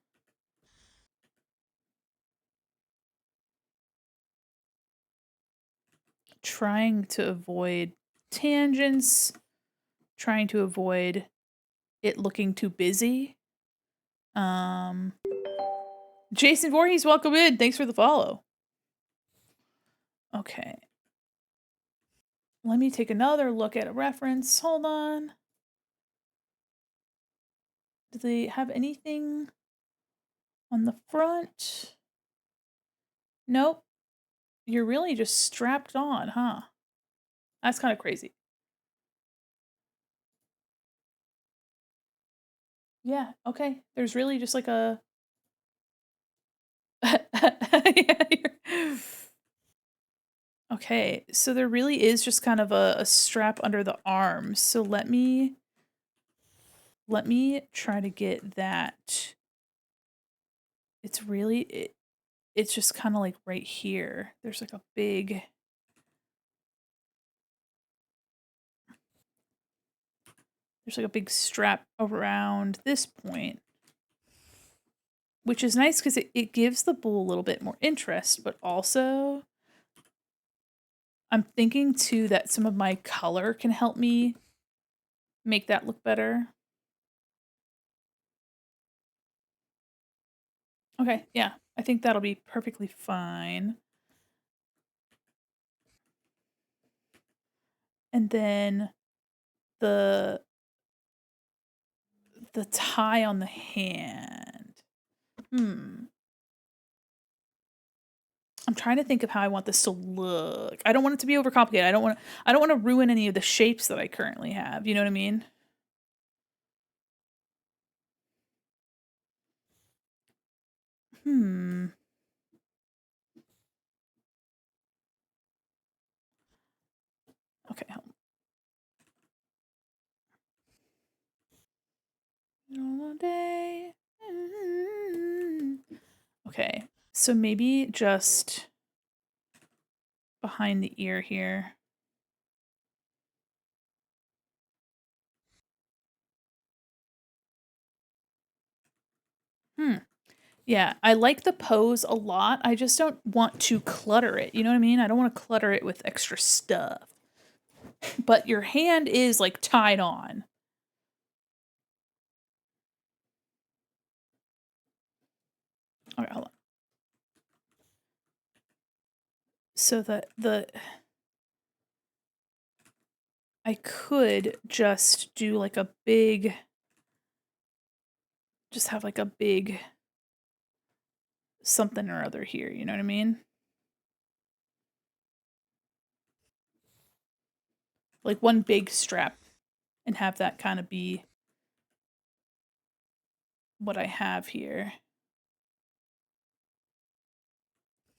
Trying to avoid tangents, trying to avoid it looking too busy. Jason Voorhees, welcome in. Thanks for the follow. Okay. Let me take another look at a reference. Hold on. Do they have anything on the front? Nope. You're really just strapped on, huh? That's kind of crazy. Yeah, okay. There's really just like a yeah, okay, so there really is just kind of a strap under the arms. So let me let me try to get that. It's really, it's just kind of like right here. There's like a big, strap around this point, which is nice because it gives the bowl a little bit more interest, but also I'm thinking too that some of my color can help me make that look better. Okay, yeah, I think that'll be perfectly fine. And then the tie on the hand. I'm trying to think of how I want this to look. I don't want it to be overcomplicated. I don't want to ruin any of the shapes that I currently have. You know what I mean? Okay. Okay. So maybe just behind the ear here. Yeah, I like the pose a lot. I just don't want to clutter it. You know what I mean? I don't want to clutter it with extra stuff. But your hand is like tied on. All right, hold on. So I could just do like a big, just have like a big something or other here. You know what I mean? Like one big strap and have that kind of be what I have here.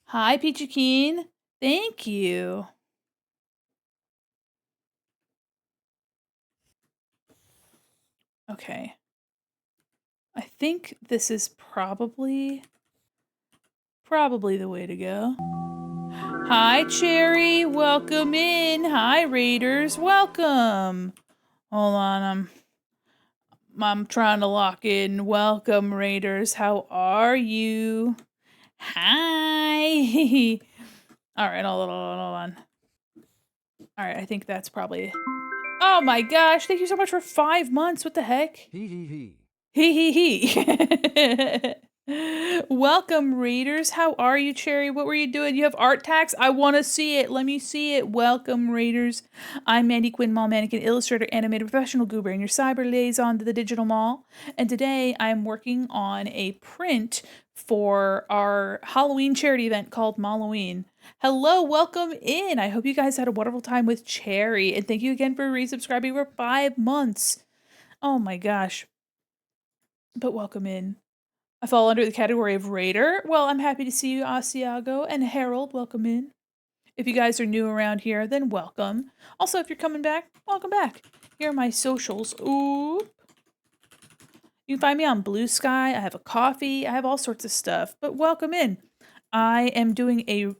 Hi, Peachy Keen. Thank you. Okay. I think this is probably the way to go. Hi, Cherry. Welcome in. Hi, Raiders. Welcome. Hold on. I'm trying to lock in. Welcome, Raiders. How are you? Hi. All right, hold on. All right, I think that's probably... Oh my gosh, thank you so much for 5 months. What the heck? He. He. Welcome, Raiders. How are you, Cherry? What were you doing? You have art tags? I want to see it. Let me see it. Welcome, Raiders. I'm Mandi, Quin, mall mannequin, illustrator, animator, professional goober, and your cyber liaison to the digital mall. And today I'm working on a print for our Halloween charity event called Malloween. Hello, welcome in. I hope you guys had a wonderful time with Cherry. And thank you again for resubscribing for 5 months. Oh my gosh. But welcome in. I fall under the category of Raider. Well, I'm happy to see you, Asiago and Harold. Welcome in. If you guys are new around here, then welcome. Also, if you're coming back, welcome back. Here are my socials. Oop. You can find me on Blue Sky. I have a coffee. I have all sorts of stuff. But welcome in. I am doing a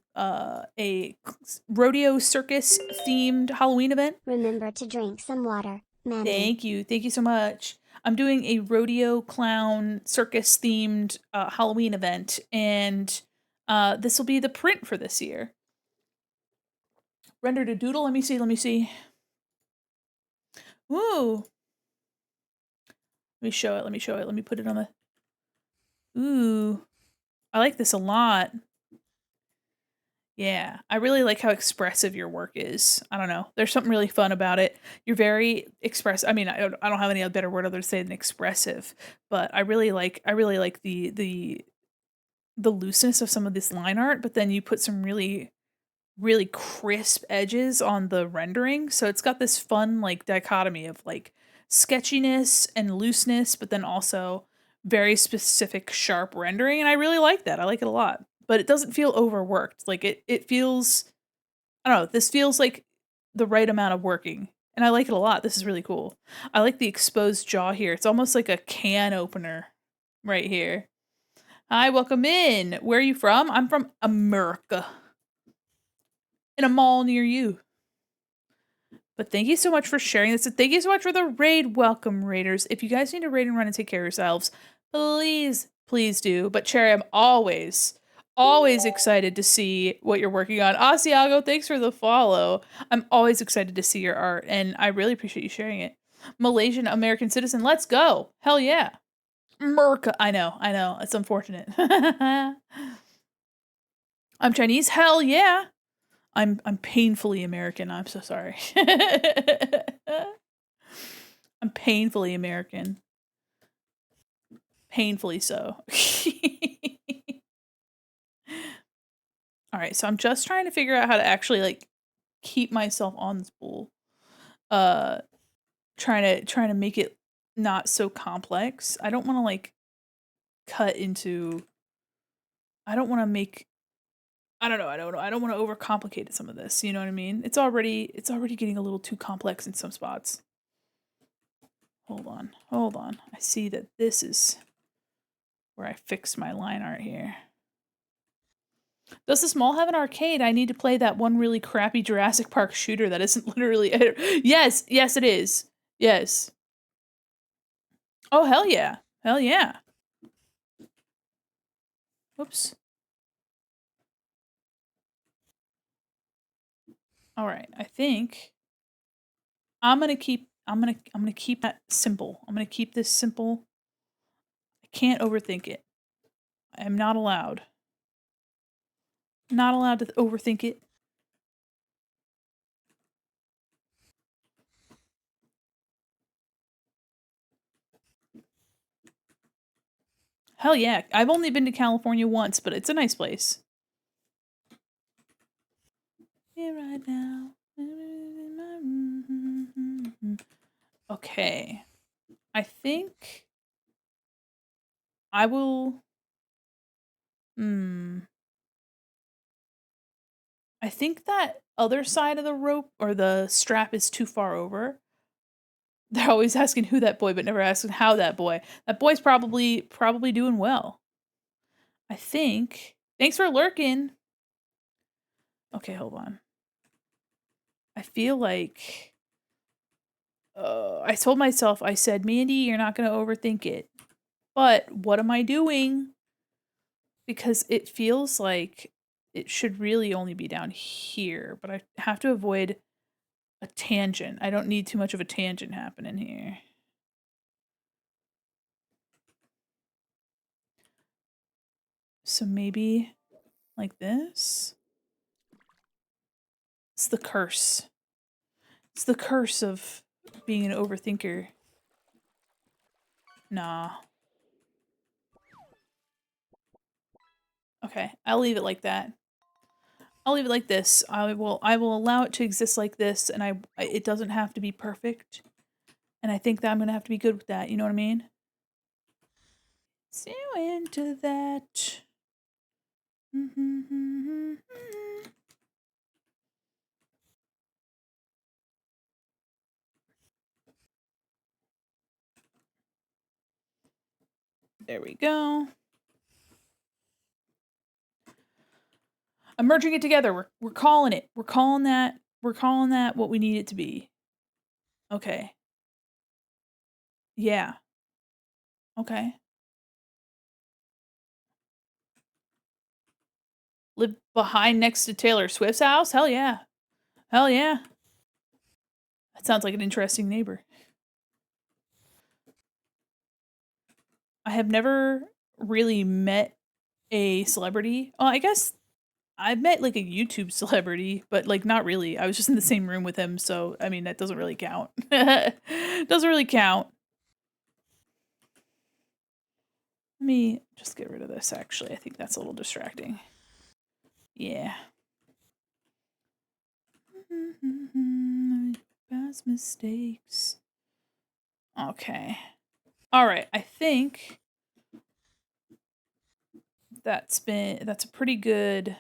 rodeo circus themed Halloween event. Remember to drink some water, Mandi. Thank you so much. I'm doing a rodeo clown circus themed Halloween event, and this will be the print for this year. Render to doodle. Let me see. Ooh. Let me show it. Let me put it on the... Ooh. I like this a lot. Yeah, I really like how expressive your work is. I don't know. There's something really fun about it. You're very expressive. I mean, I don't have any better word other to say than expressive, but I really like the looseness of some of this line art, but then you put some really crisp edges on the rendering. So it's got this fun like dichotomy of like sketchiness and looseness, but then also very specific sharp rendering, and I really like that. I like it a lot. But it doesn't feel overworked. Like it feels, I don't know, this feels like the right amount of working And I like it a lot. This is really cool. I like the exposed jaw here. It's almost like a can opener right here. Hi, welcome in. Where are you from? I'm from America. In a mall near you. But thank you so much for sharing this. And thank you so much for the raid. Welcome, raiders. If you guys need to raid and run and take care of yourselves, please, please do. But Cherry, I'm always excited to see what you're working on. Asiago, thanks for the follow. I'm always excited to see your art, and I really appreciate you sharing it. Malaysian American citizen, let's go. Hell yeah. Merca. I know. It's unfortunate. I'm Chinese. Hell yeah. I'm painfully American. I'm so sorry. I'm painfully American. Painfully so. All right, so I'm just trying to figure out how to actually like keep myself on this bowl. Trying to make it not so complex. I don't want to like cut into I don't want to make I don't know. I don't want to overcomplicate some of this. You know what I mean? It's already getting a little too complex in some spots. Hold on. I see that this is where I fixed my line art here. Does this mall have an arcade? I need to play that one really crappy Jurassic Park shooter that isn't literally... Yes, it is. Yes. Oh, hell yeah. Hell yeah. Oops. All right, I think I'm gonna keep that simple. I'm gonna keep this simple. I can't overthink it. I am not allowed. Not allowed to overthink it. Hell yeah. I've only been to California once, but it's a nice place. Here right now. Okay. I think I will... I think that other side of the rope or the strap is too far over. They're always asking who that boy, but never asking how that boy. That boy's probably doing well. I think. Thanks for lurking. Okay, hold on. I feel like I told myself, I said, Mandy, you're not going to overthink it. But what am I doing? Because it feels like it should really only be down here, but I have to avoid a tangent. I don't need too much of a tangent happening here. So maybe like this? It's the curse. It's the curse of being an overthinker. Nah. Okay, I'll leave it like that. I'll leave it like this. I will allow it to exist like this, and it doesn't have to be perfect. And I think that I'm gonna have to be good with that, you know what I mean? So into that. There we go. I'm merging it together. We're calling it. We're calling that what we need it to be. Okay. Yeah. Okay. Live behind next to Taylor Swift's house? Hell yeah. Hell yeah. That sounds like an interesting neighbor. I have never really met a celebrity. Well, I guess I've met like a YouTube celebrity, but like not really. I was just in the same room with him, so I mean that doesn't really count. Doesn't really count. Let me just get rid of this actually. I think that's a little distracting. Yeah. Past mistakes. Okay. All right, I think that's a pretty good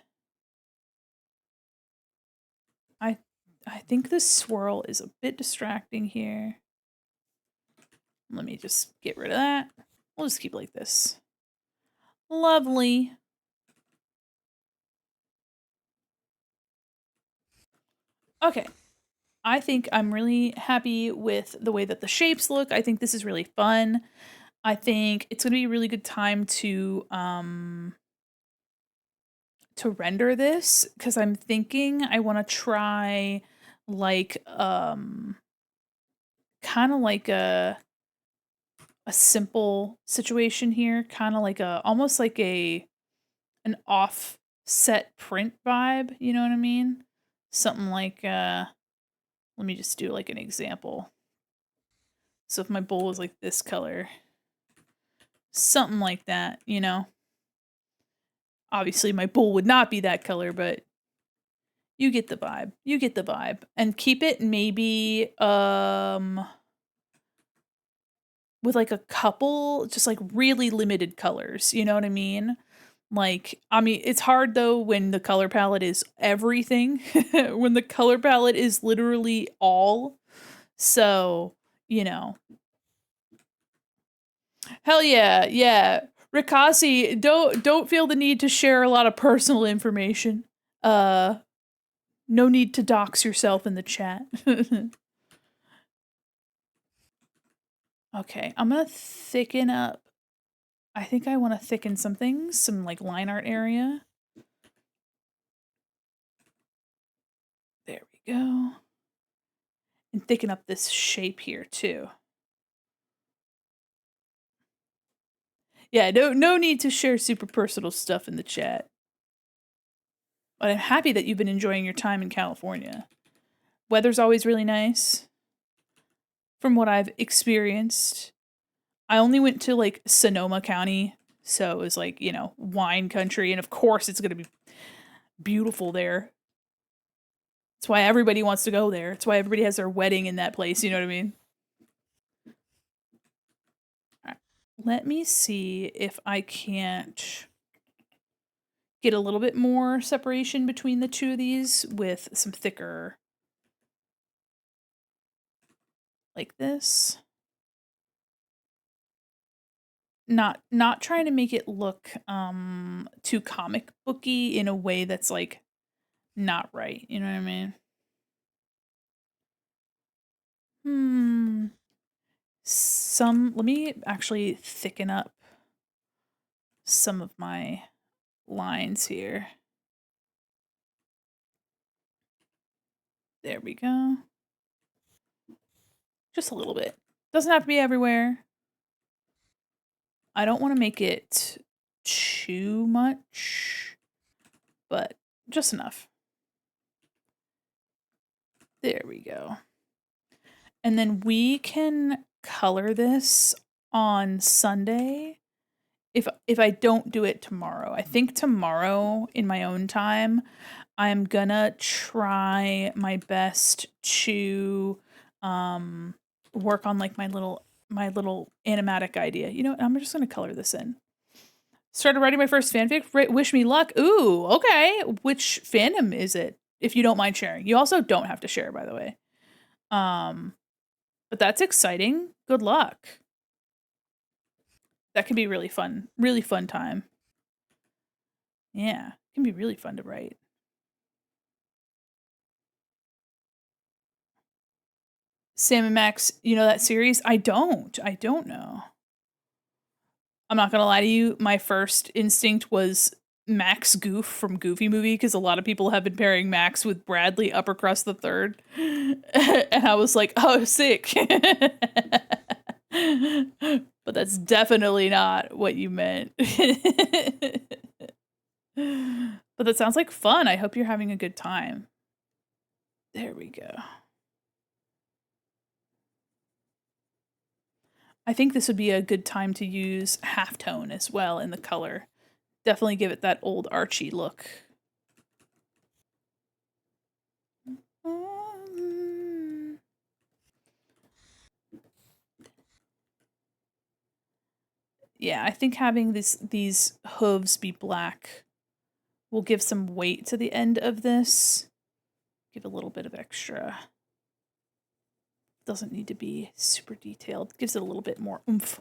I think this swirl is a bit distracting here. Let me just get rid of that. We'll just keep it like this. Lovely. Okay. I think I'm really happy with the way that the shapes look. I think this is really fun. I think it's going to be a really good time to render this because I'm thinking I want to try like kind of like a simple situation here, kind of like a almost like an offset print vibe, you know what I mean? Something like let me just do like an example. So if my bowl was like this color, something like that, you know. Obviously my bowl would not be that color, but you get the vibe. You get the vibe. And keep it maybe with like a couple just like really limited colors, you know what I mean? Like, I mean, it's hard though when the color palette is everything. When the color palette is literally all. So, you know. Hell yeah, yeah. Rikasi, don't feel the need to share a lot of personal information. No need to dox yourself in the chat. Okay, I'm gonna thicken up. I think I want to thicken some things, some like line art area. There we go. And thicken up this shape here too. Yeah, no need to share super personal stuff in the chat. But I'm happy that you've been enjoying your time in California. Weather's always really nice. From what I've experienced. I only went to like Sonoma County, so it was like, you know, wine country, and of course it's going to be beautiful there. That's why everybody wants to go there. It's why everybody has their wedding in that place, you know what I mean? All right. Let me see if I can't get a little bit more separation between the two of these with some thicker like this. Not trying to make it look too comic booky in a way that's like not right, you know what I mean? Let me actually thicken up some of my lines here. There we go. Just a little bit. Doesn't have to be everywhere. I don't want to make it too much, but just enough. There we go. And then we can color this on Sunday if I don't do it tomorrow. I think tomorrow in my own time, I'm gonna try my best to work on like my little animatic idea. You know, I'm just gonna color this in. Started writing my first fanfic. Wish me luck. Ooh, okay. Which fandom is it? If you don't mind sharing. You also don't have to share, by the way. But that's exciting. Good luck. That can be really fun. Really fun time. Yeah, it can be really fun to write. Sam and Max, you know that series? I don't know. I'm not gonna lie to you. My first instinct was Max Goof from Goofy Movie because a lot of people have been pairing Max with Bradley Uppercrust the Third, and I was like, "Oh, sick." But that's definitely not what you meant. But that sounds like fun. I hope you're having a good time. There we go. I think this would be a good time to use halftone as well in the color. Definitely give it that old Archie look. Yeah, I think having these hooves be black will give some weight to the end of this. give a little bit of extra. Doesn't need to be super detailed. Gives it a little bit more oomph.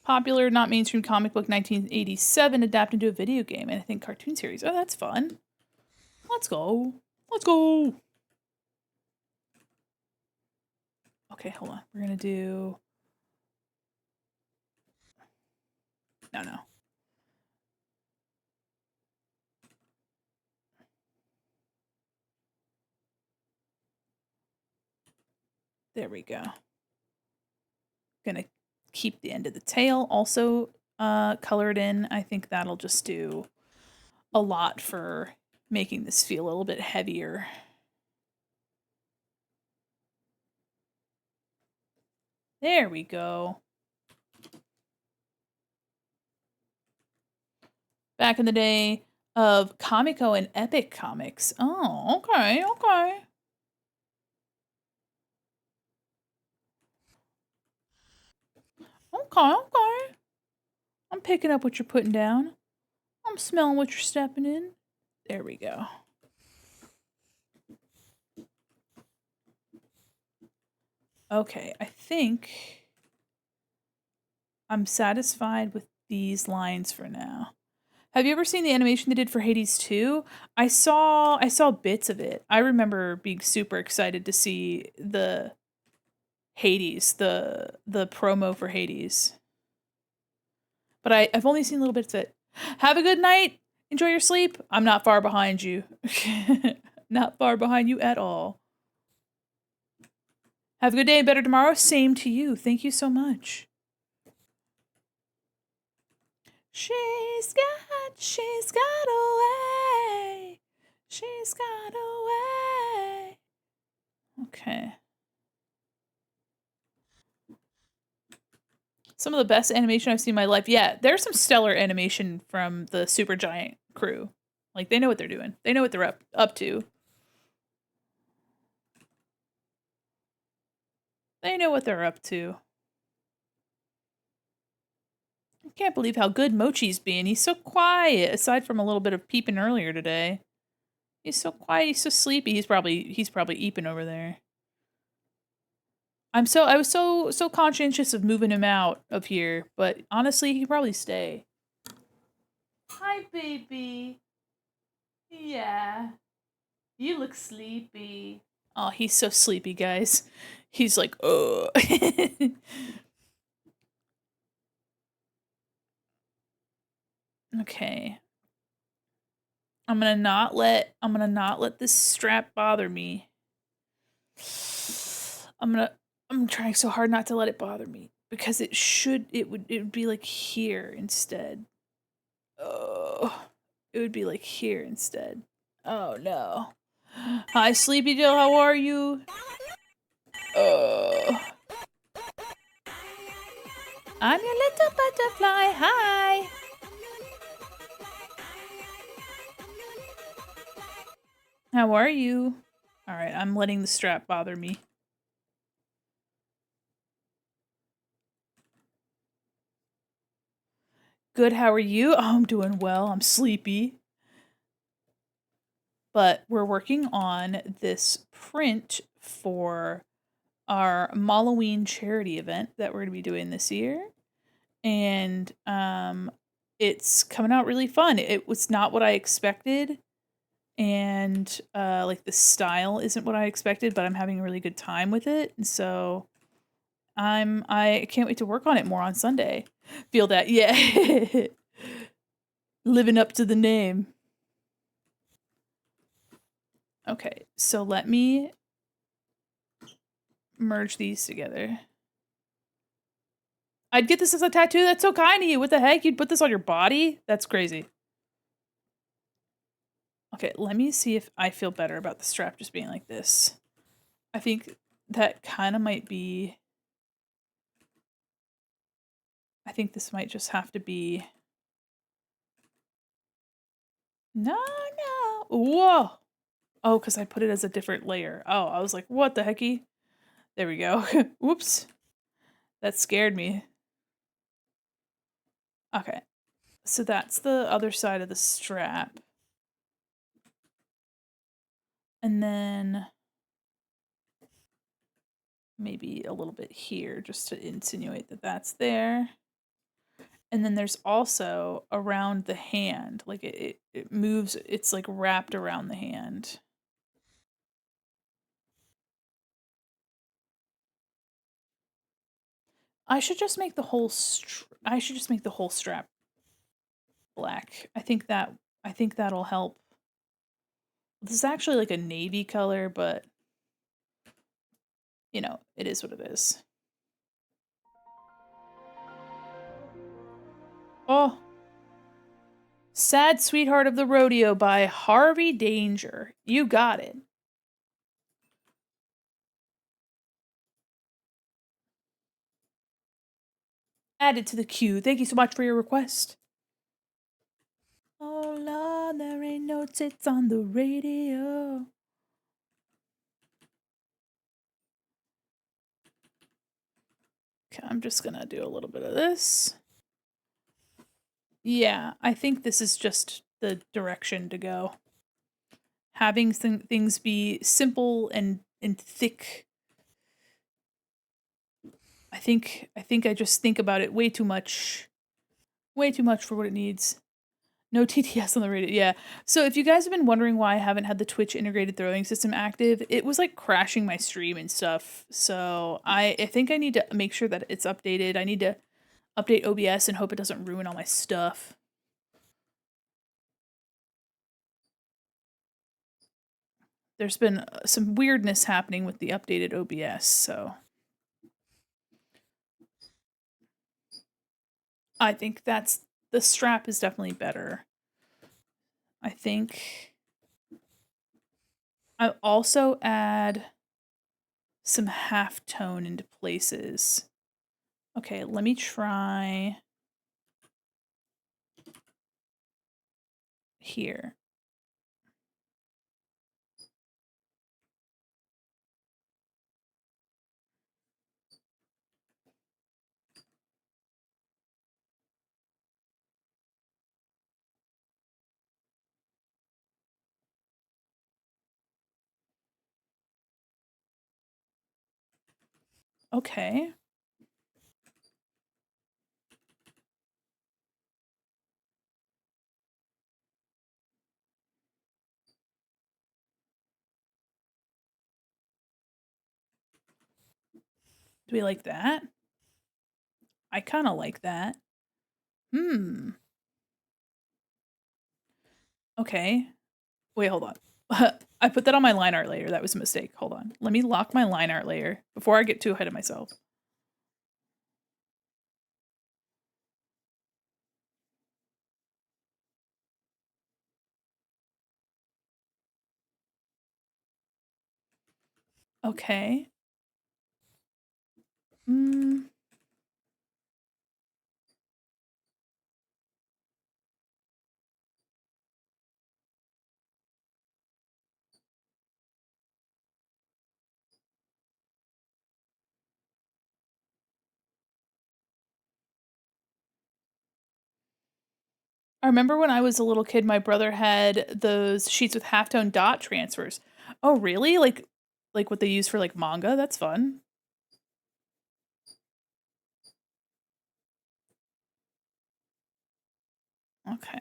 Popular, not mainstream comic book 1987 adapted into a video game and I think cartoon series. Oh, that's fun. Let's go. Let's go. Okay, hold on. We're going to do... No. There we go. Gonna keep the end of the tail also colored in. I think that'll just do a lot for making this feel a little bit heavier. There we go. Back in the day of Comico and Epic Comics. Oh, okay. Okay. I'm picking up what you're putting down. I'm smelling what you're stepping in. There we go. Okay, I think I'm satisfied with these lines for now. Have you ever seen the animation they did for Hades 2? I saw bits of it. I remember being super excited to see the Hades, the promo for Hades. But I've only seen little bits of it. Have a good night. Enjoy your sleep. I'm not far behind you. Not far behind you at all. Have a good day and better tomorrow. Same to you. Thank you so much. She's got away. She's got away. Okay. Some of the best animation I've seen in my life. Yeah, there's some stellar animation from the Supergiant crew. Like, they know what they're doing. They know what they're up to. They know what they're up to. I can't believe how good Mochi's being. He's so quiet, aside from a little bit of peeping earlier today. He's so quiet, he's so sleepy. He's probably eeping over there. I was so conscientious of moving him out of here, but honestly, he could probably stay. Hi, baby. Yeah. You look sleepy. Oh, he's so sleepy, guys. He's like, oh. Okay. I'm gonna not let this strap bother me. I'm trying so hard not to let it bother me because it would be like here instead. Oh, it would be like here instead. Oh no. Hi, Sleepy Joe. How are you? Oh. I'm your little butterfly. Hi. How are you? All right, I'm letting the strap bother me. Good, how are you? Oh, I'm doing well. I'm sleepy. But we're working on this print for our Malloween charity event that we're going to be doing this year. And it's coming out really fun. It was not what I expected. And like the style isn't what I expected, but I'm having a really good time with it. And so I can't wait to work on it more on Sunday. Feel that, yeah. Living up to the name. Okay, so let me merge these together. I'd get this as a tattoo? That's so kind of you. What the heck? You'd put this on your body? That's crazy. Okay, let me see if I feel better about the strap just being like this. I think that kind of might be... I think this might just have to be... No. Whoa! Oh, because I put it as a different layer. Oh, I was like, what the hecky? There we go. Whoops. That scared me. Okay. So that's the other side of the strap. And then maybe a little bit here just to insinuate that that's there. And then there's also around the hand, like it moves, it's like wrapped around the hand. I should just make the whole strap black. I think that'll help. This is actually like a navy color, but you know, it is what it is. Oh, Sad Sweetheart of the Rodeo by Harvey Danger. You got it. Added to the queue. Thank you so much for your request. Oh Lord, there ain't no tits on the radio. Okay, I'm just gonna do a little bit of this. Yeah, I think this is just the direction to go. Having things be simple and thick. I think I just think about it way too much. Way too much for what it needs. No TTS on the radio. Yeah. So if you guys have been wondering why I haven't had the Twitch integrated throwing system active, it was like crashing my stream and stuff. So I think I need to make sure that it's updated. I need to update OBS and hope it doesn't ruin all my stuff. There's been some weirdness happening with the updated OBS, so I think the strap is definitely better. I think I'll also add some halftone into places. Okay, let me try here. Okay. Do we like that? I kind of like that. Okay. Wait, hold on. I put that on my line art layer. That was a mistake. Hold on. Let me lock my line art layer before I get too ahead of myself. Okay. I remember when I was a little kid, my brother had those sheets with halftone dot transfers. Oh, really? Like what they use for like manga? That's fun. Okay.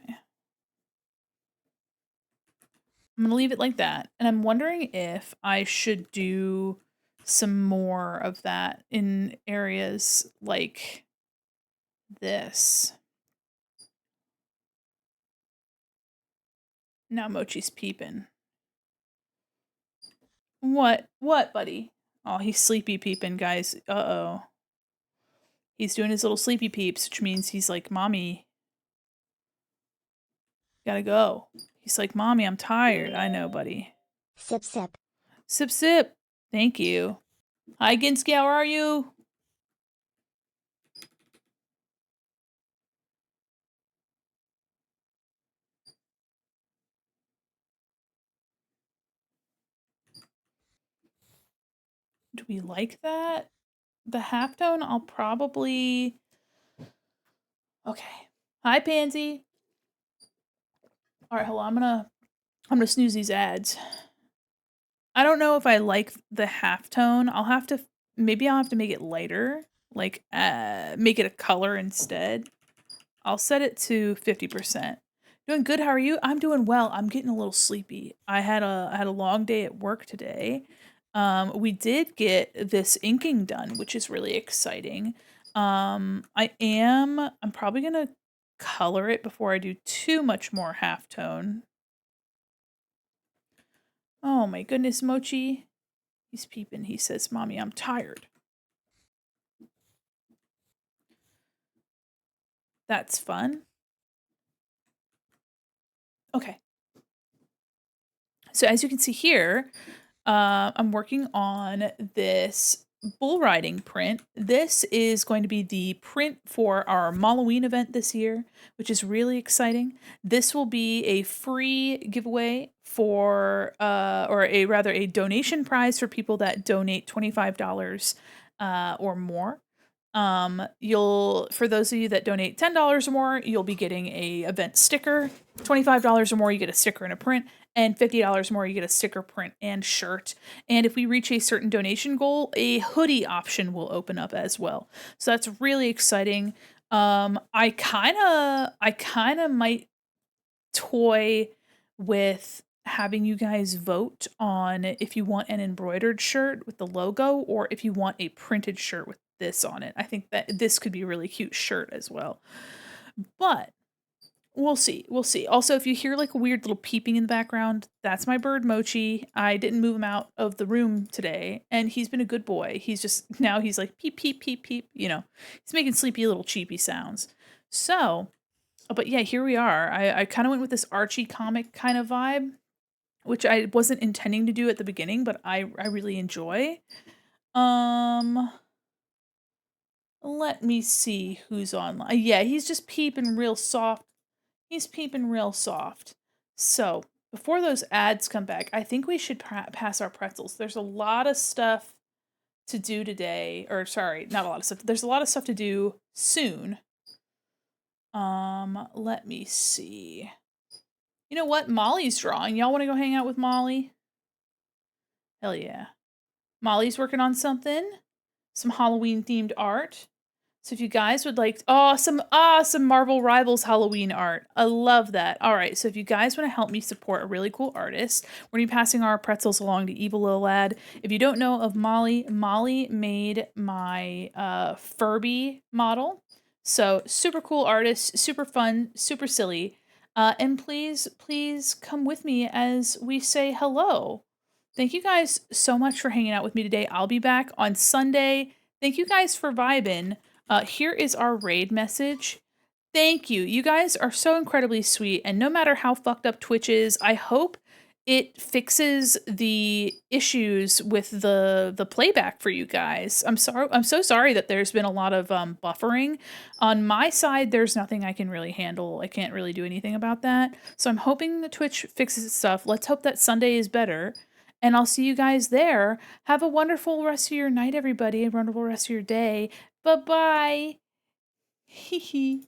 I'm gonna leave it like that. And I'm wondering if I should do some more of that in areas like this. Now Mochi's peeping. What? What, buddy? Oh, he's sleepy peeping, guys. Uh-oh. He's doing his little sleepy peeps, which means he's like, Mommy, gotta go. He's like, Mommy, I'm tired. I know, buddy. Sip sip. Sip sip. Thank you. Hi, Ginsky, how are you? Do we like that? The halftone, I'll probably... Okay. Hi, Pansy. All right, hold on. I'm gonna snooze these ads. I don't know if I like the halftone. Maybe I'll have to make it lighter, like make it a color instead. I'll set it to 50%. Doing good. How are you? I'm doing well. I'm getting a little sleepy. I had a long day at work today. We did get this inking done, which is really exciting. I'm probably gonna color it before I do too much more halftone. Oh my goodness, Mochi. He's peeping. He says, "Mommy, I'm tired." That's fun. Okay. So as you can see here, I'm working on this bull riding print. This is going to be the print for our Malloween event this year, which is really exciting. This will be a free giveaway for, or a donation prize for people that donate $25 or more. For those of you that donate $10 or more, you'll be getting a event sticker. $25 or more, you get a sticker and a print, and $50 more, you get a sticker, print, and shirt. And if we reach a certain donation goal, a hoodie option will open up as well. So that's really exciting. I kind of might toy with having you guys vote on if you want an embroidered shirt with the logo or if you want a printed shirt with this on it. I think that this could be a really cute shirt as well. But we'll see. We'll see. Also, if you hear like a weird little peeping in the background, that's my bird Mochi. I didn't move him out of the room today, and he's been a good boy. He's like peep, peep, peep, peep. You know, he's making sleepy little cheepy sounds. So, but yeah, here we are. I kind of went with this Archie comic kind of vibe, which I wasn't intending to do at the beginning, but I really enjoy. Let me see who's online. Yeah, he's just peeping real soft. He's peeping real soft. So, before those ads come back, I think we should pass our pretzels. There's a lot of stuff to do today. Or, sorry, not a lot of stuff. There's a lot of stuff to do soon. Let me see. You know what? Molly's drawing. Y'all want to go hang out with Molly? Hell yeah. Molly's working on something. Some Halloween themed art. So if you guys would like, some Marvel Rivals Halloween art. I love that. All right, so if you guys want to help me support a really cool artist, we're going to be passing our pretzels along to Evil Little Lad. If you don't know of Molly, Molly made my Furby model. So super cool artist, super fun, super silly. And please come with me as we say hello. Thank you guys so much for hanging out with me today. I'll be back on Sunday. Thank you guys for vibing. Here is our raid message. Thank you. You guys are so incredibly sweet. And no matter how fucked up Twitch is, I hope it fixes the issues with the playback for you guys. I'm so sorry that there's been a lot of buffering. On my side, there's nothing I can really handle. I can't really do anything about that. So I'm hoping the Twitch fixes stuff. Let's hope that Sunday is better. And I'll see you guys there. Have a wonderful rest of your night, everybody. A wonderful rest of your day. Bye-bye. Hee hee.